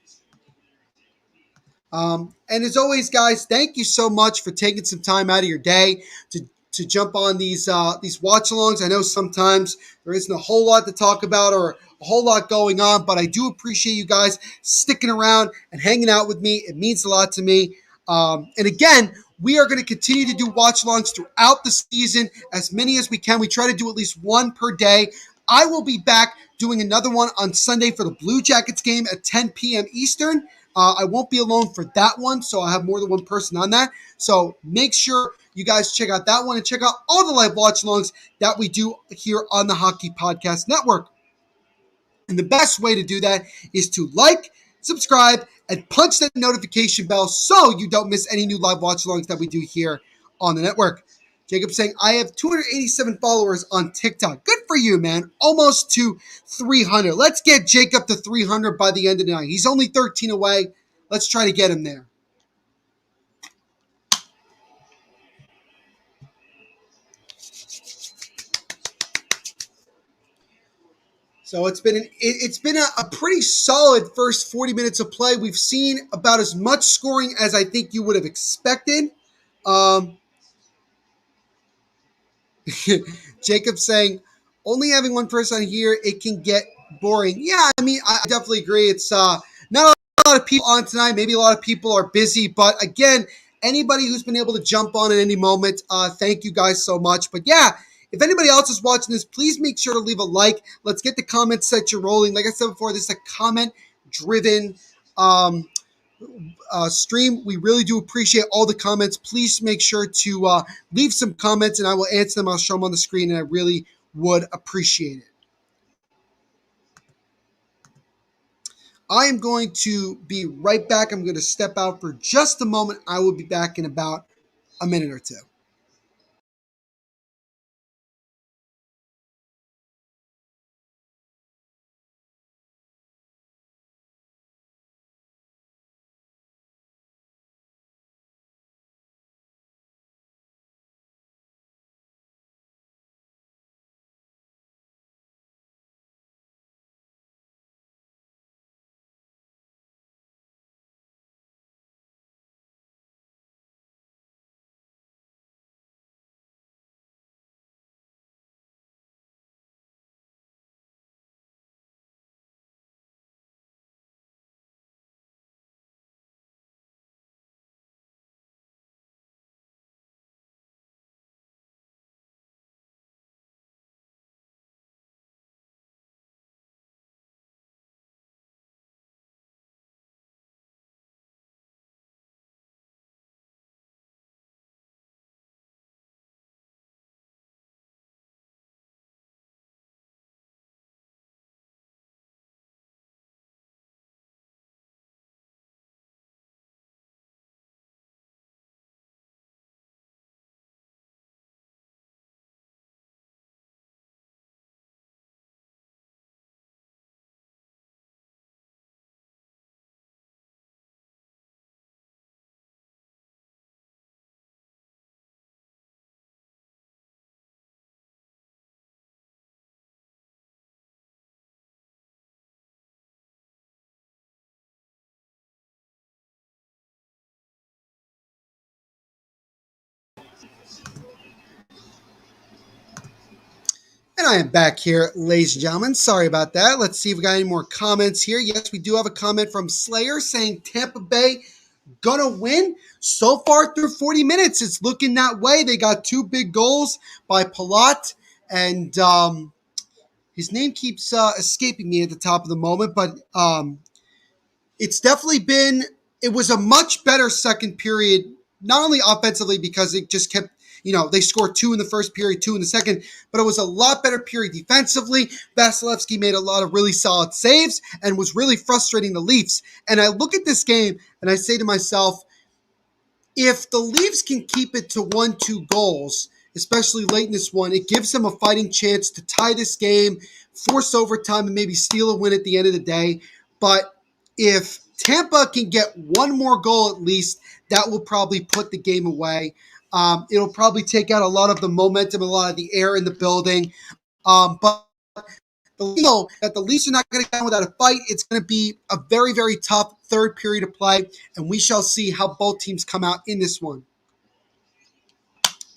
And as always, guys, thank you so much for taking some time out of your day to jump on these watch-alongs. I know sometimes there isn't a whole lot to talk about or a whole lot going on, but I do appreciate you guys sticking around and hanging out with me. It means a lot to me. And again, we are going to continue to do watch-alongs throughout the season, as many as we can. We try to do at least one per day. I will be back doing another one on Sunday for the Blue Jackets game at 10 p.m. Eastern. I won't be alone for that one, so I'll have more than one person on that. So make sure you guys check out that one and check out all the live watch-alongs that we do here on the Hockey Podcast Network. And the best way to do that is to like, subscribe, and punch that notification bell so you don't miss any new live watch-alongs that we do here on the network. Jacob saying, I have 287 followers on TikTok. Good for you, man. Almost to 300. Let's get Jacob to 300 by the end of the night. He's only 13 away. Let's try to get him there. So it's been a pretty solid first 40 minutes of play. We've seen about as much scoring as I think you would have expected. Um, Jacob saying, only having one person here, it can get boring. Yeah, I mean, I definitely agree. It's not a lot of people on tonight. Maybe a lot of people are busy. But again, anybody who's been able to jump on at any moment, thank you guys so much. But yeah, if anybody else is watching this, please make sure to leave a like. Let's get the comment section rolling. Like I said before, this is a comment-driven stream. We really do appreciate all the comments. Please make sure to leave some comments and I will answer them. I'll show them on the screen and I really would appreciate it. I am going to be right back. I'm going to step out for just a moment. I will be back in about a minute or two. And I am back here, ladies and gentlemen. Sorry about that. Let's see if we got any more comments here. Yes, we do have a comment from Slayer saying Tampa Bay gonna win. So far through 40 minutes, it's looking that way. They got two big goals by Palat, and his name keeps escaping me at the top of the moment, but it's definitely been, it was a much better second period, not only offensively because it just kept, they scored two in the first period, two in the second, but it was a lot better period defensively. Vasilevsky made a lot of really solid saves and was really frustrating the Leafs. And I look at this game and I say to myself, if the Leafs can keep it to 1-2 goals, especially late in this one, it gives them a fighting chance to tie this game, force overtime, and maybe steal a win at the end of the day. But if Tampa can get one more goal at least, that will probably put the game away. It'll probably take out a lot of the momentum, a lot of the air in the building. But know that the Leafs are not going to get down without a fight. It's going to be a very, very tough third period of play, and we shall see how both teams come out in this one.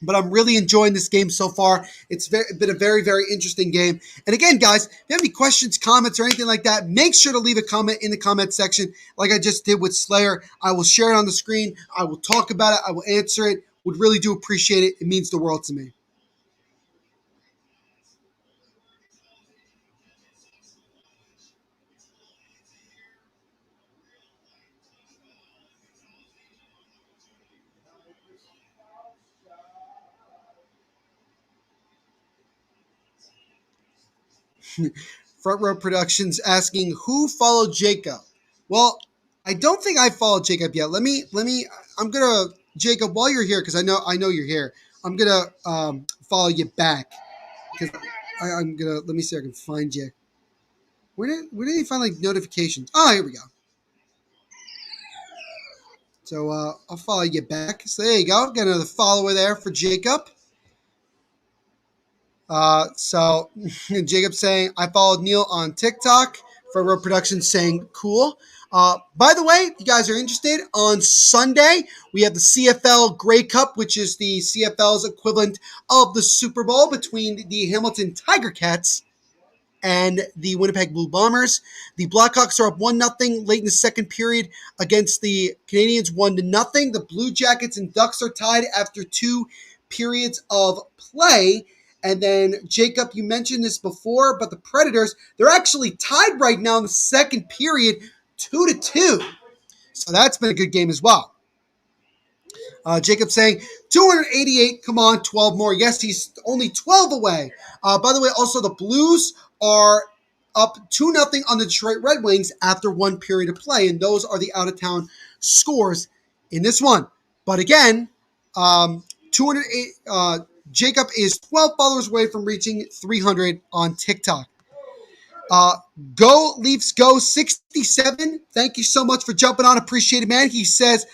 But I'm really enjoying this game so far. It's been a very, very interesting game. And again, guys, if you have any questions, comments, or anything like that, make sure to leave a comment in the comment section like I just did with Slayer. I will share it on the screen. I will talk about it. I will answer it. Would really do appreciate it. It means the world to me. Front Row Productions asking who followed Jacob. Well, I don't think I followed Jacob yet. I'm gonna Jacob while you're here because I know you're here. I'm gonna follow you back because I'm gonna let me see if I can find you. Where did you find like notifications? Oh, here we go. So I'll follow you back. So there you go. Got another follower there for Jacob. So Jacob saying, I followed Neil on TikTok. Front Row Productions saying, cool. By the way, if you guys are interested, on Sunday, we have the CFL Grey Cup, which is the CFL's equivalent of the Super Bowl between the Hamilton Tiger Cats and the Winnipeg Blue Bombers. The Blackhawks are up 1-0 late in the second period against the Canadiens 1-0. The Blue Jackets and Ducks are tied after 2 periods of play. And then, Jacob, you mentioned this before, but the Predators, they're actually tied right now in the second period, 2-2. So that's been a good game as well. Jacob saying 288, come on, 12 more. Yes, he's only 12 away. By the way, also the Blues are up 2-0 on the Detroit Red Wings after 1 period of play, and those are the out-of-town scores in this one. But again, 208. Jacob is 12 followers away from reaching 300 on TikTok. Go Leafs Go 67. Thank you so much for jumping on. Appreciate it, man. He says,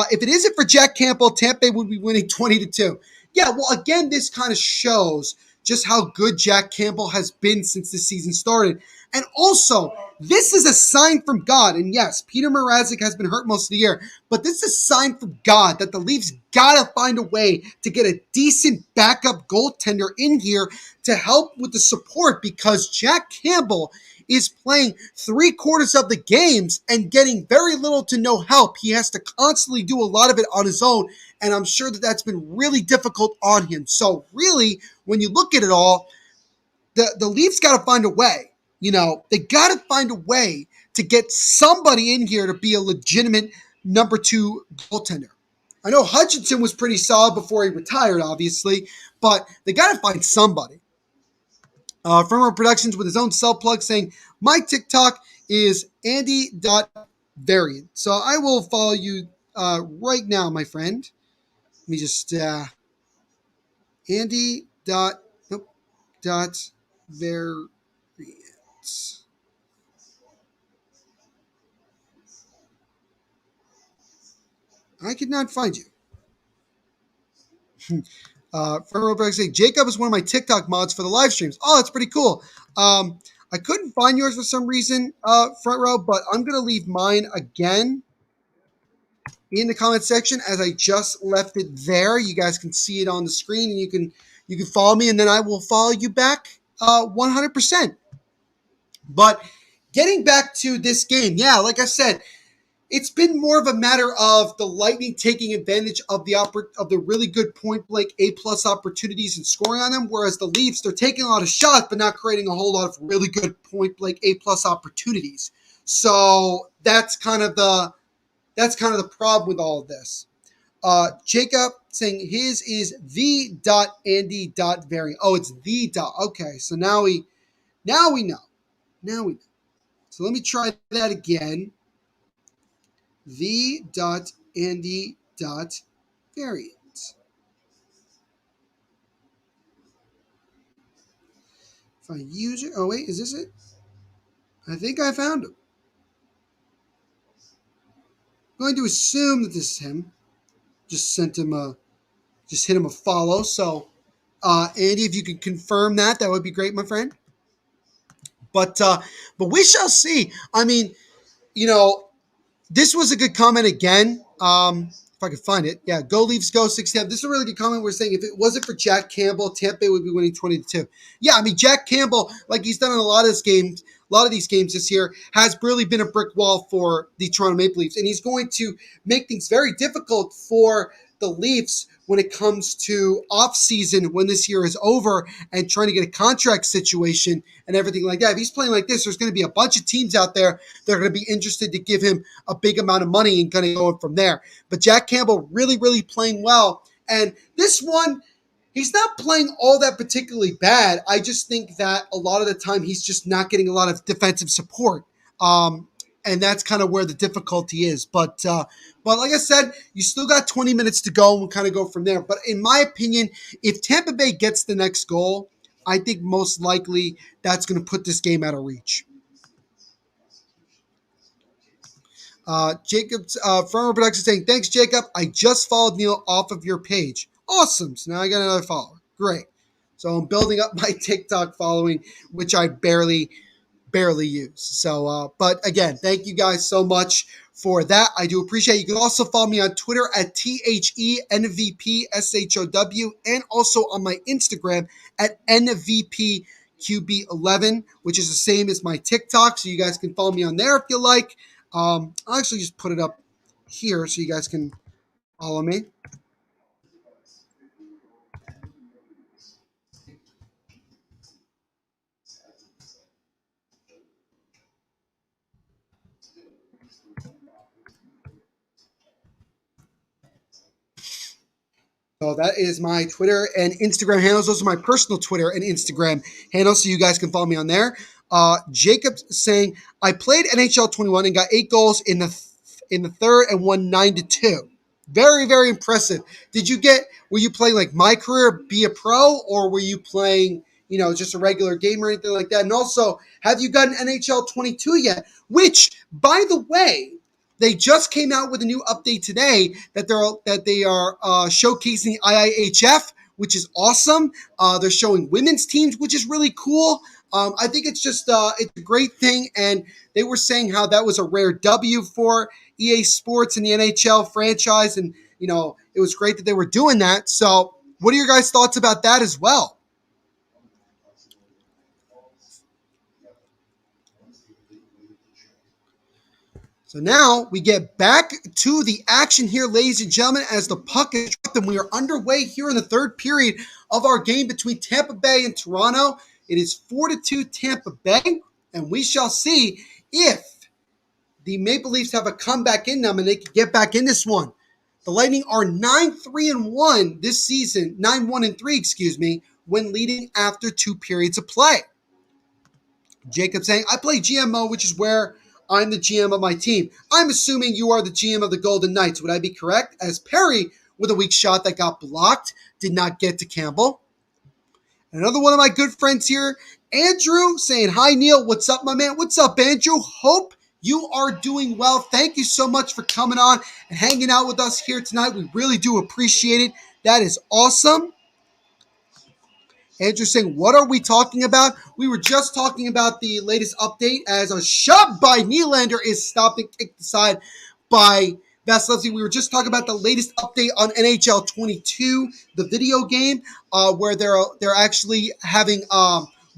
if it isn't for Jack Campbell, Tampa would be winning 20-2. Yeah, well, again, this kind of shows just how good Jack Campbell has been since the season started. And also, this is a sign from God. And yes, Peter Mrazek has been hurt most of the year, but this is a sign from God that the Leafs got to find a way to get a decent backup goaltender in here to help with the support, because Jack Campbell is playing 3/4 of the games and getting very little to no help. He has to constantly do a lot of it on his own, and I'm sure that that's been really difficult on him. So really, when you look at it all, the Leafs got to find a way. They got to find a way to get somebody in here to be a legitimate number 2 goaltender. I know Hutchinson was pretty solid before he retired, obviously, but they got to find somebody. Firmware Productions with his own cell plug saying, my TikTok is Andy.variant. So I will follow you right now, my friend. Let me just Andy. Nope. Variant. I could not find you. Saying Jacob is one of my TikTok mods for the live streams. Oh, that's pretty cool. I couldn't find yours for some reason, Front Row, but I'm gonna leave mine again in the comment section as I just left it there. You guys can see it on the screen, and you can follow me, and then I will follow you back. 100%. But getting back to this game, yeah, like I said, it's been more of a matter of the Lightning taking advantage of the really good point blank A+ opportunities and scoring on them, whereas the Leafs, they're taking a lot of shots but not creating a whole lot of really good point blank A+ opportunities. So that's kind of the problem with all of this. Jacob saying his is the Andy variant. Oh, it's the dot. Okay, so now we know. Now we know. So let me try that again. The Andy variant. If I use it, oh wait, is this it? I think I found him. I'm going to assume that this is him. Just hit him a follow. So, Andy, if you could confirm that, that would be great, my friend. But we shall see. I mean, you know, this was a good comment again. If I could find it. Yeah, go Leafs, go 6-10. This is a really good comment. We're saying if it wasn't for Jack Campbell, Tampa Bay would be winning 20-2. Yeah, I mean, Jack Campbell, like he's done in a lot of these games this year, has really been a brick wall for the Toronto Maple Leafs. And he's going to make things very difficult for the Leafs when it comes to offseason when this year is over and trying to get a contract situation and everything like that. If he's playing like this, there's going to be a bunch of teams out there that are going to be interested to give him a big amount of money and going to go from there. But Jack Campbell really, really playing well. And this one, he's not playing all that particularly bad. I just think that a lot of the time he's just not getting a lot of defensive support. And that's kind of where the difficulty is. But like I said, you still got 20 minutes to go and we'll kind of go from there. But in my opinion, if Tampa Bay gets the next goal, I think most likely that's going to put this game out of reach. Jacob's Firmer Production saying, thanks, Jacob. I just followed Neil off of your page. Awesome. So now I got another follower. Great. So I'm building up my TikTok following, which I barely use. So, but again, thank you guys so much for that. I do appreciate it. You can also follow me on Twitter at THENVPSHOW and also on my Instagram at NVPQB11, which is the same as my TikTok. So you guys can follow me on there if you like. I'll actually just put it up here so you guys can follow me. So that is my Twitter and Instagram handles. Those are my personal Twitter and Instagram handles, so you guys can follow me on there. Jacob saying, I played NHL 21 and got 8 goals in the third and won 9-2. Very, very impressive. Were you playing like My Career, Be a Pro, or were you playing, just a regular game or anything like that? And also, have you gotten NHL 22 yet? Which, by the way, they just came out with a new update today that they are showcasing the IIHF, which is awesome. They're showing women's teams, which is really cool. I think it's just it's a great thing, and they were saying how that was a rare W for EA Sports and the NHL franchise, and it was great that they were doing that. So, what are your guys' thoughts about that as well? So now we get back to the action here, ladies and gentlemen, as the puck is dropped and we are underway here in the third period of our game between Tampa Bay and Toronto. It is 4-2 Tampa Bay, and we shall see if the Maple Leafs have a comeback in them and they can get back in this one. The Lightning are 9-3-1 this season, 9-1-3, excuse me, when leading after 2 periods of play. Jacob saying, I play GMO, which is where I'm the GM of my team. I'm assuming you are the GM of the Golden Knights. Would I be correct? As Perry, with a weak shot that got blocked, did not get to Campbell. Another one of my good friends here, Andrew, saying, hi, Neil. What's up, my man? What's up, Andrew? Hope you are doing well. Thank you so much for coming on and hanging out with us here tonight. We really do appreciate it. That is awesome. Andrew saying, what are we talking about? We were just talking about the latest update as a shot by Nylander is stopped and kicked aside by Vasilevsky. We were just talking about the latest update on NHL 22, the video game, where they're actually having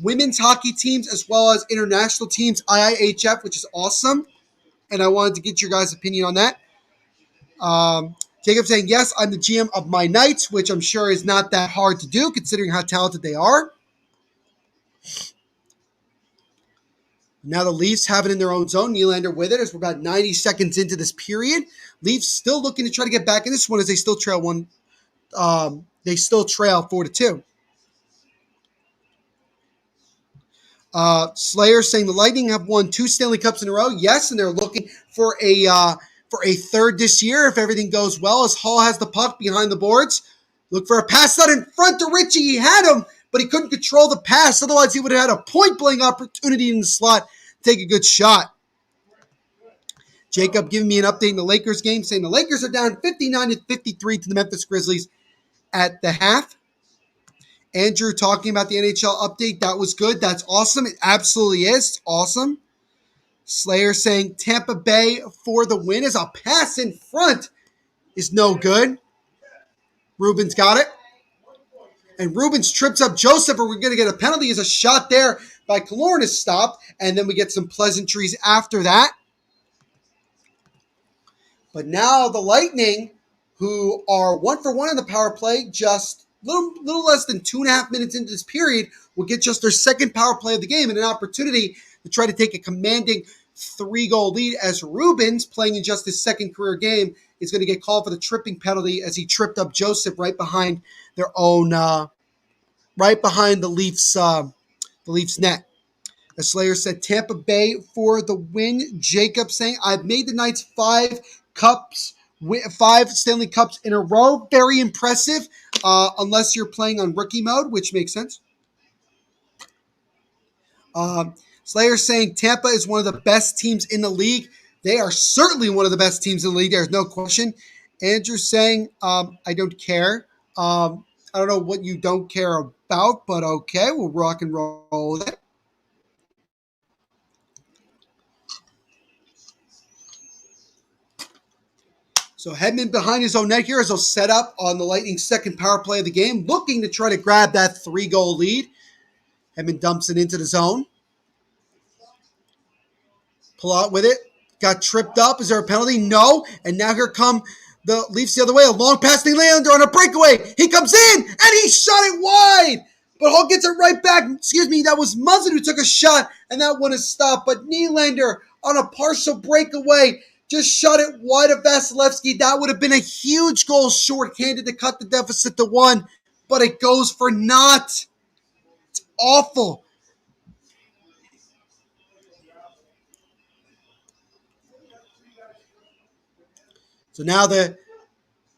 women's hockey teams as well as international teams, IIHF, which is awesome. And I wanted to get your guys' opinion on that. Jacob saying, yes, I'm the GM of my Knights, which I'm sure is not that hard to do considering how talented they are. Now the Leafs have it in their own zone. Nylander with it as we're about 90 seconds into this period. Leafs still looking to try to get back in this one as they still trail 4-2. Slayer saying the Lightning have won 2 Stanley Cups in a row. Yes, and they're looking for a third this year if everything goes well. As Hall has the puck behind the boards, look for a pass out in front to Richie. He had him, but he couldn't control the pass. Otherwise, he would have had a point-blank opportunity in the slot to take a good shot. Jacob giving me an update in the Lakers game, saying the Lakers are down 59-53 to the Memphis Grizzlies at the half. Andrew talking about the NHL update. That was good. That's awesome. It absolutely is. It's awesome. Slayer saying Tampa Bay for the win as a pass in front is no good. Rubens got it. And Rubens trips up Joseph, or we're going to get a penalty as a shot there by Killorn is stopped. And then we get some pleasantries after that. But now the Lightning, who are 1-for-1 in the power play, just little less than 2.5 minutes into this period, will get just their second power play of the game and an opportunity to try to take a commanding 3-goal lead as Rubens, playing in just his second career game, is going to get called for the tripping penalty as he tripped up Joseph right behind their own, right behind the Leafs net. As Slayer said, Tampa Bay for the win. Jacob saying, I've made the Knights 5 Stanley Cups in a row. Very impressive, unless you're playing on rookie mode, which makes sense. Slayer saying Tampa is one of the best teams in the league. They are certainly one of the best teams in the league. There's no question. Andrew saying, I don't care. I don't know what you don't care about, but okay, we'll rock and roll with it. So Hedman behind his own net here as he'll set up on the Lightning's second power play of the game, looking to try to grab that 3-goal lead. Hedman dumps it into the zone. Pull out with it. Got tripped up. Is there a penalty? No. And now here come the Leafs the other way. A long pass to Nylander on a breakaway. He comes in and he shot it wide. But Hall gets it right back. Excuse me, that was Muzzin who took a shot, and that one is stopped. But Nylander on a partial breakaway just shot it wide of Vasilevsky. That would have been a huge goal shorthanded to cut the deficit to 1, but it goes for naught. It's awful. So now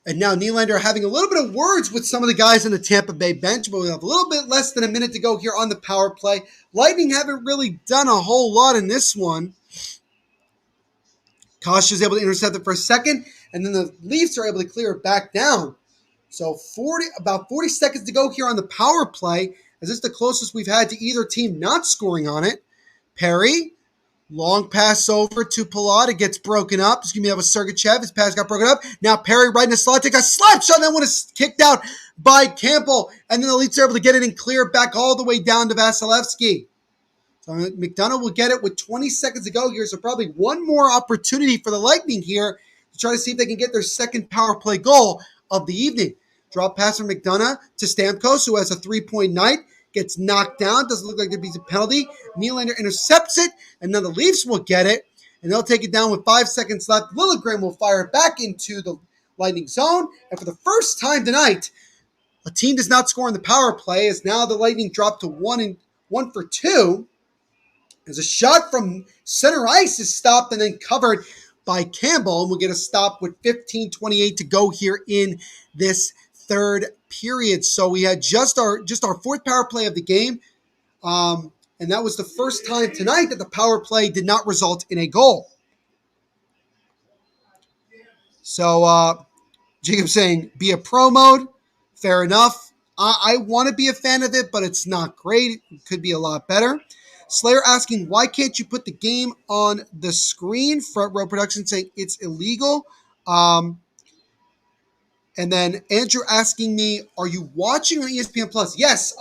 Nylander having a little bit of words with some of the guys on the Tampa Bay bench, but we have a little bit less than a minute to go here on the power play. Lightning haven't really done a whole lot in this one. Kosh is able to intercept it for a second, and then the Leafs are able to clear it back down. So about 40 seconds to go here on the power play, as this is the closest we've had to either team not scoring on it. Perry, long pass over to Pilat. It gets broken up. Excuse me, that was Sergachev. His pass got broken up. Now Perry right in the slot, take a slap shot, and that one is kicked out by Campbell. And then the Leafs are able to get it and clear it back all the way down to Vasilevsky. So McDonough will get it with 20 seconds to go here. So probably one more opportunity for the Lightning here to try to see if they can get their second power play goal of the evening. Drop pass from McDonough to Stamkos, who has a 3-point night. Gets knocked down. Doesn't look like there'd be a penalty. Nylander intercepts it, and then the Leafs will get it, and they'll take it down with 5 seconds left. Liljegren will fire it back into the Lightning zone, and for the first time tonight, a team does not score in the power play, as now the Lightning drop to 1 for 2. As a shot from center ice is stopped and then covered by Campbell, and we'll get a stop with 15:28 to go here in this third period. So we had just our fourth power play of the game, and that was the first time tonight that the power play did not result in a goal. So Jacob's saying, be a pro mode. Fair enough. I want to be a fan of it, but it's not great. It could be a lot better. Slayer asking, why can't you put the game on the screen? Front Row Production saying it's illegal. And then Andrew asking me, are you watching on ESPN Plus? Yes.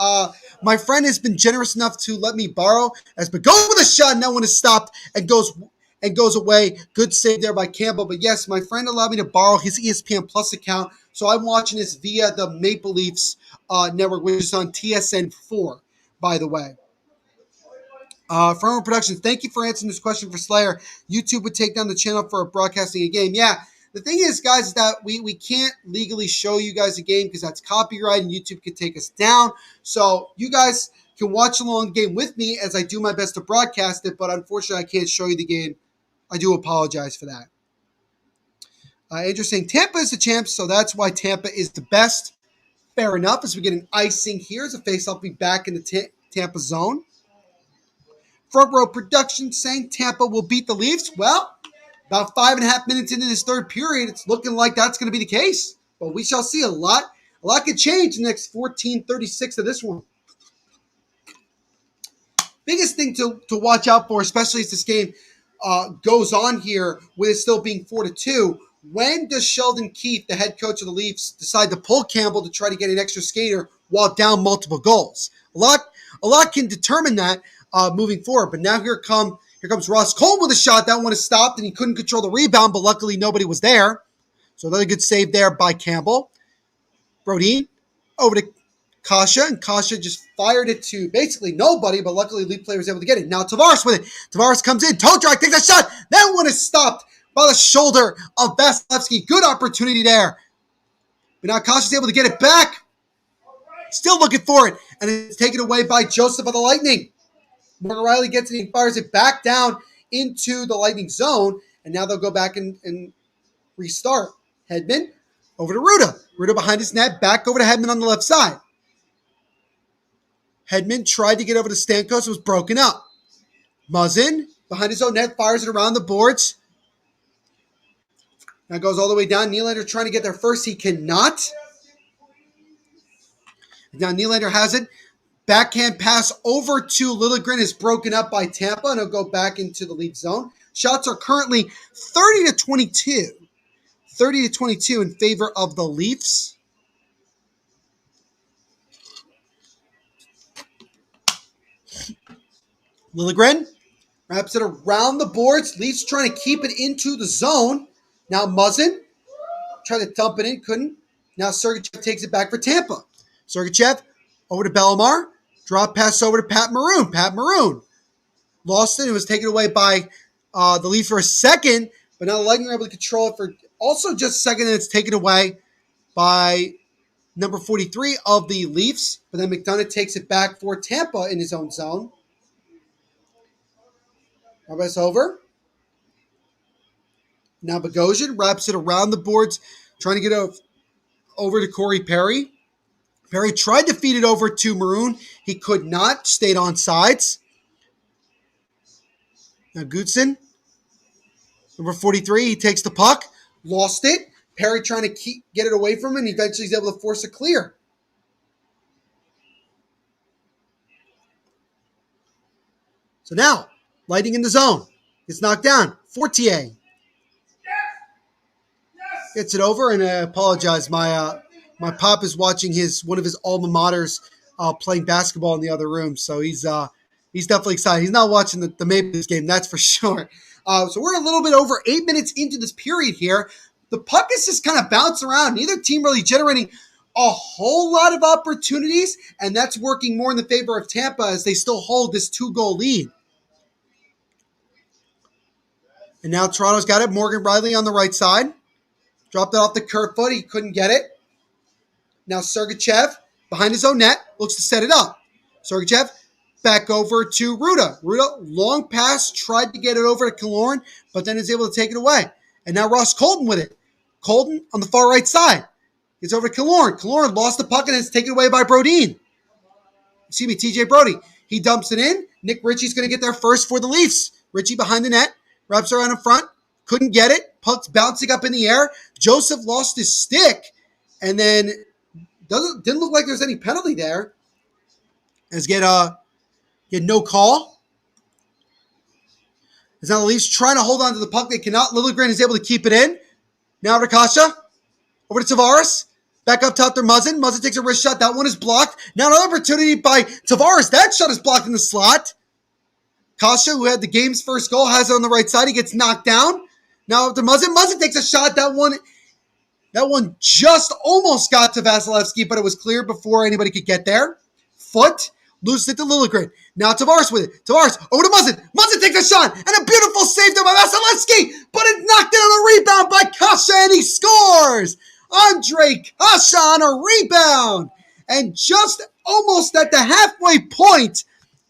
My friend has been generous enough to let me borrow. Has been going with a shot. No one has stopped and goes away. Good save there by Campbell. But yes, my friend allowed me to borrow his ESPN Plus account. So I'm watching this via the Maple Leafs network, which is on TSN4, by the way. Firmer Productions, thank you for answering this question for Slayer. YouTube would take down the channel for broadcasting a game. Yeah, the thing is, guys, is that we can't legally show you guys a game because that's copyright and YouTube could take us down. So you guys can watch along the game with me as I do my best to broadcast it, but unfortunately I can't show you the game. I do apologize for that. Andrew saying Tampa is the champ, so that's why Tampa is the best. Fair enough. As we get an icing here as a face-off, be back in the Tampa zone. Front Row Production saying Tampa will beat the Leafs. Well, about 5.5 minutes into this third period, it's looking like that's going to be the case. But we shall see. A lot could change in the next 14:36 of this one. Biggest thing to watch out for, especially as this game goes on here with it still being 4-2. When does Sheldon Keefe, the head coach of the Leafs, decide to pull Campbell to try to get an extra skater while down multiple goals? A lot can determine that moving forward. But now here comes Ross Cole with a shot. That one is stopped, and he couldn't control the rebound, but luckily nobody was there. So another good save there by Campbell. Brodin over to Kasha, and Kasha just fired it to basically nobody, but luckily the Leaf player was able to get it. Now Tavares with it. Tavares comes in. Toe drag, takes a shot. That one is stopped by the shoulder of Vasilevsky. Good opportunity there. But now Kasha's able to get it back. Still looking for it, and it's taken away by Joseph of the Lightning. Morgan Riley gets it and fires it back down into the Lightning zone, and now they'll go back and restart. Hedman over to Ruda. Ruda behind his net, back over to Hedman on the left side. Hedman tried to get over to Stamkos, was broken up. Muzzin behind his own net, fires it around the boards. Now goes all the way down. Nylander trying to get there first. He cannot. Now Nylander has it. Backhand pass over to Liljegren is broken up by Tampa, and he'll go back into the lead zone. Shots are currently 30-22. 30-22 in favor of the Leafs. Liljegren wraps it around the boards. Leafs trying to keep it into the zone. Now Muzzin tried to dump it in, couldn't. Now Sergachev takes it back for Tampa. Sergachev over to Bellemare. Drop pass over to Pat Maroon. Pat Maroon lost it. It was taken away by the Leafs for a second, but now the Lightning are able to control it for also just a second, and it's taken away by number 43 of the Leafs. But then McDonough takes it back for Tampa in his own zone. Everybody's over. Now Bogosian wraps it around the boards, trying to get over to Corey Perry. Perry tried to feed it over to Maroon. He could not. Stayed on sides. Now Gutson, number 43, he takes the puck. Lost it. Perry trying to get it away from him, and eventually he's able to force a clear. So now, Lightning in the zone. Gets knocked down. Fortier gets it over, and I apologize. My pop is watching one of his alma maters playing basketball in the other room, so he's definitely excited. He's not watching the Maple Leafs game, that's for sure. So we're a little bit over 8 minutes into this period here. The puck is just kind of bouncing around. Neither team really generating a whole lot of opportunities, and that's working more in the favor of Tampa as they still hold this 2-goal lead. And now Toronto's got it. Morgan Riley on the right side. Dropped it off the curve foot. He couldn't get it. Now Sergachev, behind his own net, looks to set it up. Sergachev, back over to Ruda. Ruda, long pass, tried to get it over to Killorn, but then is able to take it away. And now Ross Colton with it. Colton on the far right side. Gets over to Killorn. Killorn lost the puck, and it's taken away by Brodin. Excuse me, TJ Brody. He dumps it in. Nick Ritchie's going to get there first for the Leafs. Ritchie behind the net. Wraps around in front. Couldn't get it. Puck's bouncing up in the air. Joseph lost his stick. And then didn't look like there's any penalty there. As get no call. As now the Leafs trying to hold on to the puck. They cannot. Liljegren is able to keep it in. Now to Kasha. Over to Tavares. Back up top there, Muzzin. Muzzin takes a wrist shot. That one is blocked. Now another opportunity by Tavares. That shot is blocked in the slot. Kasha, who had the game's first goal, has it on the right side. He gets knocked down. Now up to Muzzin. Muzzin takes a shot. That one just almost got to Vasilevsky, but it was clear before anybody could get there. Foot. Loses it to Liljegren. Now Tavares with it. Tavares over to Muzzin. Muzzin takes a shot. And a beautiful save there by Vasilevsky. But it knocked in on a rebound by Kasha, and he scores. Andre Kasha on a rebound. And just almost at the halfway point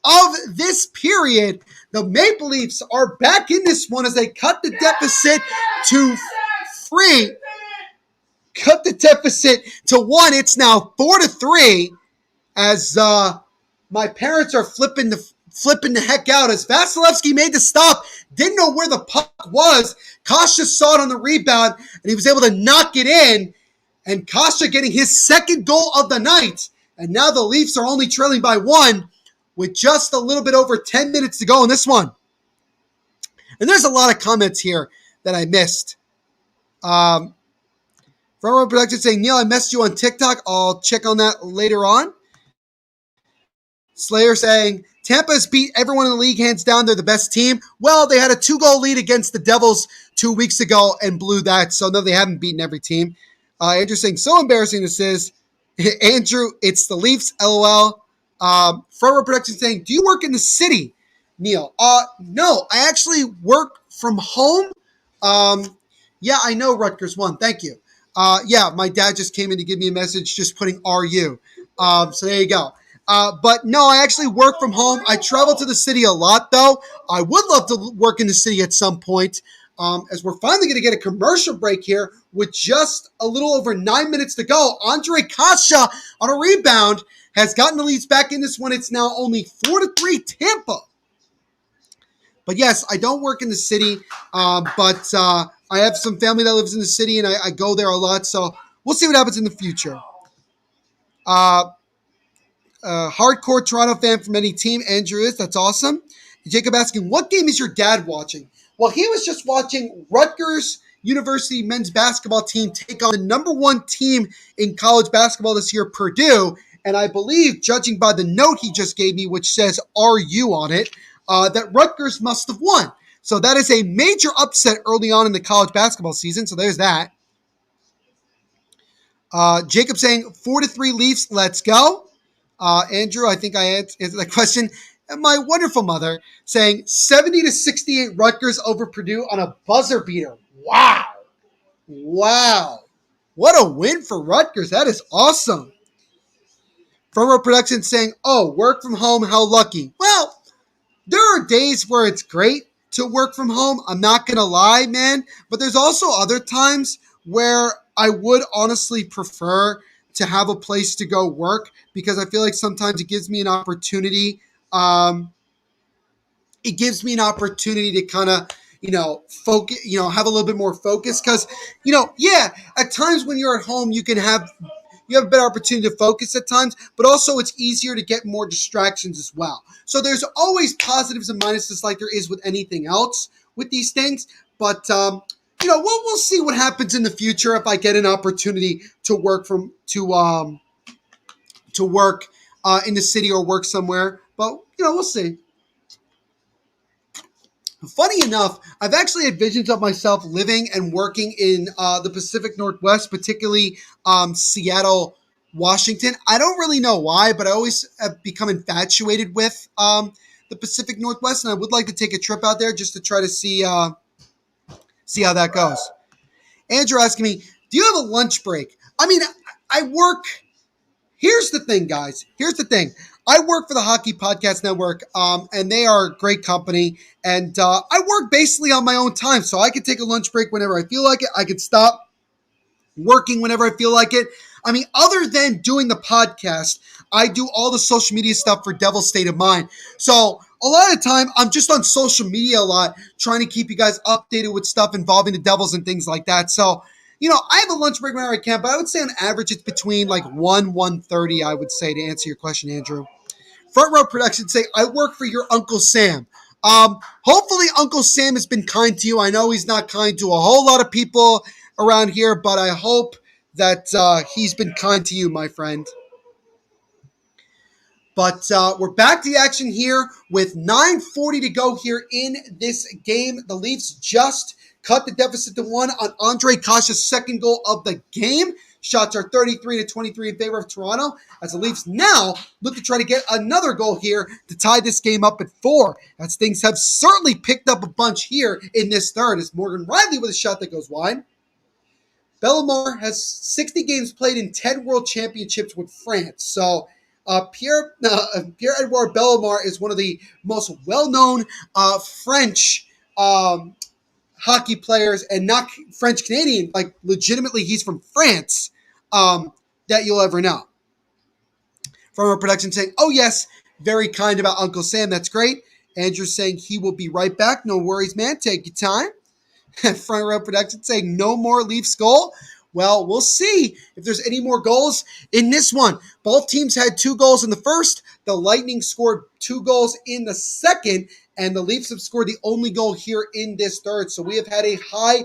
of this period, the Maple Leafs are back in this one as they cut the deficit to 3. Cut the deficit to 1. It's now 4-3 as my parents are flipping the heck out as Vasilevsky made the stop. Didn't know where the puck was. Kasha saw it on the rebound, and he was able to knock it in. And Kasha getting his second goal of the night. And now the Leafs are only trailing by 1 with just a little bit over 10 minutes to go in this one. And there's a lot of comments here that I missed. Front Row Production saying, Neil, I messaged you on TikTok. I'll check on that later on. Slayer saying, Tampa has beat everyone in the league hands down. They're the best team. Well, they had a 2-goal lead against the Devils 2 weeks ago and blew that. So, no, they haven't beaten every team. Andrew saying, so embarrassing this is. Andrew, it's the Leafs, LOL. Front Row Production saying, do you work in the city, Neil? No, I actually work from home. Yeah, I know Rutgers won. Thank you. Yeah, my dad just came in to give me a message just putting RU. So there you go. But no, I actually work from home. I travel to the city a lot, though. I would love to work in the city at some point, as we're finally going to get a commercial break here with just a little over 9 minutes to go. Andre Kasha on a rebound has gotten the Leafs back in this one. It's now only 4-3 Tampa. But yes, I don't work in the city, but I have some family that lives in the city, and I go there a lot. So we'll see what happens in the future. Hardcore Toronto fan from any team, Andrew is. That's awesome. Jacob asking, what game is your dad watching? Well, he was just watching Rutgers University men's basketball team take on the number 1 team in college basketball this year, Purdue. And I believe, judging by the note he just gave me, which says RU on it, that Rutgers must have won. So that is a major upset early on in the college basketball season. So there's that. Jacob saying 4-3 Leafs, let's go. Andrew, I think I answered that question. And my wonderful mother saying 70-68 Rutgers over Purdue on a buzzer beater. Wow. What a win for Rutgers. That is awesome. Front Row Production saying, oh, work from home, how lucky. Well, there are days where it's great to work from home. I'm not going to lie, man. But there's also other times where I would honestly prefer to have a place to go work because I feel like sometimes it gives me an opportunity. It gives me an opportunity to kind of, focus, have a little bit more focus because, at times when you're at home, you have a better opportunity to focus at times, but also it's easier to get more distractions as well. So there's always positives and minuses like there is with anything else with these things. But, we'll see what happens in the future if I get an opportunity to work in the city or work somewhere. But, we'll see. Funny enough, I've actually had visions of myself living and working in the Pacific Northwest, particularly Seattle, Washington. I don't really know why, but I always have become infatuated with the Pacific Northwest, and I would like to take a trip out there just to try to see how that goes. Andrew asking me, do you have a lunch break? I mean, I work. Here's the thing, guys. Here's the thing. I work for the Hockey Podcast Network, and they are a great company. And I work basically on my own time, so I can take a lunch break whenever I feel like it. I can stop working whenever I feel like it. I mean, other than doing the podcast, I do all the social media stuff for Devil's State of Mind. So a lot of the time, I'm just on social media a lot, trying to keep you guys updated with stuff involving the Devils and things like that. So, I have a lunch break whenever I can, but I would say on average, it's between like 1:30, I would say, to answer your question, Andrew. Front Row Production say, I work for your Uncle Sam. Hopefully Uncle Sam has been kind to you. I know he's not kind to a whole lot of people around here, but I hope that he's been kind to you, my friend. But we're back to the action here with 9:40 to go here in this game. The Leafs just cut the deficit to 1 on Andre Kasha's second goal of the game. Shots are 33-23 in favor of Toronto, as the Leafs now look to try to get another goal here to tie this game up at 4, as things have certainly picked up a bunch here in this third, as Morgan Riley with a shot that goes wide. Bellemare has 60 games played in 10 World Championships with France. So Pierre-Edouard Bellemare is one of the most well-known French hockey players, and not French-Canadian, like legitimately he's from France, that you'll ever know. From our production saying, oh yes, very kind about Uncle Sam, that's great. Andrew saying he will be right back. No worries, man, take your time. Front row production saying no more Leafs goal. Well, we'll see if there's any more goals in this one. Both teams had 2 goals in the first. The Lightning scored 2 goals in the second, and the Leafs have scored the only goal here in this third. So we have had a high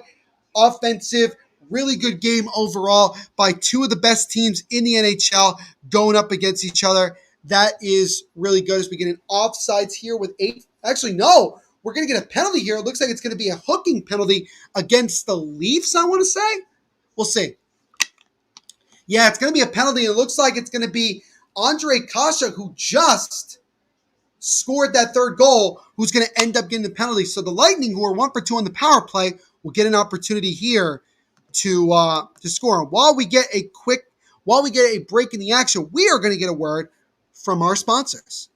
offensive, really good game overall by 2 of the best teams in the NHL going up against each other. That is really good as we get an offsides here with 8. Actually, no. We're going to get a penalty here. It looks like it's going to be a hooking penalty against the Leafs, I want to say. We'll see. Yeah, it's going to be a penalty. It looks like it's going to be Andre Kasha, who just scored that third goal, who's going to end up getting the penalty. So the Lightning, who are 1 for 2 on the power play, will get an opportunity here to score. And while we get a break in the action, we are going to get a word from our sponsors.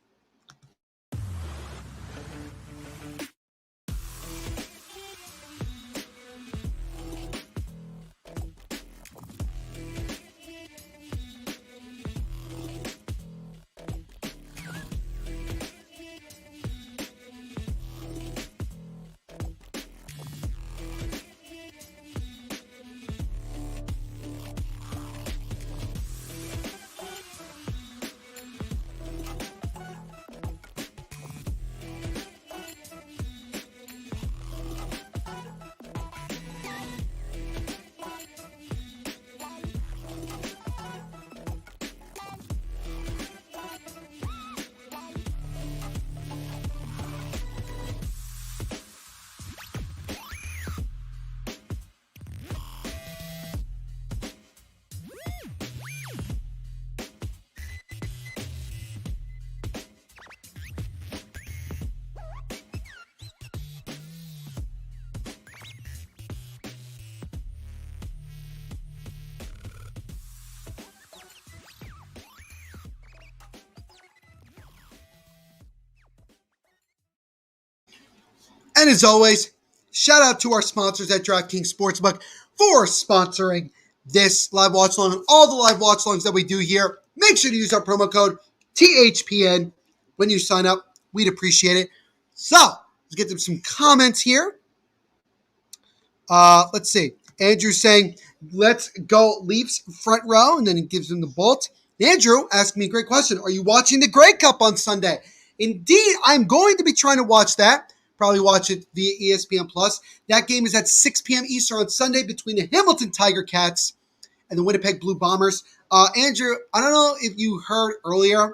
And as always, shout out to our sponsors at DraftKings Sportsbook for sponsoring this live watch along and all the live watch alongs that we do here. Make sure to use our promo code THPN when you sign up. We'd appreciate it. So, let's get to some comments here. Let's see. Andrew saying, let's go Leafs front row, and then he gives him the bolt. Andrew asked me a great question. Are you watching the Grey Cup on Sunday? Indeed, I'm going to be trying to watch that. Probably watch it via ESPN+. That game is at 6 p.m. Eastern on Sunday between the Hamilton Tiger Cats and the Winnipeg Blue Bombers. Andrew, I don't know if you heard earlier,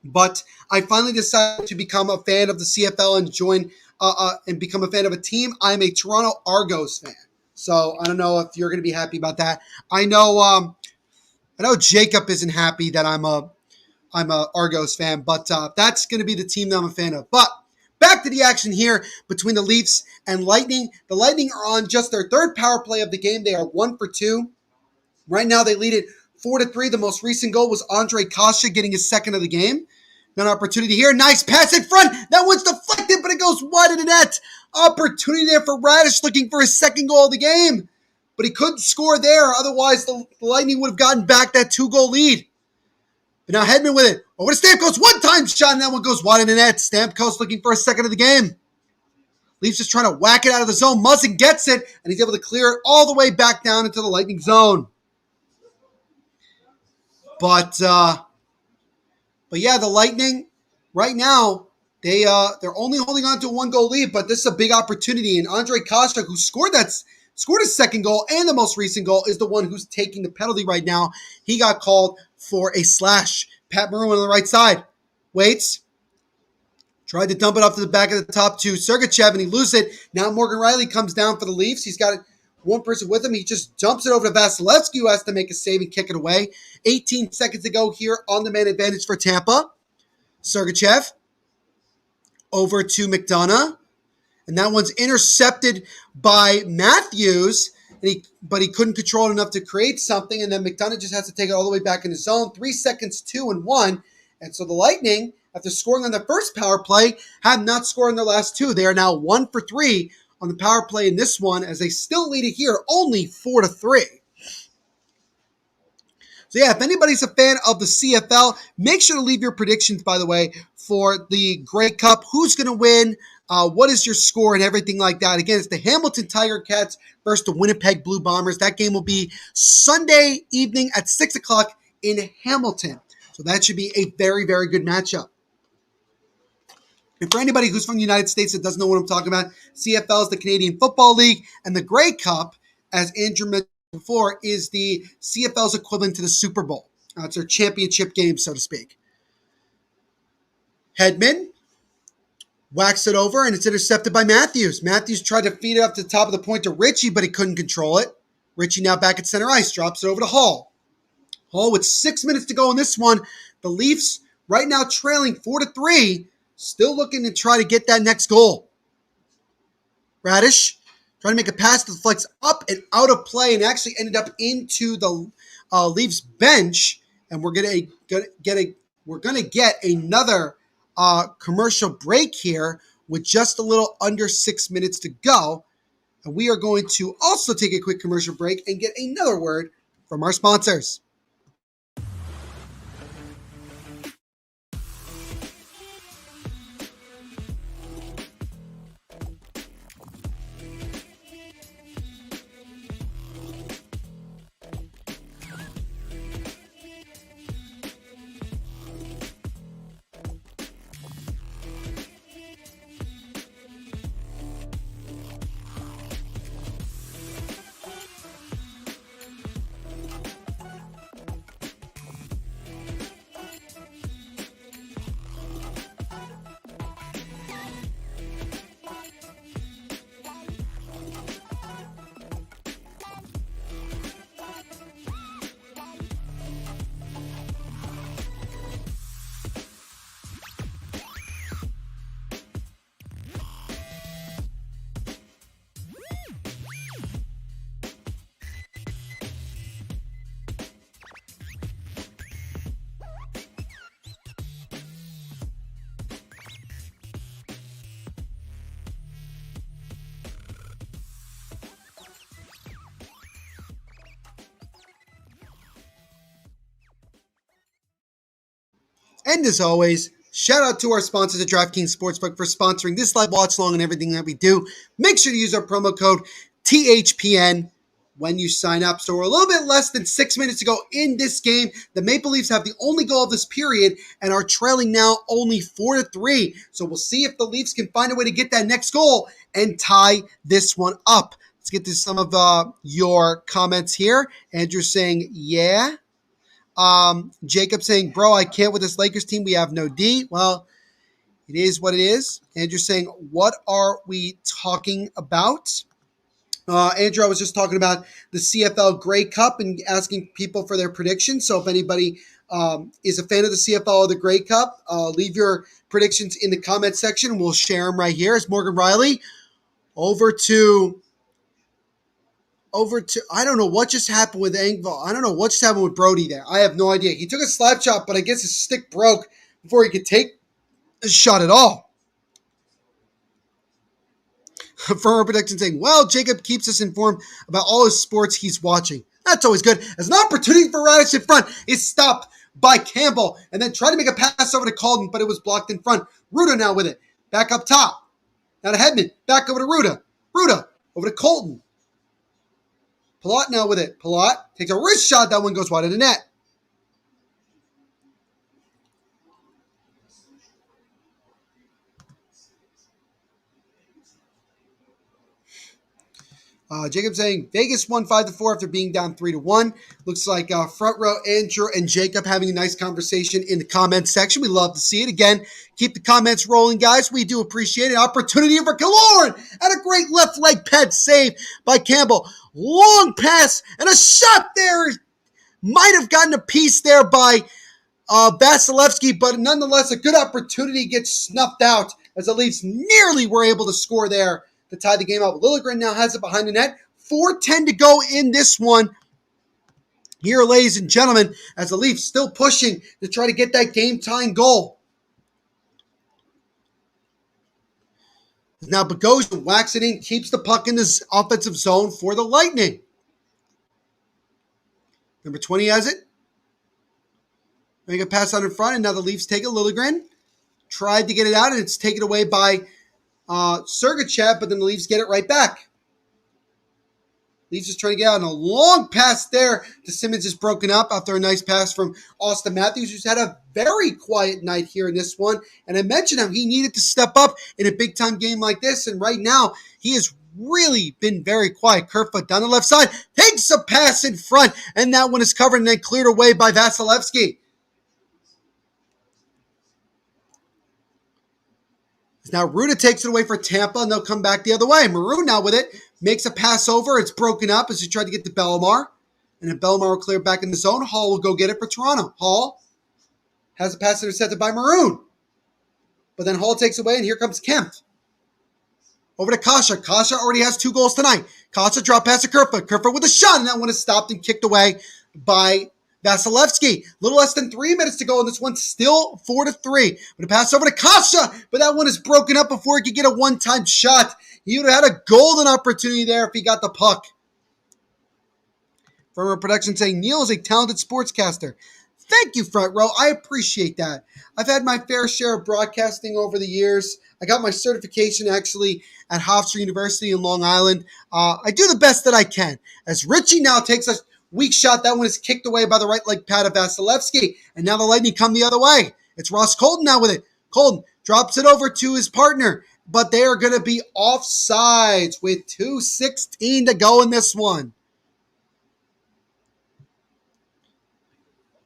but I finally decided to become a fan of the CFL and join and become a fan of a team. I'm a Toronto Argos fan. So I don't know if you're going to be happy about that. I know Jacob isn't happy that I'm a Argos fan, but that's going to be the team that I'm a fan of. But back to the action here between the Leafs and Lightning. The Lightning are on just their third power play of the game. They are 1 for 2. Right now they lead it 4-3. The most recent goal was Andre Kasha getting his second of the game. An opportunity here. Nice pass in front. That one's deflected, but it goes wide of the net. Opportunity there for Radish looking for his second goal of the game. But he couldn't score there. Otherwise, the Lightning would have gotten back that 2-goal lead. But now Hedman with it. Over to Stamkos. One-time shot, and that one goes wide of the net. Stamkos looking for a second of the game. Leafs just trying to whack it out of the zone. Muzzin gets it, and he's able to clear it all the way back down into the Lightning zone. But yeah, the Lightning right now they're only holding on to a 1-goal lead, but this is a big opportunity. And Andre Kasha, who scored that scored his second goal, and the most recent goal, is the one who's taking the penalty right now. He got called for a slash. Pat Maroon on the right side. Waits. Tried to dump it off to the back of the top to Sergachev, and he loses it. Now Morgan Riley comes down for the Leafs. He's got one person with him. He just dumps it over to Vasilevsky, who has to make a save and kick it away. 18 seconds to go here on the man advantage for Tampa. Sergachev over to McDonough. And that one's intercepted by Matthews, but he couldn't control it enough to create something. And then McDonough just has to take it all the way back in his zone. 3 seconds, 2-1. And so the Lightning, after scoring on their first power play, have not scored in their last two. They are now 1 for 3 on the power play in this one, as they still lead it here, only 4-3. So yeah, if anybody's a fan of the CFL, make sure to leave your predictions, by the way, for the Grey Cup. Who's going to win? What is your score and everything like that? Again, it's the Hamilton Tiger Cats versus the Winnipeg Blue Bombers. That game will be Sunday evening at 6 o'clock in Hamilton. So that should be a very, very good matchup. And for anybody who's from the United States that doesn't know what I'm talking about, CFL is the Canadian Football League, and the Grey Cup, as Andrew mentioned before, is the CFL's equivalent to the Super Bowl. It's their championship game, so to speak. Hedman whacks it over, and it's intercepted by Matthews. Matthews tried to feed it up to the top of the point to Ritchie, but he couldn't control it. Ritchie now back at center ice, drops it over to Hall. Hall with 6 minutes to go in this one. The Leafs right now trailing 4-3, still looking to try to get that next goal. Radish trying to make a pass that deflects up and out of play and actually ended up into the Leafs bench. And we're gonna get another commercial break here with just a little under 6 minutes to go. And we are going to also take a quick commercial break and get another word from our sponsors. And as always, shout out to our sponsors at DraftKings Sportsbook for sponsoring this live watch along and everything that we do. Make sure to use our promo code THPN when you sign up. So we're a little bit less than 6 minutes to go in this game. The Maple Leafs have the only goal of this period and are trailing now only 4-3. So we'll see if the Leafs can find a way to get that next goal and tie this one up. Let's get to some of your comments here. Andrew saying, yeah. Jacob saying, bro, I can't with this Lakers team. We have no D. Well, it is what it is. Andrew saying, what are we talking about? Andrew, I was just talking about the CFL Grey Cup and asking people for their predictions. So if anybody is a fan of the CFL or the Grey Cup, leave your predictions in the comment section. We'll share them right here. It's Morgan Riley over to I don't know what just happened with Engvall. I don't know what just happened with Brody there. I have no idea. He took a slap shot, but I guess his stick broke before he could take a shot at all. Firmer prediction saying, well, Jacob keeps us informed about all his sports he's watching. That's always good. As an opportunity for Radish in front is stopped by Campbell and then tried to make a pass over to Colton, but it was blocked in front. Ruda now with it. Back up top. Now to Hedman. Back over to Ruda. Ruda over to Colton. Palat now with it. Palat takes a wrist shot. That one goes wide of the net. Jacob saying Vegas won 5-4 after being down 3-1. Looks like front row Andrew and Jacob having a nice conversation in the comments section. We love to see it. Again, keep the comments rolling, guys. We do appreciate it. Opportunity for Killorn and a great left leg pad save by Campbell. Long pass and a shot there. Might have gotten a piece there by Vasilevsky, but nonetheless, a good opportunity gets snuffed out as the Leafs nearly were able to score there to tie the game up. Liljegren now has it behind the net. 4:10 to go in this one. Here, ladies and gentlemen, as the Leafs still pushing to try to get that game-tying goal. Now Bogosian whacks it in, keeps the puck in the offensive zone for the Lightning. Number 20 has it. Make a pass out in front, and now the Leafs take a Liljegren. Tried to get it out, and it's taken away by Sergachev, but then the Leafs get it right back. Leafs is trying to get out, and a long pass there to Simmons is broken up after a nice pass from Austin Matthews, who's had a very quiet night here in this one. And I mentioned how he needed to step up in a big-time game like this, and right now he has really been very quiet. Kerfoot down the left side, takes a pass in front, and that one is covered and then cleared away by Vasilevsky. Now Ruda takes it away for Tampa, and they'll come back the other way. Maroon now with it, makes a pass over. It's broken up as he tried to get to Bellemare. And then Bellemare will clear back in the zone. Hall will go get it for Toronto. Hall has a pass intercepted by Maroon. But then Hall takes away, and here comes Kemp. Over to Kasha. Kasha already has 2 goals tonight. Kasha drop pass to Kerfoot. Kerfoot with a shot, and that one is stopped and kicked away by Vasilevsky. Little less than 3 minutes to go, and this one's still 4-3. But a pass over to Kasha, but that one is broken up before he could get a one-time shot. He would have had a golden opportunity there if he got the puck. From our production saying, Neil is a talented sportscaster. Thank you, front row. I appreciate that. I've had my fair share of broadcasting over the years. I got my certification actually at Hofstra University in Long Island. I do the best that I can. As Richie now takes a weak shot, that one is kicked away by the right leg pad of Vasilevsky. And now the Lightning come the other way. It's Ross Colton now with it. Colton drops it over to his partner, but they are going to be offsides with 2:16 to go in this one.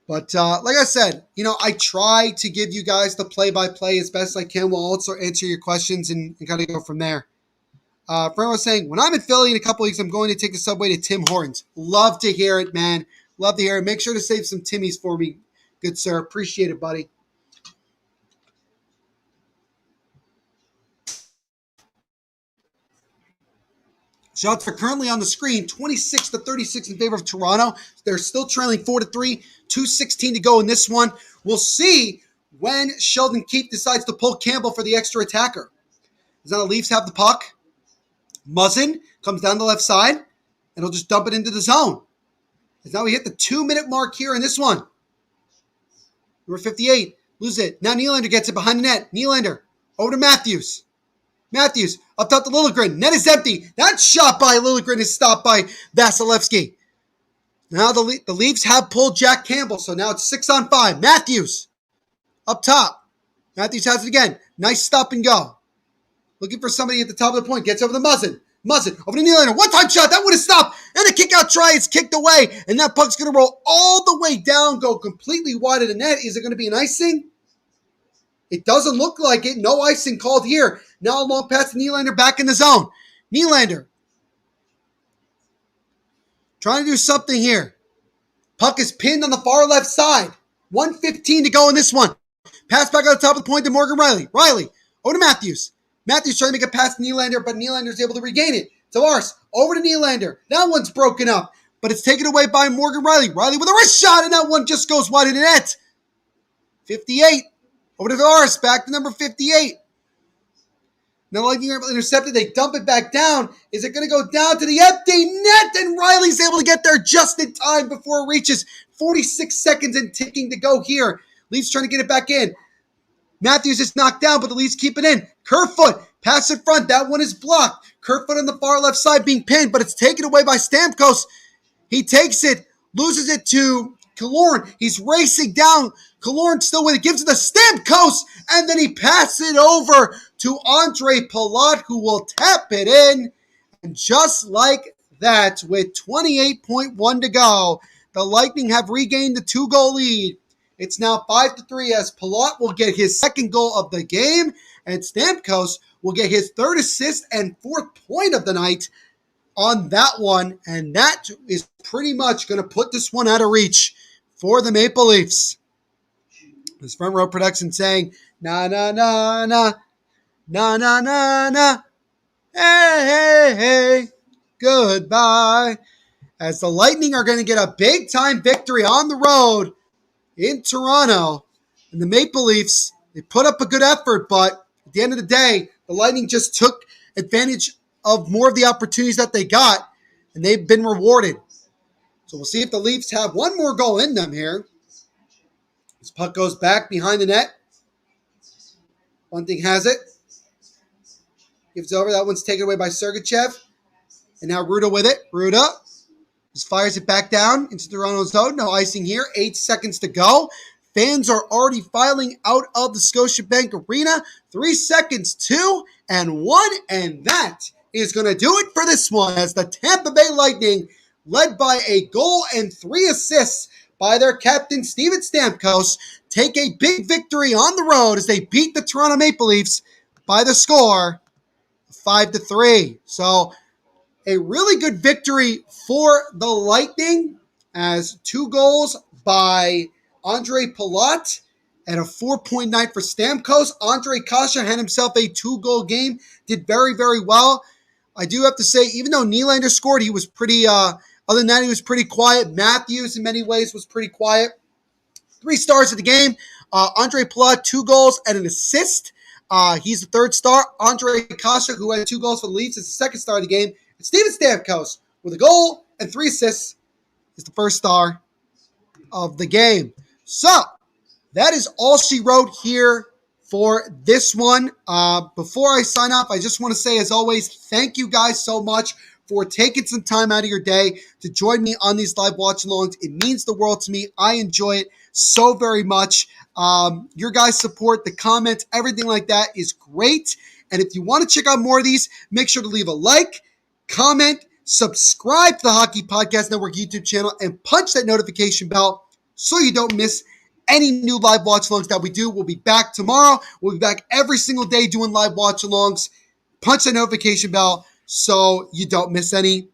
But like I said, I try to give you guys the play-by-play as best I can. We'll also answer your questions and kind of go from there. Friend was saying, when I'm in Philly in a couple weeks, I'm going to take the subway to Tim Hortons. Love to hear it, man. Love to hear it. Make sure to save some Timmies for me, good sir. Appreciate it, buddy. Shots are currently on the screen, 26-36 in favor of Toronto. They're still trailing 4-3, 2:16 to go in this one. We'll see when Sheldon Keefe decides to pull Campbell for the extra attacker. As now the Leafs have the puck. Muzzin comes down the left side, and he'll just dump it into the zone. As now we hit the 2-minute mark here in this one. Number 58, lose it. Now Nylander gets it behind the net. Nylander over to Matthews. Matthews up top to Liljegren. Net is empty. That shot by Liljegren is stopped by Vasilevsky. Now the Leafs have pulled Jack Campbell, so now it's 6-on-5. Matthews up top. Matthews has it again. Nice stop and go. Looking for somebody at the top of the point. Gets over to Muzzin. Muzzin over to Nylander. One-time shot. That would have stopped. And a kick-out try. It's kicked away. And that puck's going to roll all the way down, go completely wide of the net. Is it going to be an icing? It doesn't look like it. No icing called here. Now a long pass to Nylander back in the zone. Nylander trying to do something here. Puck is pinned on the far left side. 1:15 to go in this one. Pass back on the top of the point to Morgan Rielly. Rielly over to Matthews. Matthews trying to make a pass to Nylander, but Nylander's able to regain it. Tavares over to Nylander. That one's broken up, but it's taken away by Morgan Rielly. Rielly with a wrist shot, and that one just goes wide of the net. 58 over to Tavares, back to number 58. Now Lightning are able to intercept it. They dump it back down. Is it going to go down to the empty net? And Rielly's able to get there just in time before it reaches 46 seconds and ticking to go here. Leafs trying to get it back in. Matthews is knocked down, but the Leafs keep it in. Kerfoot, pass in front. That one is blocked. Kerfoot on the far left side being pinned, but it's taken away by Stamkos. He takes it, loses it to Killorn. He's racing down. Killorn still with it, gives it to Stamkos, and then he passes it over to Andre Palat, who will tap it in. And just like that, with 28.1 to go, the Lightning have regained the 2-goal lead. It's now 5-3 as Palat will get his second goal of the game, and Stamkos will get his third assist and fourth point of the night on that one. And that is pretty much going to put this one out of reach for the Maple Leafs. This front row production saying, na na na na, na na na na, hey hey hey, goodbye. As the Lightning are going to get a big time victory on the road in Toronto. And the Maple Leafs, they put up a good effort, but at the end of the day, the Lightning just took advantage of more of the opportunities that they got, and they've been rewarded. So we'll see if the Leafs have one more goal in them here. This puck goes back behind the net. One thing has it. Gives over. That one's taken away by Sergachev. And now Ruda with it. Ruda just fires it back down into Toronto's zone. No icing here. 8 seconds to go. Fans are already filing out of the Scotiabank Arena. 3 seconds, 2 and 1. And that is going to do it for this one, as the Tampa Bay Lightning, led by a goal and 3 assists by their captain, Steven Stamkos, take a big victory on the road as they beat the Toronto Maple Leafs by the score of 5-3. So a really good victory for the Lightning, as 2 goals by Andre Palat and a 4.9 for Stamkos. Andre Kasha had himself a 2-goal game, did very, very well. I do have to say, even though Nylander scored, he was pretty, other than that, he was pretty quiet. Matthews, in many ways, was pretty quiet. 3 stars of the game. Andre Palat, 2 goals and an assist. He's the 3rd star. Andre Kasha, who had 2 goals for the Leafs, is the 2nd star of the game. And Steven Stamkos, with a goal and 3 assists, is the 1st star of the game. So, that is all she wrote here for this one. Before I sign off, I just want to say, as always, thank you guys so much for taking some time out of your day to join me on these live watch-alongs. It means the world to me. I enjoy it so very much. Your guys' support, the comments, everything like that is great. And if you want to check out more of these, make sure to leave a like, comment, subscribe to the Hockey Podcast Network YouTube channel, and punch that notification bell so you don't miss any new live watch-alongs that we do. We'll be back tomorrow. We'll be back every single day doing live watch-alongs. Punch that notification bell so you don't miss any.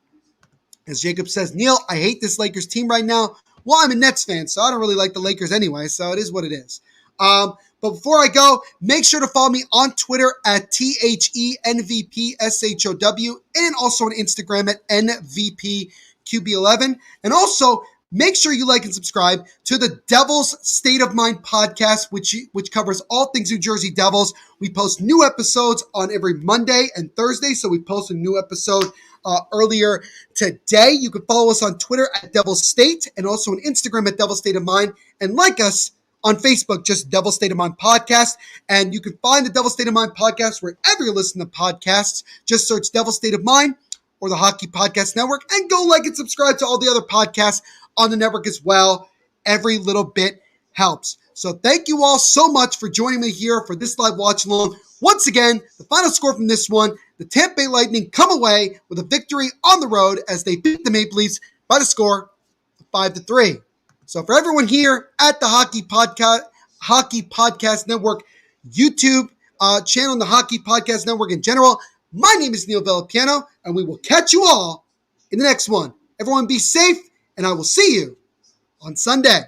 As Jacob says, Neil, I hate this Lakers team right now. Well, I'm a Nets fan, so I don't really like the Lakers anyway, so it is what it is. But before I go, make sure to follow me on Twitter at THENVPSHOW, and also on Instagram at NVPQB11. And also, make sure you like and subscribe to the Devils State of Mind podcast, which covers all things New Jersey Devils. We post new episodes on every Monday and Thursday, so we post a new episode earlier today. You can follow us on Twitter at Devils State, and also on Instagram at Devils State of Mind, and like us on Facebook, just Devil State of Mind Podcast. And you can find the Devil State of Mind Podcast wherever you listen to podcasts. Just search Devil State of Mind or the Hockey Podcast Network, and go like and subscribe to all the other podcasts on the network as well. Every little bit helps. So thank you all so much for joining me here for this live watch along. Once again, the final score from this one, the Tampa Bay Lightning come away with a victory on the road as they beat the Maple Leafs by the score of 5-3. So for everyone here at the Hockey Podcast Network YouTube channel and the Hockey Podcast Network in general, my name is Neil Villapiano, and we will catch you all in the next one. Everyone be safe, and I will see you on Sunday.